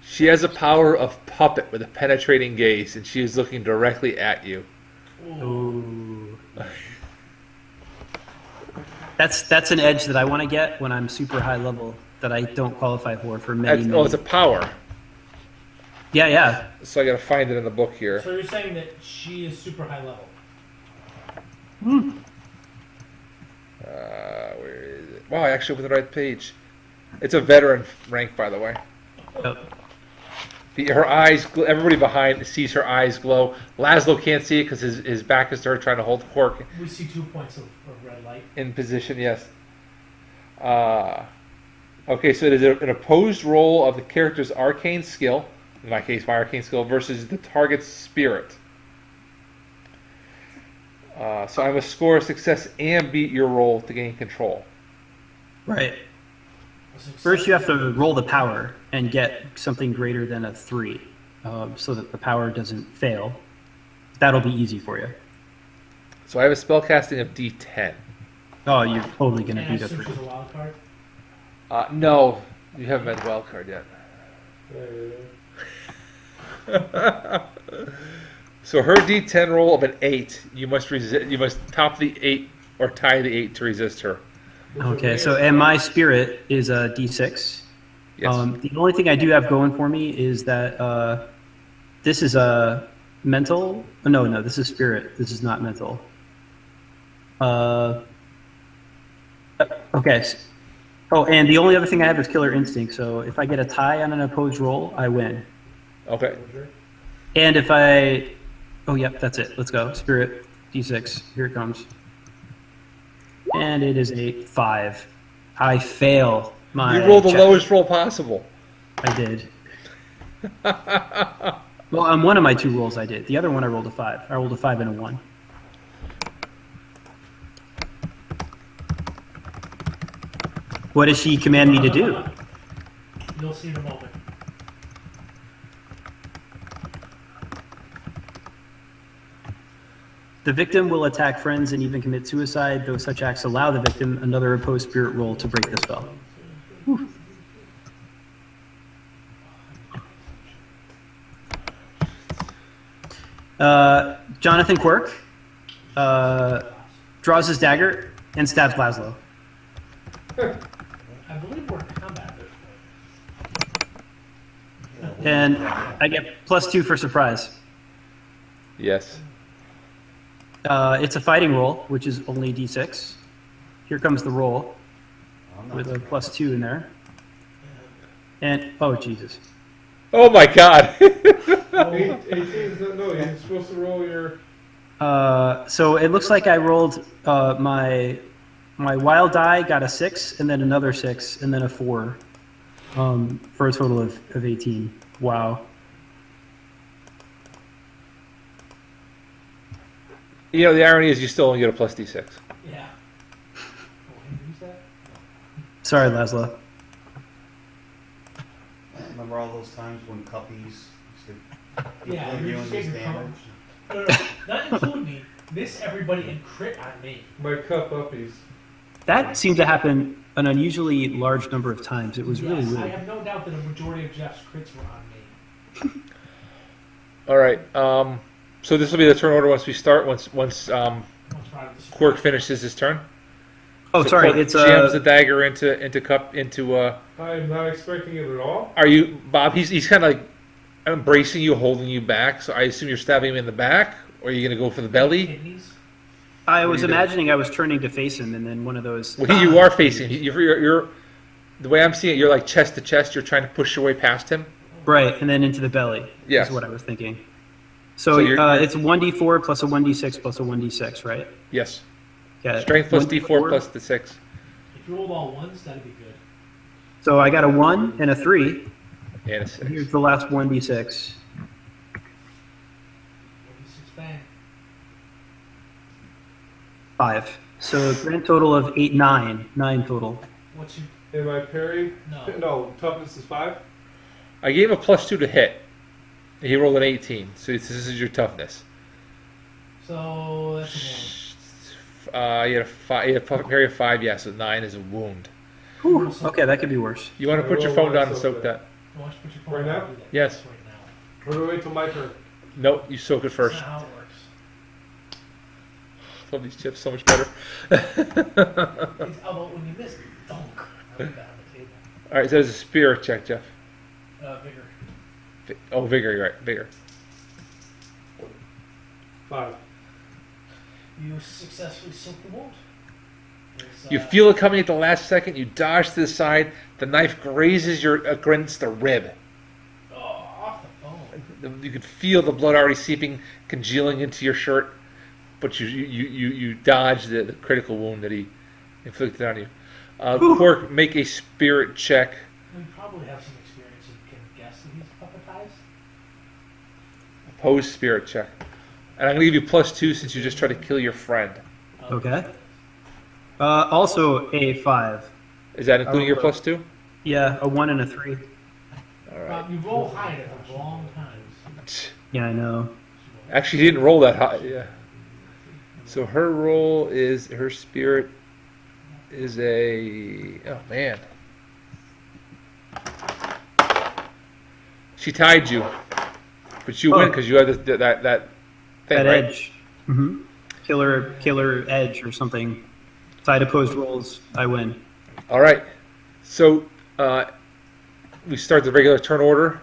She has a power of puppet with a penetrating gaze, and she is looking directly at you. Ooh. That's an edge that I want to get when I'm super high level that I don't qualify for many, many. Oh, it's a power. Yeah. So I gotta find it in the book here. So you're saying that she is super high level? Where is it? Wow, I actually opened the right page. It's a veteran rank, by the way. Oh. Her eyes, everybody behind sees her eyes glow. Laszlo can't see it because his back is to her trying to hold Quirk We see 2 points of red light. in position, yes. Okay, so it is an opposed roll of the character's arcane skill, in my case, my arcane skill, versus the target's spirit. So I must score a success and beat your roll to gain control. Right. First, you have to roll the power and get something greater than a 3, so that the power doesn't fail. That'll be easy for you. So I have a spellcasting of D10. Oh, you're totally going to And I beat a assume 3. she's a wild card? No, you haven't met the wild card yet. So her D10 roll of an 8, you must resist. You must top the 8 or tie the 8 to resist her. Okay, so and my spirit is a D6. Yes. The only thing I do have going for me is that this is a mental. No, this is spirit. This is not mental. Okay. Oh, and the only other thing I have is killer instinct. So if I get a tie on an opposed roll, I win. Okay. And if I, oh yep, that's it. Let's go. Spirit D6. Here it comes. And it is a 5. I fail my. You rolled the check. lowest roll possible. I did. Well, on one of my 2 rolls, I did. The other one, I rolled a 5. I rolled a 5 and a 1. What does she command me to do? You'll see in a moment. The victim will attack friends and even commit suicide, though such acts allow the victim another opposed spirit roll to break the spell. Whew. Jonathan Quirk draws his dagger and stabs Laszlo. I believe we're in combat at this point. And I get +2 for surprise. Yes. It's a fighting roll, which is only D6. Here comes the roll I'm not with a +2 in there. And, oh, Jesus. Oh my God. 18 is no, you're supposed to roll your. So it looks like I rolled my wild die, got a 6, and then another 6, and then a 4, for a total of 18. Wow. You know, the irony is you still only get a +D6. Yeah. Oh, can you use that? Sorry, Laszlo. Remember all those times when Cuppies used to Yeah, give you're you just this getting damage? No, not include me. Miss everybody and crit on me. My cup uppies. That seemed to happen an unusually large number of times. It was really Yes, I weird. have no doubt that a majority of Jeff's crits were on me. All right. So this will be the turn order once we start. Once Once we're out of this- Quirk finishes his turn. Oh, So sorry. Quirk It's jams the dagger into. I'm not expecting it at all. Are you Bob? He's kind of like embracing you, holding you back. So I assume you're stabbing him in the back, or are you going to go for the belly? Kidneys. I What was are you doing? imagining I was turning to face him, and then one of those. Well, you are facing. You're the way I'm seeing it. You're like chest to chest. You're trying to push your way past him. Right, and then into the belly. Yes. Is what I was thinking. So, So you're- it's 1d4 plus a 1d6 plus a 1d6, right? Yes. Yeah. Strength plus 1d4 D4 plus the 6. If you rolled all ones, that'd be good. So I got a 1 and a 3. And a 6. Here's the last 1d6. 1d6 bang. 5. So grand total of 8, 9. 9 total. What's your Am I parried? no? No, toughness is 5. I gave him a +2 to hit. He rolled an 18. So this is your toughness. So that's a You had a 5. You had a parry of 5. Yeah, so 9 is a wound. Whew, okay, that could be worse. You want to put your phone down and soak that? Why don't you put your phone Right down now? and do that? Yes. Right now. Or do I wait till my turn? No, you soak it That's first. not how it works. Love these chips so much better. It's, although when you miss, dunk. I put that on the table. All right, so there's a spirit check, Jeff. Vigor. Oh, vigor, you're right, vigor. 5. You successfully soak the wound. There's, You feel it coming at the last second. You dodge to the side. The knife grazes your against the rib. Oh, off the bone. You can feel the blood already seeping, congealing into your shirt, but you dodge the critical wound that he inflicted on you. Quirk, make a spirit check. We probably have some experience and can guess that he's puppetized. Opposed spirit check. And I'm going to give you +2 since you just tried to kill your friend. Okay. Also a 5. Is that including your +2? Yeah, a 1 and a 3. All right. Bob, you roll high at the wrong times. Yeah, I know. Actually, he didn't roll that high. Yeah. So her roll is her spirit is a man. She tied you, but you win because you have that thing, That right? edge. Mm-hmm. Killer edge or something. Side opposed rolls, I win. All right. So we start the regular turn order.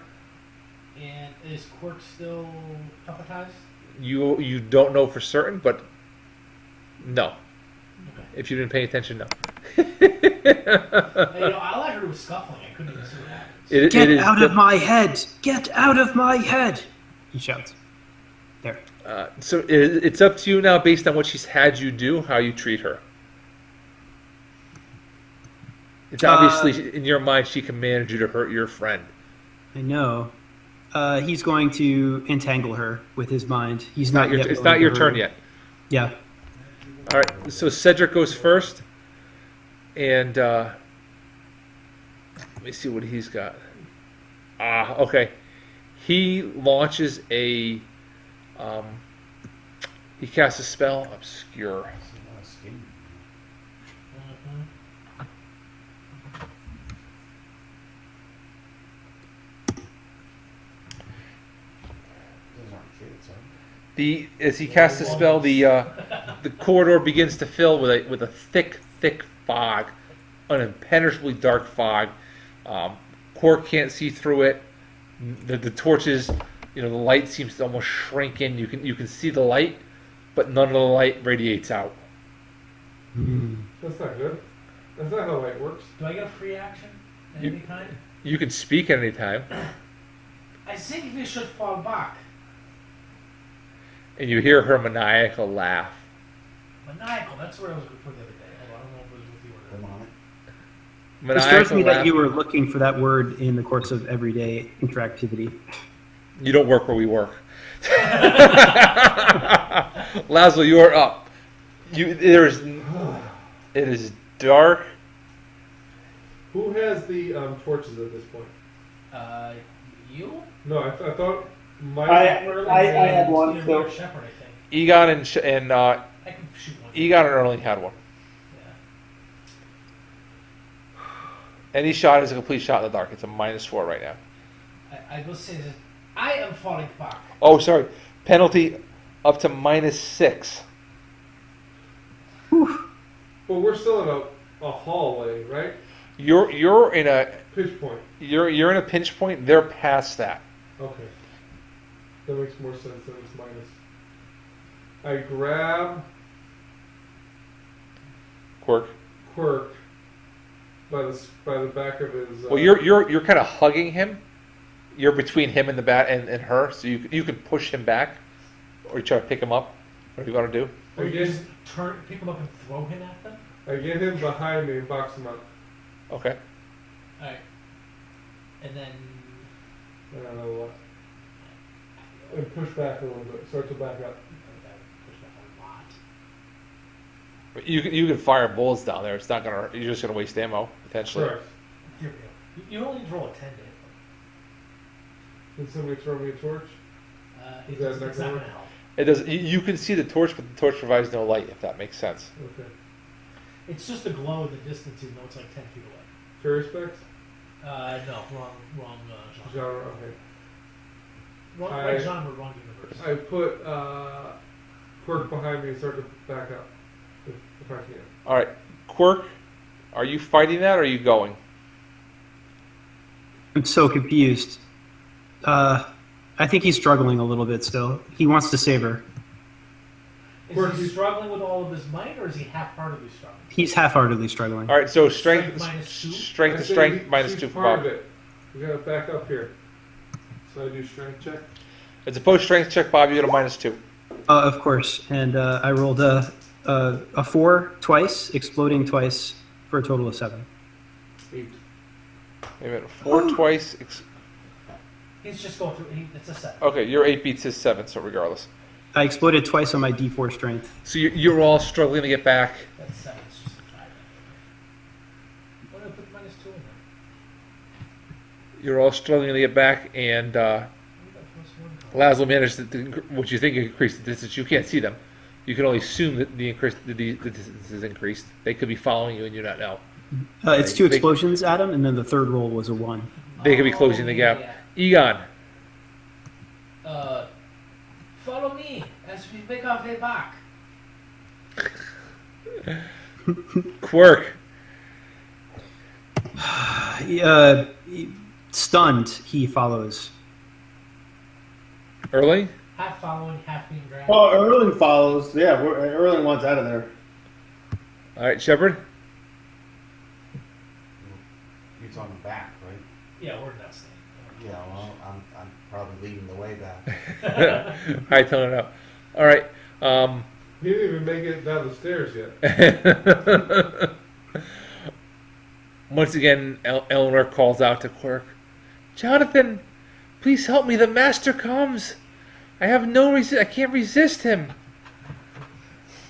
And is Quirk still puppetized? You don't know for certain, but no. Okay. If you didn't pay attention, no. All I heard was scuffling. I couldn't even see what happened. Get out of my head! Get out of my head! He shouts. There. So it's up to you now, based on what she's had you do, how you treat her. It's obviously in your mind she commanded you to hurt your friend. I know. He's going to entangle her with his mind. He's not yet. It's willing not to your hurt turn her. yet. Yeah. All right. So Cedric goes first, and let me see what he's got. Okay. He launches a. He casts a spell, obscure. Mhm. Those aren't kids, are As he casts the spell, the corridor begins to fill with a thick fog, an impenetrably dark fog. Quirk can't see through it. The torches, the light seems to almost shrink in. You can see the light, but none of the light radiates out. That's not good. That's not how light works. Do I get a free action at any kind? You can speak at any time, I think we should fall back. and you hear her maniacal laugh. Maniacal, that's what I was looking for the other day. Hold on, I don't know if it was with you or not. Demonic. It disturbs me that laugh. you were looking for that word in the course of everyday interactivity. You don't work where we work. Laszlo, you are up. It is dark. Who has the torches at this point? You? No, I thought Mike. I had one, You and so- Mark Shepard, I think. Egon and I can shoot one. Egon and Erling had one. Yeah. Any shot is a complete shot in the dark. It's a -4 right now. I will say that I am falling back. Oh, sorry. Penalty up to -6. Well, we're still in a hallway, right? You're in a Pitch point. you're in a pinch point. They're past that. Okay. That makes more sense than it's minus. I grab Quirk. Quirk by the back of his. Well, you're kind of hugging him. You're between him and the bat and her, so you can push him back, or you try to pick him up. What do you want to do? Or you Again? just pick him up and throw him at them? I get him behind me and box him up. Okay. Alright. And then... I don't know what. And push back a little bit. Start to back up. Push back a lot. You can fire bullets down there. It's not gonna. You're just gonna waste ammo potentially. Correct. Here we go. You only need to roll a 10 to hit them. Can somebody throw me a torch? Is that It's not not gonna going to help. It does. You can see the torch, but the torch provides no light. If that makes sense. Okay. It's just a glow in the distance, even though it's like 10 feet away. Fairy specs? No, wrong genre. Genre, okay. Right genre, wrong universe. I put Quirk behind me and start to back up. If I can. All right, Quirk, are you fighting that or are you going? I'm so confused. I think he's struggling a little bit still. He wants to save her. Is he struggling with all of his might, or is he half-heartedly struggling? He's half-heartedly struggling. All right, so strength, -2? strength I to say strength he- minus she's 2 for part Bob. of it. We gotta back up here. So I do strength check. It's a post strength check, Bob. You get a -2. Of course. And I rolled a 4 twice, exploding twice, for a total of 7. 8. Wait a minute, 4 twice. He's just going through. It's a 7. Okay, your 8 beats his 7, so regardless. I exploded twice on my D4 strength. So you're all struggling to get back. That's 7. It's just a 5. Why did I put -2 in there? You're all struggling to get back, and Where did that first one come? Laszlo managed what you think increased the distance. You can't see them. You can only assume that the distance is increased. They could be following you and you not know. It's 2 They- explosions, Adam, and then the third roll was a 1. They could be closing the gap. Yeah. Egon, Follow me as we make our way back. Quirk, Stunned, he follows. Erling, Half following, half being dragged. Oh, Erling follows. Yeah, Erling wants out of there. all right, Shepard. He's on the back, right? Yeah, we're not staying. Yeah, well, I'm probably leading the way back. All right, telling it up. All right. He didn't even make it down the stairs yet. Once again, Eleanor calls out to Quirk. Jonathan, please help me. The master comes. I have no I can't resist him.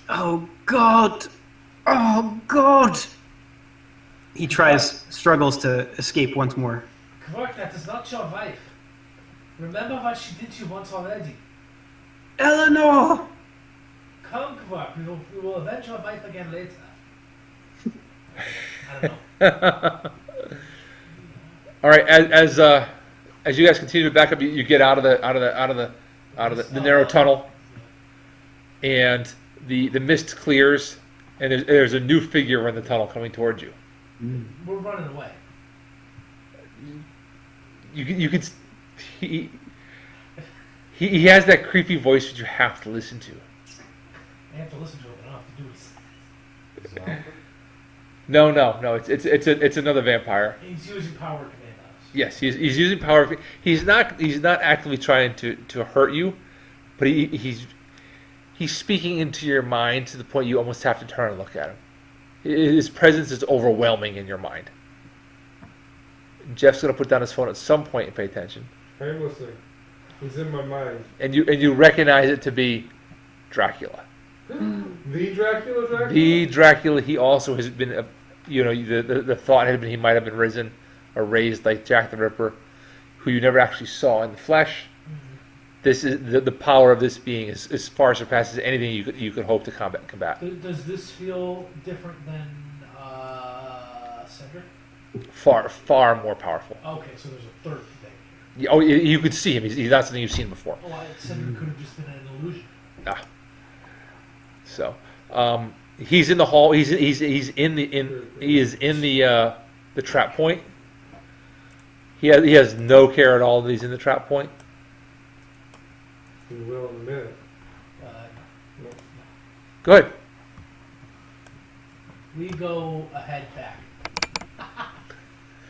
Oh, God! Oh, God! He struggles to escape once more. Quirk, that is not your wife. Remember what she did to you once already. Eleanor! Come, Quirk. We will avenge your wife again later. I don't know. All right, as you guys continue to back up, you get out of the narrow tunnel. and the mist clears, and there's a new figure in the tunnel coming towards you. We're running away. You could he has that creepy voice that you have to listen to. I have to listen to it. I don't have to do it. No. It's another vampire. He's using power command on us. Yes, he's using power. He's not actively trying to hurt you, but he's speaking into your mind to the point you almost have to turn and look at him. His presence is overwhelming in your mind. Jeff's gonna put down his phone at some point and pay attention. I'm listening. He's in my mind. And you recognize it to be Dracula. The Dracula? The Dracula. He also has been, the thought had been he might have been risen or raised like Jack the Ripper, who you never actually saw in the flesh. This is the power of this being is far surpasses anything you could hope to combat. Does this feel different than Cedric? Far more powerful. Okay, so there's a third thing. Oh, you could see him. He's not something you've seen before. Oh, Cedric could have just been an illusion. So, he's in the hall. He is in the trap point. He has no care at all that he's in the trap point. He will in a minute. Go ahead. We go ahead back.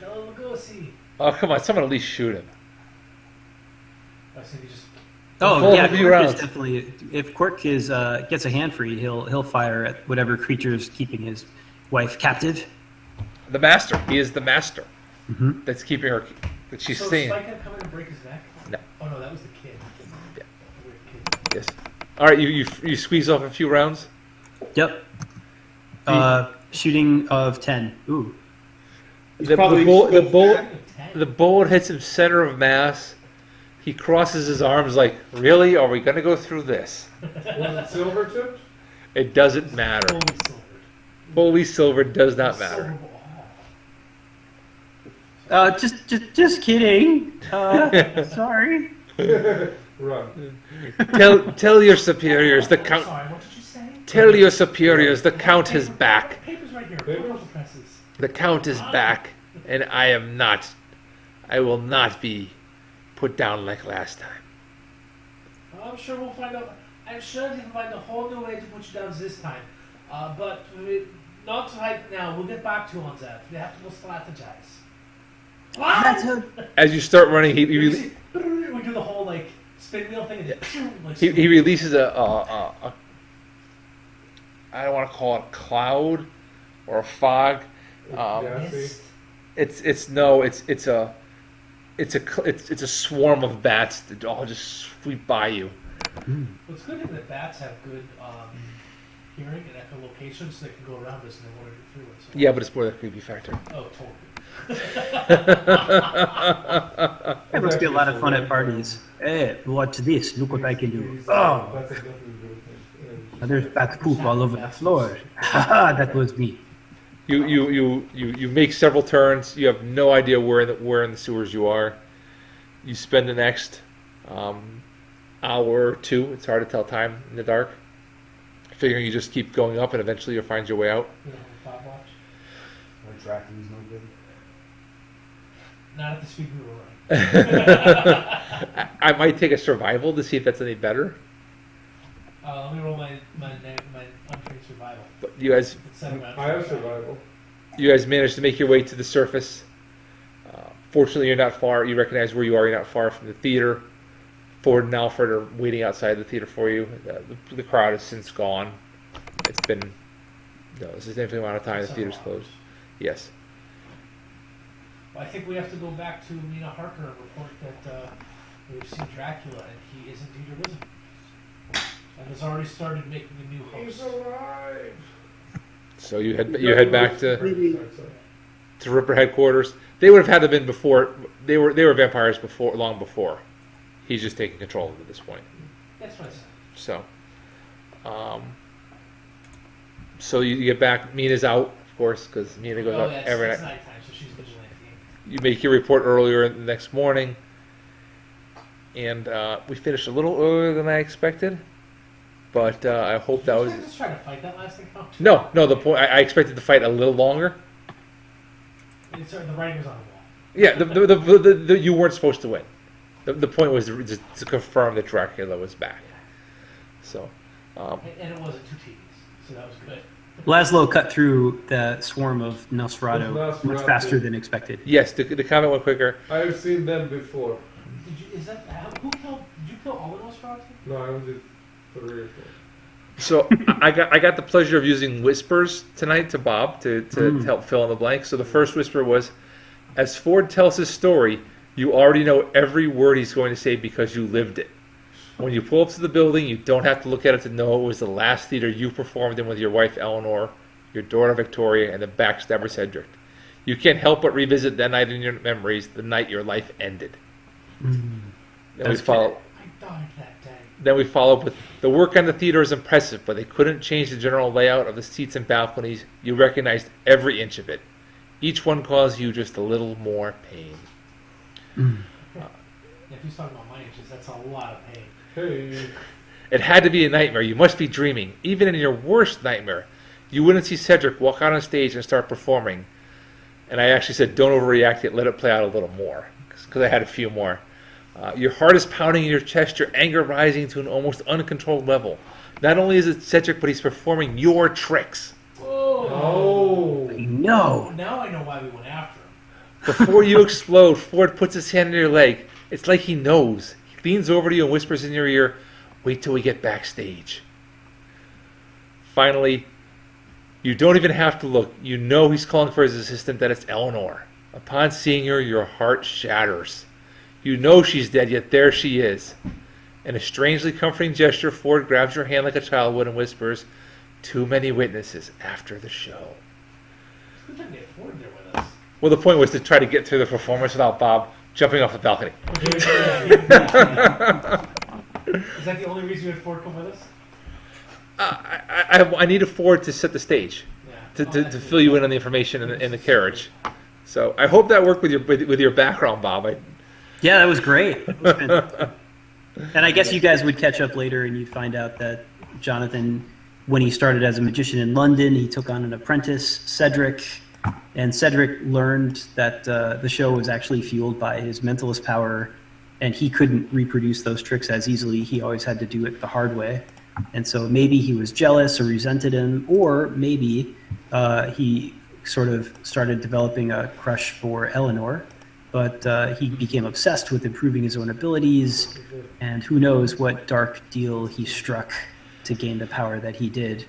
No, go see. Oh, come on! Someone at least shoot him. I said he just. Oh Pull yeah, a few Quirk rounds. is definitely. If Quirk gets a hand free, he'll fire at whatever creature's keeping his wife captive. The master. He is the master. Mm-hmm. That's keeping her. That she's So seeing. Spike gonna come in and break his neck? No. Oh no, that was the kid. Yeah. The weird kid. Yes. All right. You squeeze off a few rounds. Yep. Shooting of 10. Ooh. He's probably still The bullet hits him center of mass. He crosses his arms like, really? Are we going to go through this? Was it silver tipped? It doesn't matter. Fully silvered. Fully silver does not matter. Just kidding. Sorry. Run. Tell your superiors the count. Sorry, what did you say? Tell your superiors the count is back. Paper's right here. Paper? Pull out the presses. The count is back, and I will not be put down like last time. I'm sure we'll find out. I'm sure they can find a whole new way to put you down this time. But not right now. We'll get back to you on that. We have to go strategize. As you start running, he We do the whole like spin wheel thing, and then, he releases a I don't want to call it a cloud or a fog. mist. It's a swarm of bats that all just sweep by you. What's good is that bats have good hearing and echolocation, so they can go around us and they won't get through it. So. Yeah, but it's more the creepy factor. Oh, totally. It must be a lot of fun at parties. Hey, watch this. Look what I can do. Oh, That's a definitely good thing. there's bat poop all over the floor. Haha, that was me. You make several turns. You have no idea where in the sewers you are. You spend the next hour or two. It's hard to tell time in the dark. Figuring you just keep going up and eventually you'll find your way out. You know, Bob watch. Or tracking's no good. Not at the speed we were running. I might take a survival to see if that's any better. Let me roll my untrained survival. But you guys It's set around I have survival. managed to make your way to the surface. Fortunately, you're not far. You recognize where you are. You're not far from the theater. Ford and Alfred are waiting outside the theater for you. The crowd has since gone. It's been this is the infinite amount of time the theater's closed. Yes. Well, I think we have to go back to Mina Harker and report that we've seen Dracula and he is indeed arisen. And has already started making a new He's host. alive. So you head back to Ripper headquarters. They would have had to been before. They were vampires long before. He's just taking control of it at this point. That's what I said. So, so you get back. Mina's out, of course, because Mina goes out every it's night. nighttime, so she's vigilante. You make your report earlier the next morning, and we finished a little earlier than I expected. But I hope that was... I just trying to fight that last thing out. No, the point, I expected to fight a little longer. The writing was on the wall. Yeah, you weren't supposed to win. The point was to confirm that Dracula was back. So, And it wasn't too tedious, so that was good. Laszlo cut through the swarm of Nosferatu Nosferatu. much faster than expected. yes, the comment went quicker. I've seen them before. Did you kill all of Nosferatu? No, I only did 3 or 4. So I got the pleasure of using whispers tonight to Bob to help fill in the blanks. So the first whisper was, as Ford tells his story, you already know every word he's going to say because you lived it. When you pull up to the building, you don't have to look at it to know it was the last theater you performed in with your wife Eleanor, your daughter Victoria, and the backstabber Cedric. You can't help but revisit that night in your memories, the night your life ended. Then we follow. I died that day. Then we followed with, the work on the theater is impressive, but they couldn't change the general layout of the seats and balconies. You recognized every inch of it. Each one caused you just a little more pain. If he's talking about my inches, that's a lot of pain. Hey. It had to be a nightmare. You must be dreaming. Even in your worst nightmare, you wouldn't see Cedric walk out on stage and start performing. And I actually said, don't overreact yet. Let it play out a little more. Because I had a few more. Your heart is pounding in your chest. Your anger rising to an almost uncontrolled level. Not only is it Cedric, but he's performing your tricks. Oh. No. Now I know why we went after him. Before you explode, Ford puts his hand on your leg. It's like he knows. He leans over to you and whispers in your ear, wait till we get backstage. Finally, you don't even have to look. You know he's calling for his assistant, that it's Eleanor. Upon seeing her, your heart shatters. You know she's dead, yet there she is. In a strangely comforting gesture, Ford grabs your hand like a child would and whispers, too many witnesses after the show. We couldn't get Ford there with us. Well, the point was to try to get through the performance without Bob jumping off the balcony. Is that the only reason you had Ford come with us? I need a Ford to set the stage, Yeah. to fill you in on the information in the carriage. So I hope that worked with your background, Bob. Yeah, that was great. It was fantastic. And I guess you guys would catch up later and you'd find out that Jonathan, when he started as a magician in London, he took on an apprentice, Cedric, and Cedric learned that the show was actually fueled by his mentalist power, and he couldn't reproduce those tricks as easily. He always had to do it the hard way. And so maybe he was jealous or resented him, or maybe he sort of started developing a crush for Eleanor, but he became obsessed with improving his own abilities, and who knows what dark deal he struck to gain the power that he did.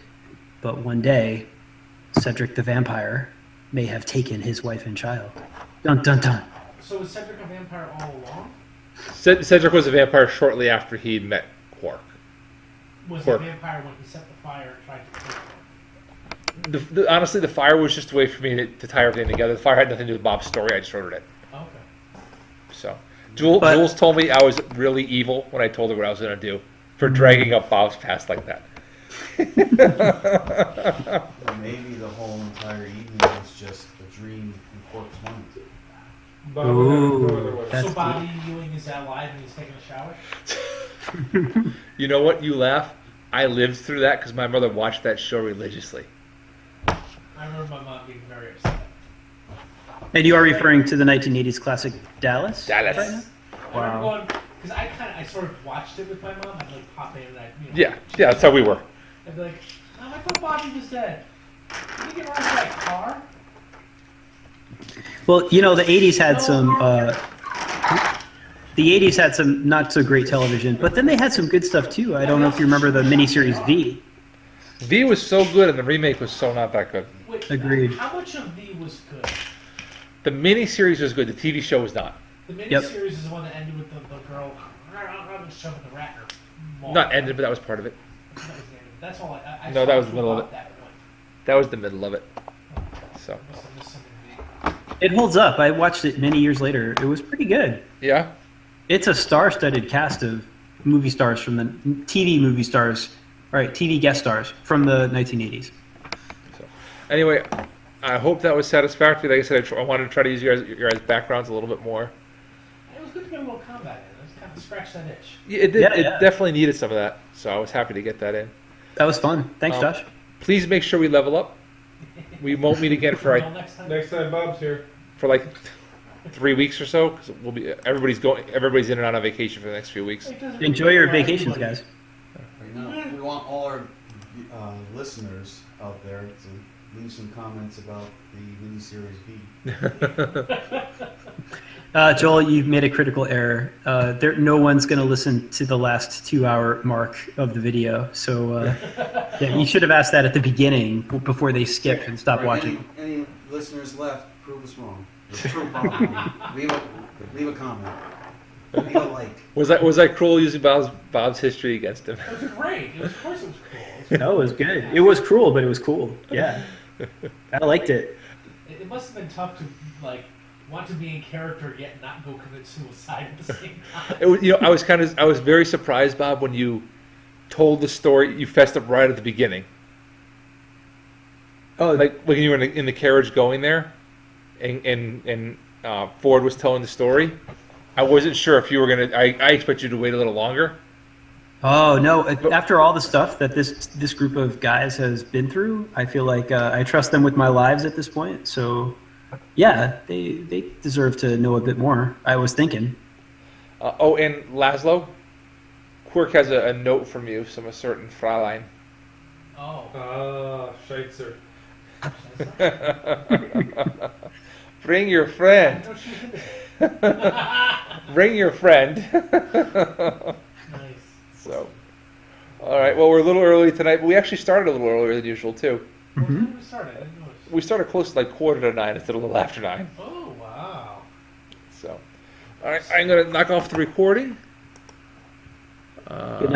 But one day, Cedric the vampire may have taken his wife and child. Dun dun dun. So was Cedric a vampire all along? Cedric was a vampire shortly after he met Quirk. Was Quirk. he a vampire when he set the fire and tried to kill him? Honestly, the fire was just a way for me to tie everything together. The fire had nothing to do with Bob's story. I just wrote it in. Okay. So, Jules told me I was really evil when I told her what I was going to do for dragging up Bob's past like that. Or maybe the whole entire evening was just a dream in Quirk's mind. Bob would have no other way. That's So Bobby Ewing is alive and he's taking a shower? You know what? You laugh. I lived through that because my mother watched that show religiously. I remember my mom being very upset. And you are referring to the 1980s classic Dallas? Dallas. Right now? I remember going, because I sort of watched it with my mom. I'd like pop in and Yeah, that's how we were. I'd be like, oh, I thought Bobby was dead. Did he get run by a car? Well, you know, the 80s had some not so great television, but then they had some good stuff too. I don't know if you remember the miniseries V. V was so good and the remake was so not that good. Wait, Agreed. How much of V was good? The miniseries was good. The TV show was not. The miniseries Yep. is the one that ended with the girl shoving the rat in her mouth. Not ended, but that was part of it. That was the end of it. That's all I No, that was the middle of it. That one. That was the middle of it. So, Must have missed something big. It holds up. I watched it many years later. It was pretty good. yeah. It's a star-studded cast of movie stars from the TV movie stars, right? TV guest stars from the 1980s. So, anyway, I hope that was satisfactory. Like I said, I wanted to try to use your guys' backgrounds a little bit more. It was good to get a little combat in. It was kind of to scratch that itch. Yeah, it did. Yeah, It yeah. definitely needed some of that, so I was happy to get that in. That was fun. Thanks, Um, Josh. Please make sure we level up. We won't meet again for Until like, next time. Next time Bob's here. for like 3 weeks or so, because we'll be everybody's in and out on vacation for the next few weeks. It doesn't Enjoy your require vacations, everybody. guys. Right now, we want all our listeners out there to leave some comments about the miniseries V. Joel, you've made a critical error. No one's going to listen to the last 2-hour mark of the video. So, yeah, you should have asked that at the beginning before they skip and stop Right, watching. Any listeners left, prove us wrong. Prove wrong. leave a comment. Leave a like. Was I cruel using Bob's history against him? It was great. Of course it was cool. No, it was good. It was cruel, but it was cool. Yeah. I liked it. It must have been tough to like want to be in character yet not go commit suicide at the same time. It was, I was very surprised, Bob, when you told the story. You fessed up right at the beginning, Oh, like when you were in the carriage going there, and Ford was telling the story. I wasn't sure if you were gonna. I expect you to wait a little longer. Oh no! After all the stuff that this group of guys has been through, I feel like I trust them with my lives at this point. So, yeah, they deserve to know a bit more. I was thinking. And Laszlo, Quirk has a note from you, from a certain Fräulein. Oh. Ah, Scheitzer. Bring your friend. No, she hit it. Bring your friend. Nice. So, all right. Well, we're a little early tonight, but we actually started a little earlier than usual too. What time did we start? I didn't notice. We started close to like 8:45 instead of a little after 9. Oh wow. So, all right. I'm gonna knock off the recording.